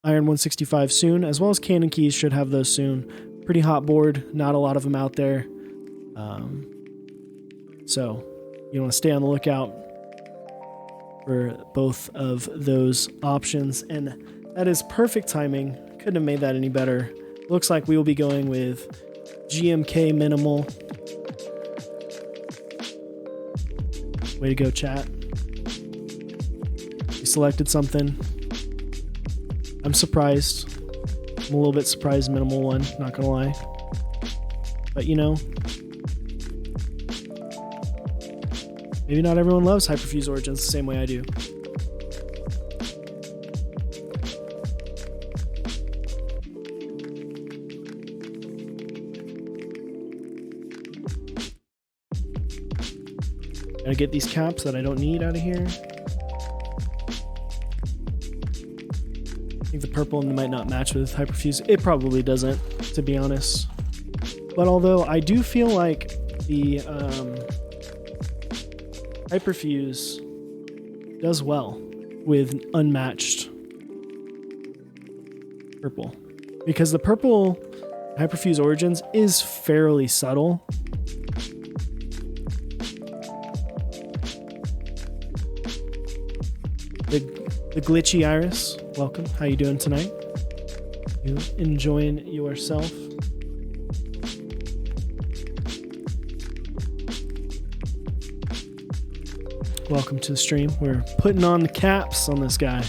Iron 165 soon, as well as Canon Keys should have those soon. Pretty hot board, not a lot of them out there. So you want to stay on the lookout for both of those options. And that is perfect timing. Couldn't have made that any better. Looks like we will be going with GMK Minimal. Way to go, chat. You selected something. I'm surprised. I'm a little bit surprised Minimal one, not gonna lie. But you know, maybe not everyone loves Hyperfuse Origins the same way I do. Gotta get these caps that I don't need out of here. I think the purple might not match with Hyperfuse. It probably doesn't, to be honest. But although I do feel like the Hyperfuse does well with unmatched purple. Because the purple Hyperfuse Origins is fairly subtle. The Glitchy Iris, welcome. How you doing tonight? You enjoying yourself? Welcome to the stream. We're putting on the caps on this guy.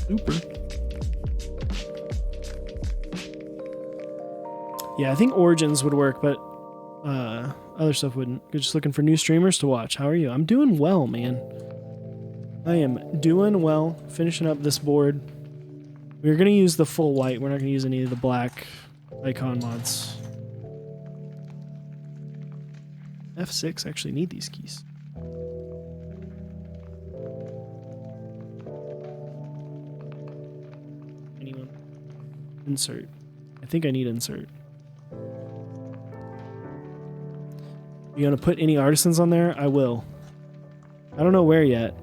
Super. Yeah, I think Origins would work, but other stuff wouldn't. You're just looking for new streamers to watch. How are you? I'm doing well, man. I am doing well. Finishing up this board. We're going to use the full white. We're not going to use any of the black icon mods. F6 actually need these keys. Anyone? Insert. I think I need insert. You gonna put any artisans on there? I will. I don't know where yet,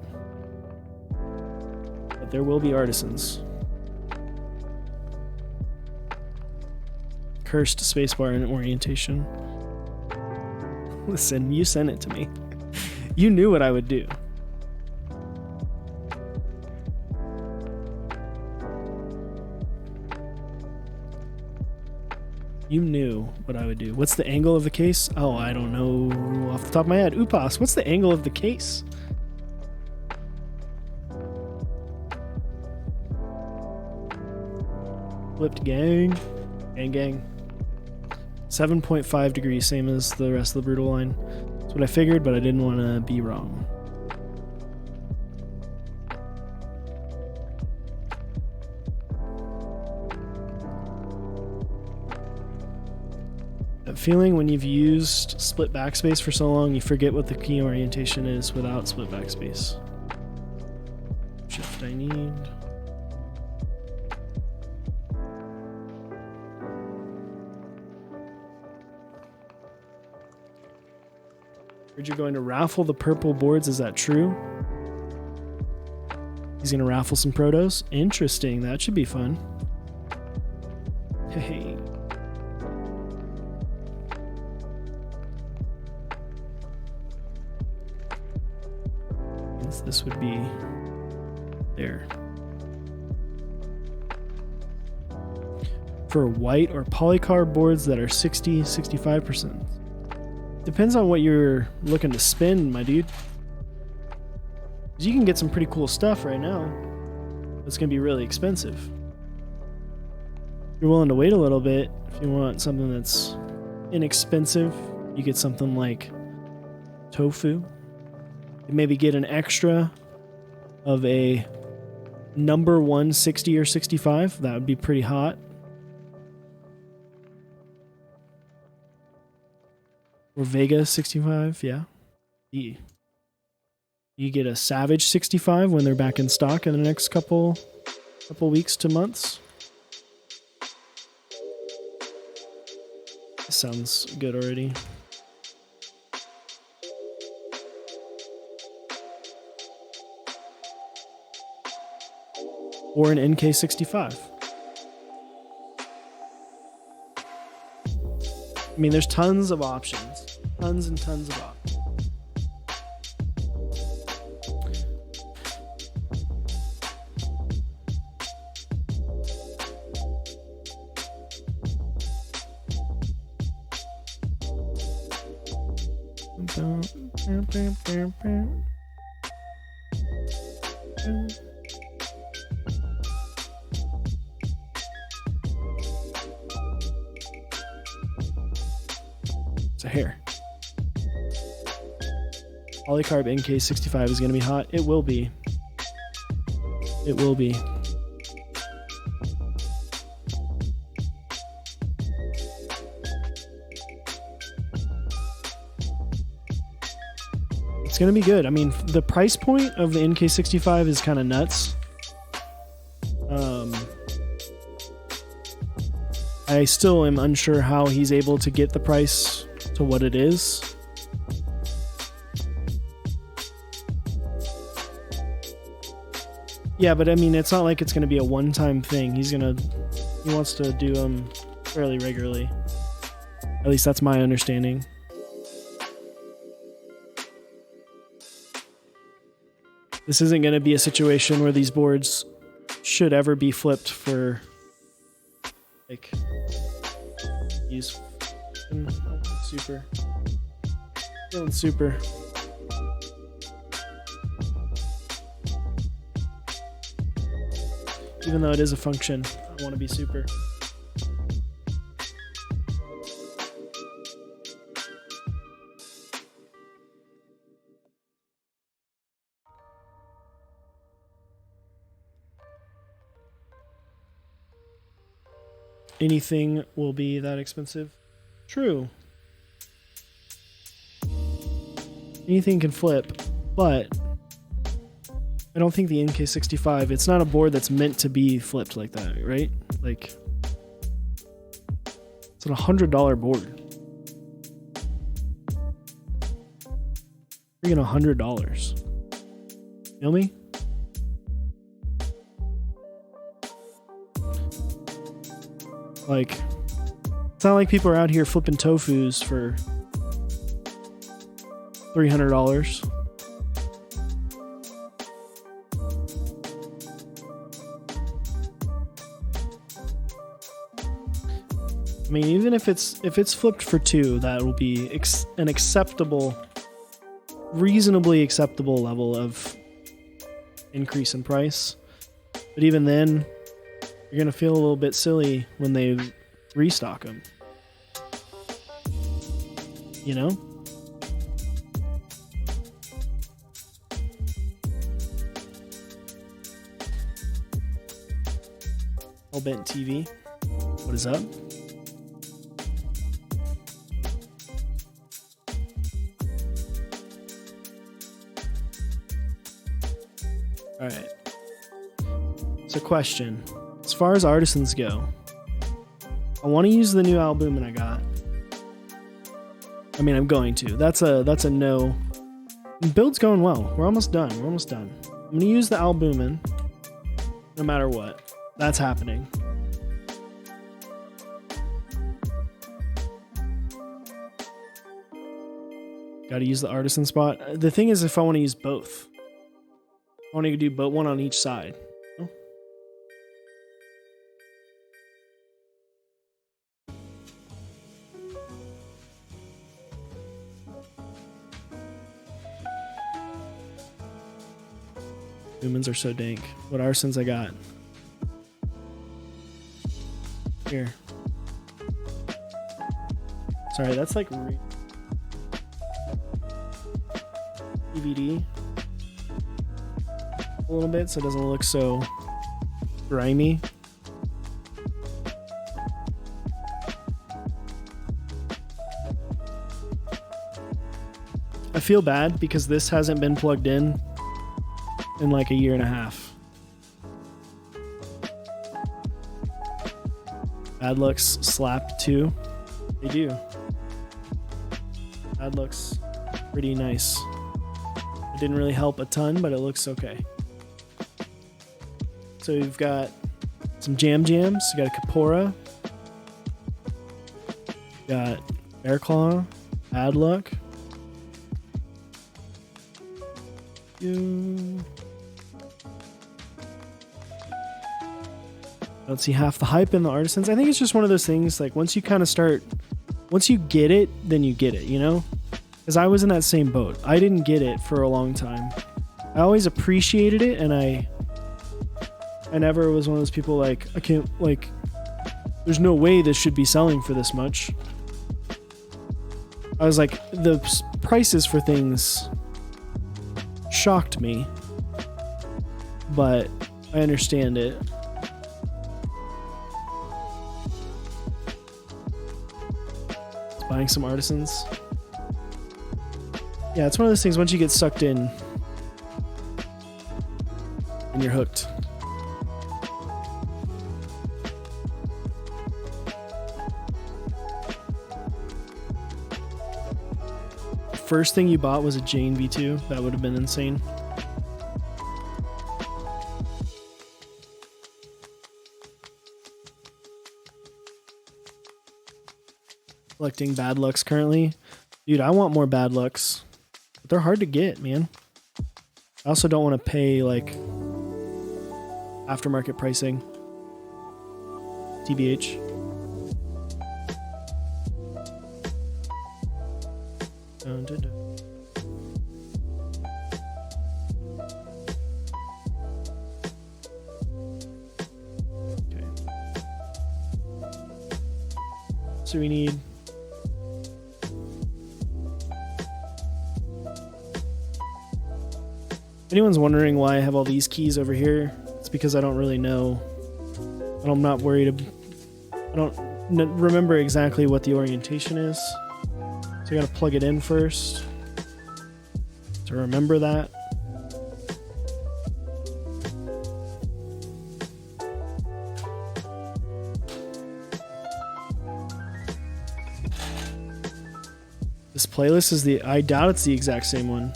but there will be artisans. Cursed spacebar in orientation. Listen, you sent it to me. You knew what I would do. You knew what I would do. What's the angle of the case? Oh, I don't know off the top of my head. Upas, what's the angle of the case? Flipped gang. Gang. 7.5 degrees, same as the rest of the brutal line. That's what I figured, but I didn't want to be wrong. That feeling when you've used split backspace for so long, you forget what the key orientation is without split backspace. Shift I need. Heard you're going to raffle the purple boards. Is that true? He's going to raffle some protos. Interesting. That should be fun. Hey. This would be there. For white or polycarb boards that are 65%. Depends on what you're looking to spend, my dude. 'Cause you can get some pretty cool stuff right now. It's going to be really expensive. If you're willing to wait a little bit, if you want something that's inexpensive, you get something like tofu. You maybe get an extra of a number 160 or 65. That would be pretty hot. Or Vega 65, yeah. You get a Savage 65 when they're back in stock in the next couple weeks to months. This sounds good already. Or an NK65. I mean, there's tons of options. Tons and tons of options. It's a hair. Polycarb NK65 is going to be hot. It will be. It will be. It's going to be good. I mean, the price point of the NK65 is kind of nuts. I still am unsure how he's able to get the price to what it is. Yeah, but I mean, it's not like it's going to be a one-time thing. He wants to do them fairly regularly. At least that's my understanding. This isn't going to be a situation where these boards should ever be flipped for like use. Super. Feeling super. Even though it is a function, I want to be super. Anything will be that expensive? True. Anything can flip, but I don't think the NK65, it's not a board that's meant to be flipped like that, right? Like, It's a $100 board. Freaking $100. Feel me? Like, it's not like people are out here flipping tofus for $300. I mean, even if it's flipped for $2, that will be an acceptable, reasonably acceptable level of increase in price. But even then, you're gonna feel a little bit silly when they restock them. You know? All bent TV. What is up? All right. So, question: as far as artisans go, I want to use the new albumin I got. I mean, I'm going to. That's a no. Build's going well. We're almost done. I'm gonna use the albumin, no matter what. That's happening. Got to use the artisan spot. The thing is, if I want to use both, I want to do both, one on each side. Humans are so dank. What arsons I got? Here. Sorry, that's like DVD a little bit so it doesn't look so grimy. I feel bad because this hasn't been plugged in like a year and a half. Bad looks slap too. They do. Bad looks pretty nice. It didn't really help a ton, but it looks okay. So you've got some jams. You got a Capora. You got Bear Claw. Bad luck. I don't see half the hype in the artisans. I think it's just one of those things, like once you get it, then you get it, you know? Because I was in that same boat. I didn't get it for a long time. I always appreciated it, and I never was one of those people like, I can't, like, there's no way this should be selling for this much. I was like, the prices for things shocked me, but I understand it. Buying some artisans. Yeah, it's one of those things, once you get sucked in and you're hooked. The first thing you bought was a Jane V2. That would have been insane. Collecting bad lucks currently. Dude, I want more bad lucks. But they're hard to get, man. I also don't want to pay like aftermarket pricing. TBH. Dun, dun, dun. Okay. So we need anyone's wondering why I have all these keys over here, it's because I don't really know. And I'm not worried. I don't remember exactly what the orientation is. So I gotta plug it in first to remember that. This playlist is I doubt it's the exact same one.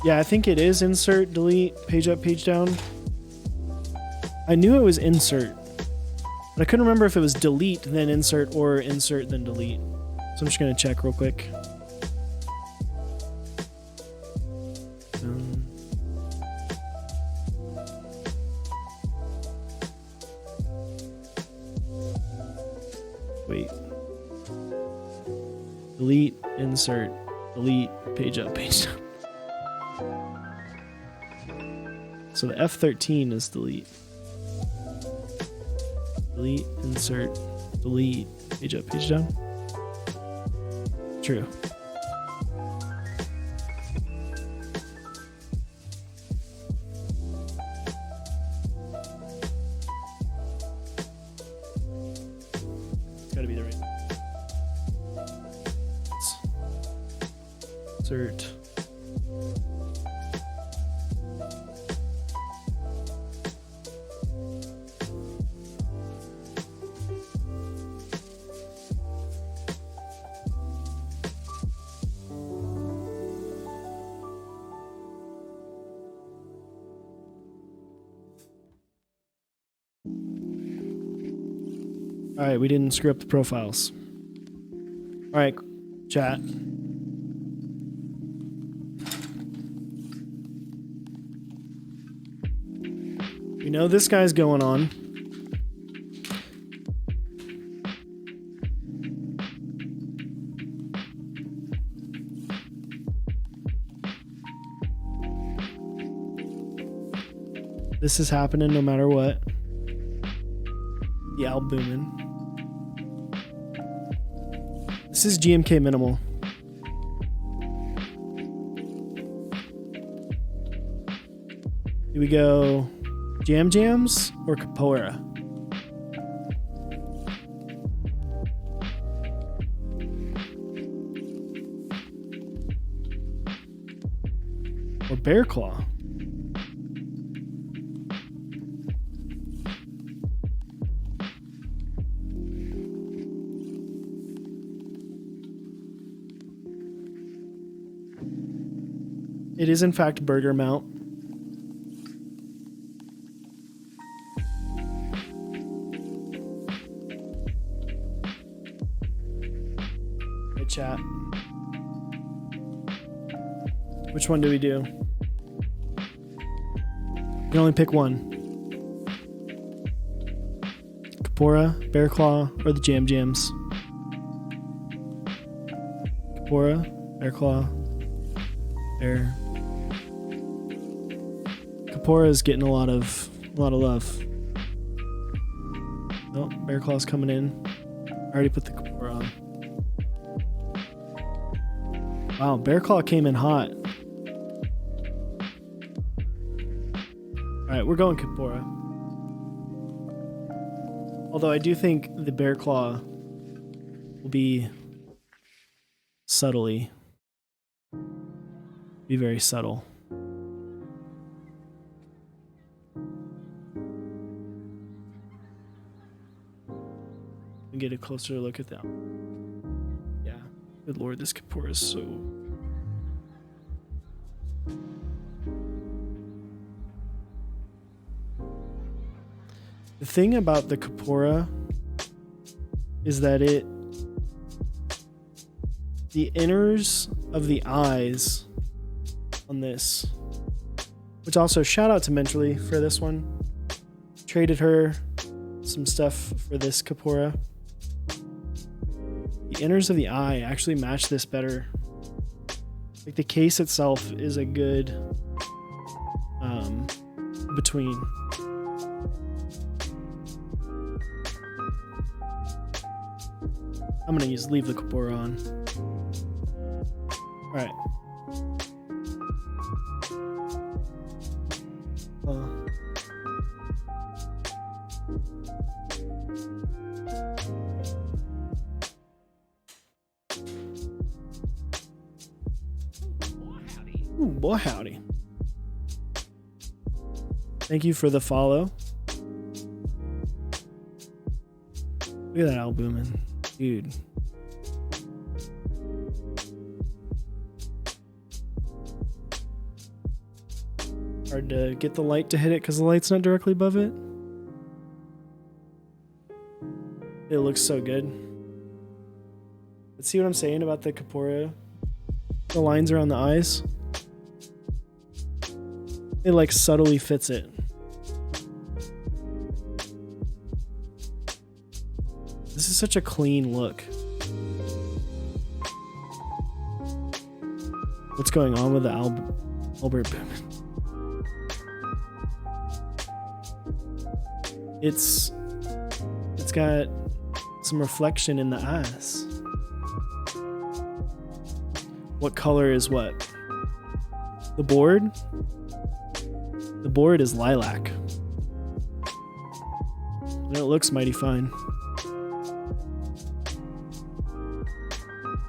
Yeah, I think it is insert, delete, page up, page down. I knew it was insert, but I couldn't remember if it was delete, then insert, or insert, then delete. So I'm just going to check real quick. Wait. Delete, insert, delete, page up, page down. So the F13 is delete. Delete, insert, delete, page up, page down. True. It's gotta be the right. Insert. All right, we didn't screw up the profiles. All right, chat. We know this guy's going on. This is happening no matter what. The albumin. This is GMK minimal. Do we go Jam Jams or Capora? Or Bear Claw? It is in fact burger mount. Hey chat. Which one do we do? You can only pick one. Capora, Bear Claw, or the Jam Jams? Capora, Bear Claw, Bear. Capora is getting a lot of love. Oh, Bear Claw's coming in. I already put the Capora on. Wow, Bear Claw came in hot. Alright, we're going Capora. Although I do think the Bear Claw will be subtly. Be very subtle. And get a closer look at them. Yeah. Good lord, this Capora is so... The thing about the Capora is that the inners of the eyes on this, which also shout out to Mentally for this one. Traded her some stuff for this Capora. The inners of the eye actually match this better. Like the case itself is a good between. I'm gonna leave the Capora on. All right. Ooh, boy howdy. Thank you for the follow. Look at that albumin. Dude. Hard to get the light to hit it because the light's not directly above it. It looks so good. Let's see what I'm saying about the Capora. The lines around the eyes. It like subtly fits it. This is such a clean look. What's going on with the Albert Boomin? It's got some reflection in the eyes. What color is what? The board? The board is lilac. And it looks mighty fine.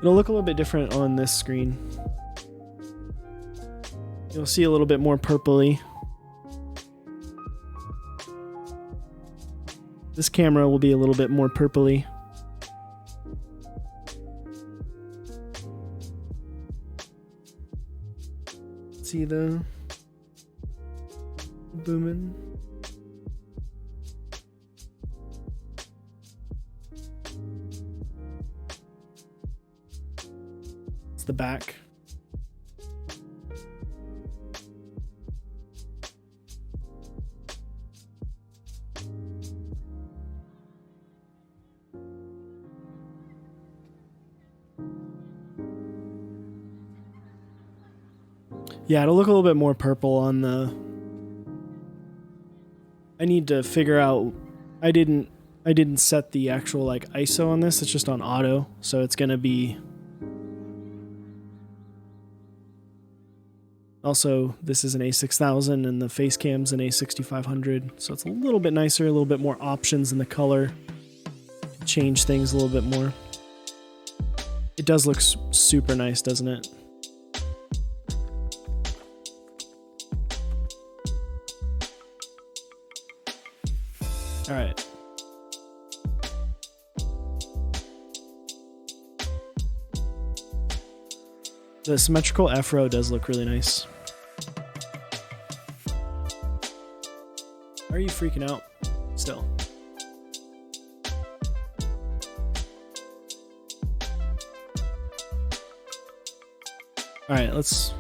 It'll look a little bit different on this screen. You'll see a little bit more purpley. This camera will be a little bit more purpley. See the booming. It's the back. Yeah, it'll look a little bit more purple on the... I need to figure out... I didn't set the actual like ISO on this. It's just on auto, so it's gonna be... Also, this is an A6000 and the face cam's an A6500, so it's a little bit nicer, a little bit more options in the color. Change things a little bit more. It does look super nice, doesn't it? All right. The symmetrical F-row does look really nice. Why are you freaking out still? All right, let's...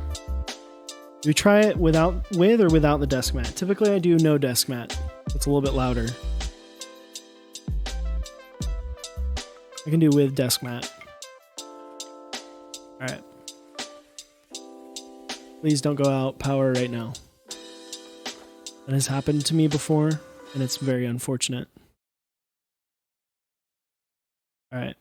Do we try it with or without the desk mat? Typically I do no desk mat. It's a little bit louder. I can do with desk mat. All right. Please don't go out power right now. That has happened to me before, and it's very unfortunate. All right.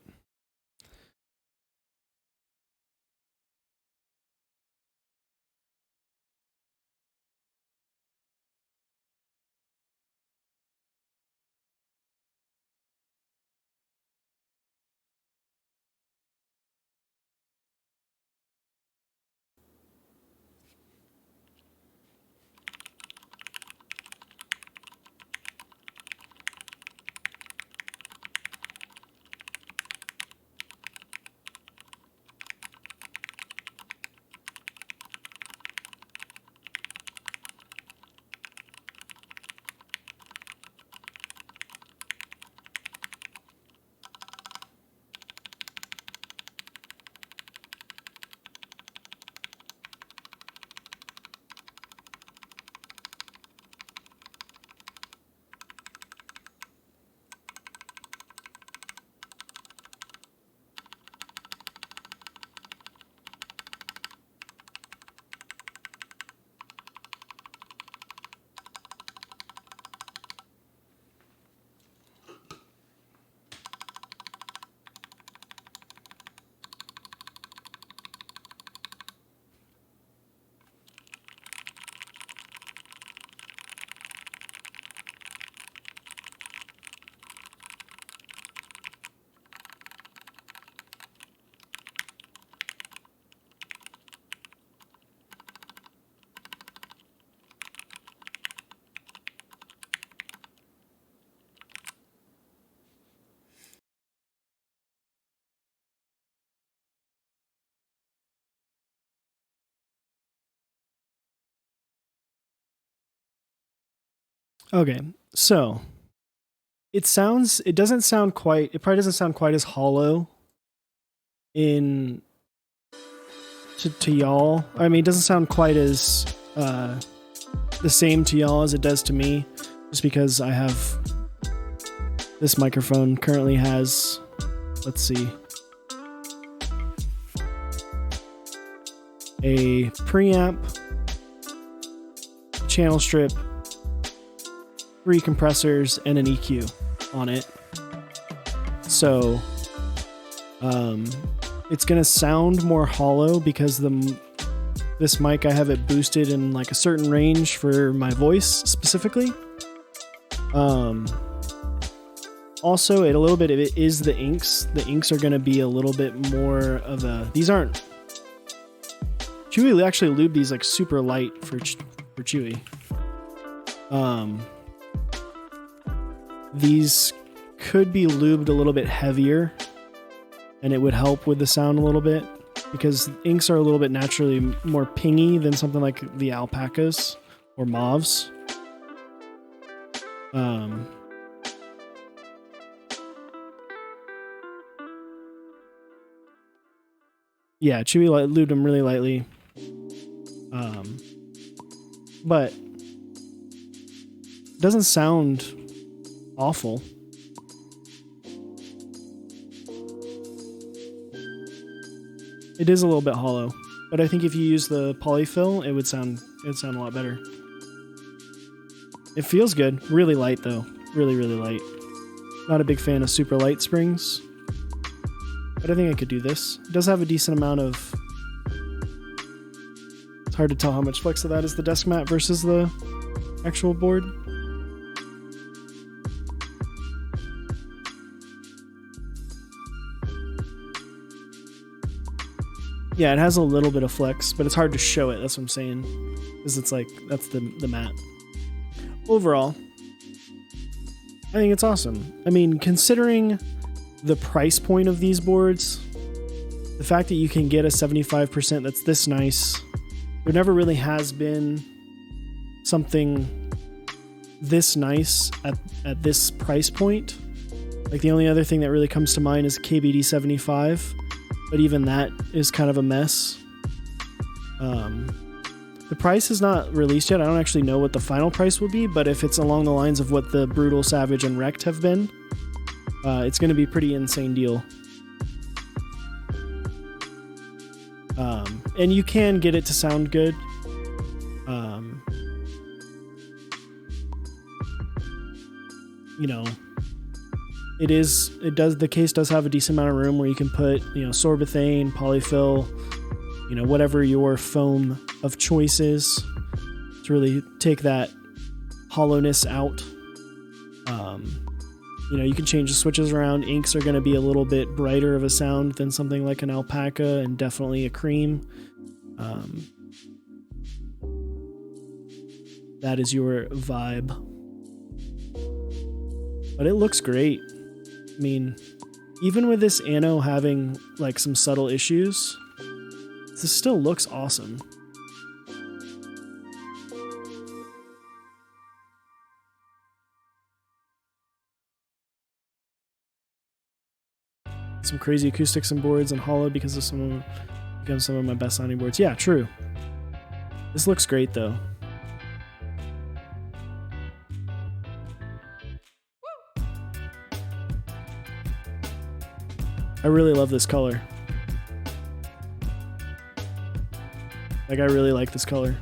Okay, so it probably doesn't sound quite as hollow to y'all. I mean, it doesn't sound quite as the same to y'all as it does to me, just because I have this microphone currently has, let's see, a preamp, channel strip, 3 compressors, and an EQ on it. So it's gonna sound more hollow because this mic, I have it boosted in like a certain range for my voice specifically. Also, a little bit of it is the inks. The inks are gonna be a little bit more of a. These aren't. Chewy actually lubed these like super light for Chewy. These could be lubed a little bit heavier, and it would help with the sound a little bit, because inks are a little bit naturally more pingy than something like the alpacas or mauves. Yeah, Chewy lubed them really lightly. But it doesn't sound awful. It is a little bit hollow, but I think if you use the polyfill, it would sound a lot better. It feels good. Really light though. Really, really light. Not a big fan of super light springs, but I think I could do this. It does have a decent amount of. It's hard to tell how much flex of that is the desk mat versus the actual board. Yeah, it has a little bit of flex, but it's hard to show it. That's what I'm saying. Because it's like, that's the mat. Overall, I think it's awesome. I mean, considering the price point of these boards, the fact that you can get a 75% that's this nice, there never really has been something this nice at this price point. Like the only other thing that really comes to mind is KBD75. But even that is kind of a mess. The price is not released yet. I don't actually know what the final price will be, but if it's along the lines of what the Brutal, Savage, and Wrecked have been, it's going to be a pretty insane deal. And you can get it to sound good. The case does have a decent amount of room where you can put, sorbethane, polyfill, whatever your foam of choice is, to really take that hollowness out. You can change the switches around. Inks are going to be a little bit brighter of a sound than something like an alpaca, and definitely a cream. That is your vibe. But it looks great. I mean, even with this Anno having like some subtle issues, this still looks awesome. Some crazy acoustics and boards and hollow because of some of my best sounding boards. Yeah, true. This looks great though. I really love this color. Like, I really like this color.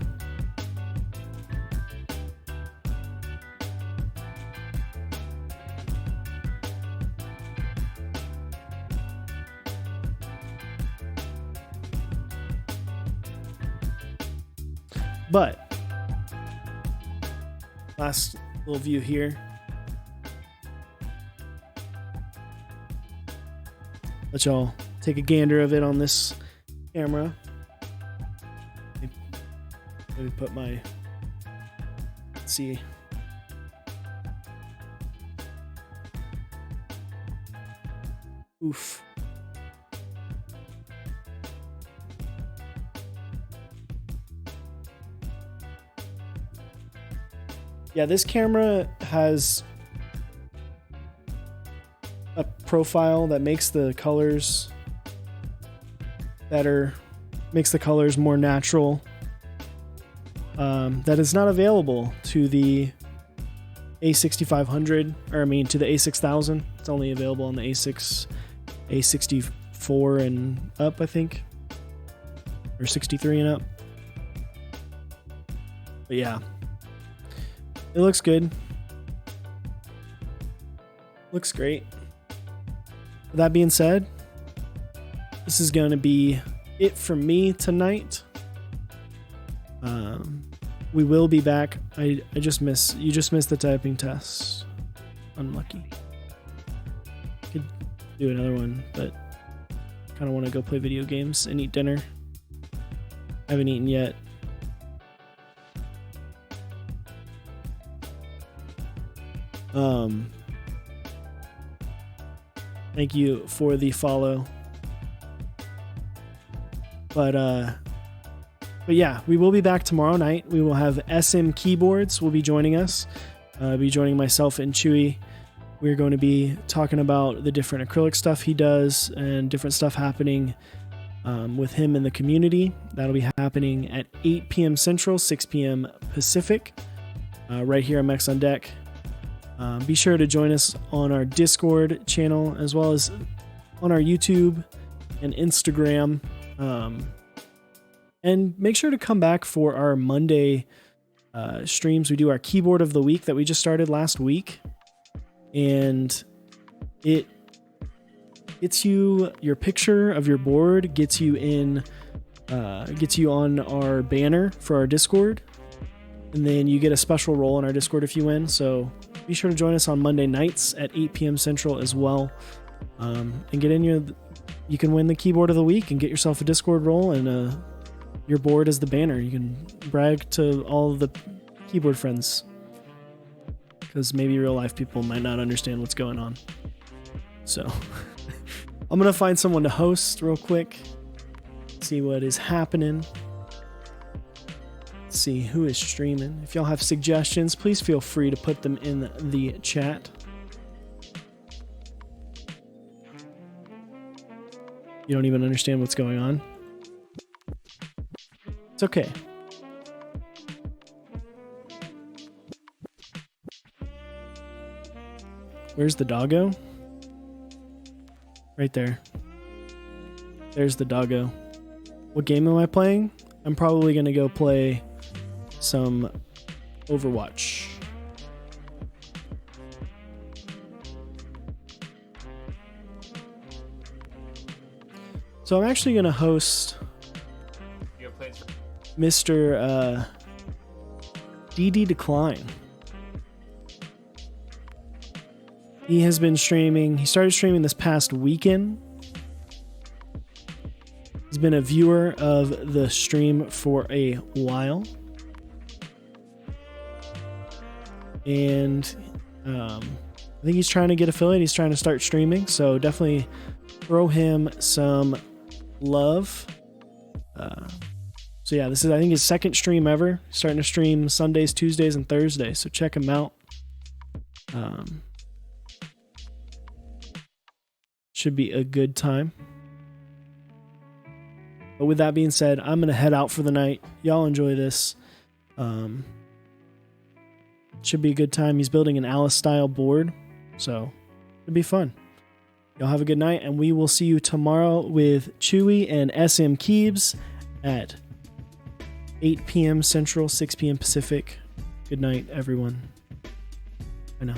But, last little view here. Let y'all take a gander of it on this camera. Let me put my, let's see. Oof. Yeah, this camera has a profile that makes the colors better, makes the colors more natural. That is not available to the A6500, or I mean to the A6000. It's only available on the A6, A64 and up, I think, or 63 and up. But yeah, it looks good. Looks great. With that being said, this is going to be it for me tonight. We will be back. You just missed the typing test. Unlucky. Could do another one, but kind of want to go play video games and eat dinner. I haven't eaten yet. Thank you for the follow. But yeah, we will be back tomorrow night. We will have SM Keyboards will be joining us. Be joining myself and Chewy. We're going to be talking about the different acrylic stuff he does and different stuff happening with him in the community. That'll be happening at 8 p.m. Central, 6 p.m. Pacific, right here on Mechs on Deck. Be sure to join us on our Discord channel as well as on our YouTube and Instagram. And make sure to come back for our Monday streams. We do our keyboard of the week that we just started last week. And it gets you your picture of your board, gets you on our banner for our Discord. And then you get a special role in our Discord if you win. So be sure to join us on Monday nights at 8 p.m. Central as well. And get in you can win the keyboard of the week and get yourself a Discord role and your board as the banner. You can brag to all of the keyboard friends, because maybe real life people might not understand what's going on. So I'm going to find someone to host real quick, see what is happening, see who is streaming. If y'all have suggestions, please feel free to put them in the chat. You don't even understand what's going on. It's okay. Where's the doggo? Right there. There's the doggo. What game am I playing? I'm probably going to go play some Overwatch. So I'm actually going to host Mr. DD Decline. He has been streaming. He started streaming this past weekend. He's been a viewer of the stream for a while. And I think he's trying to get affiliate. He's trying to start streaming. So definitely throw him some love. So yeah, this is, I think, his second stream ever. He's starting to stream Sundays, Tuesdays, and Thursdays. So check him out. Should be a good time. But with that being said, I'm going to head out for the night. Y'all enjoy this. Should be a good time. He's building an Alice-style board. So it'll be fun. Y'all have a good night, and we will see you tomorrow with Chewy and SM Keebs at 8 p.m. Central, 6 p.m. Pacific. Good night, everyone. I know.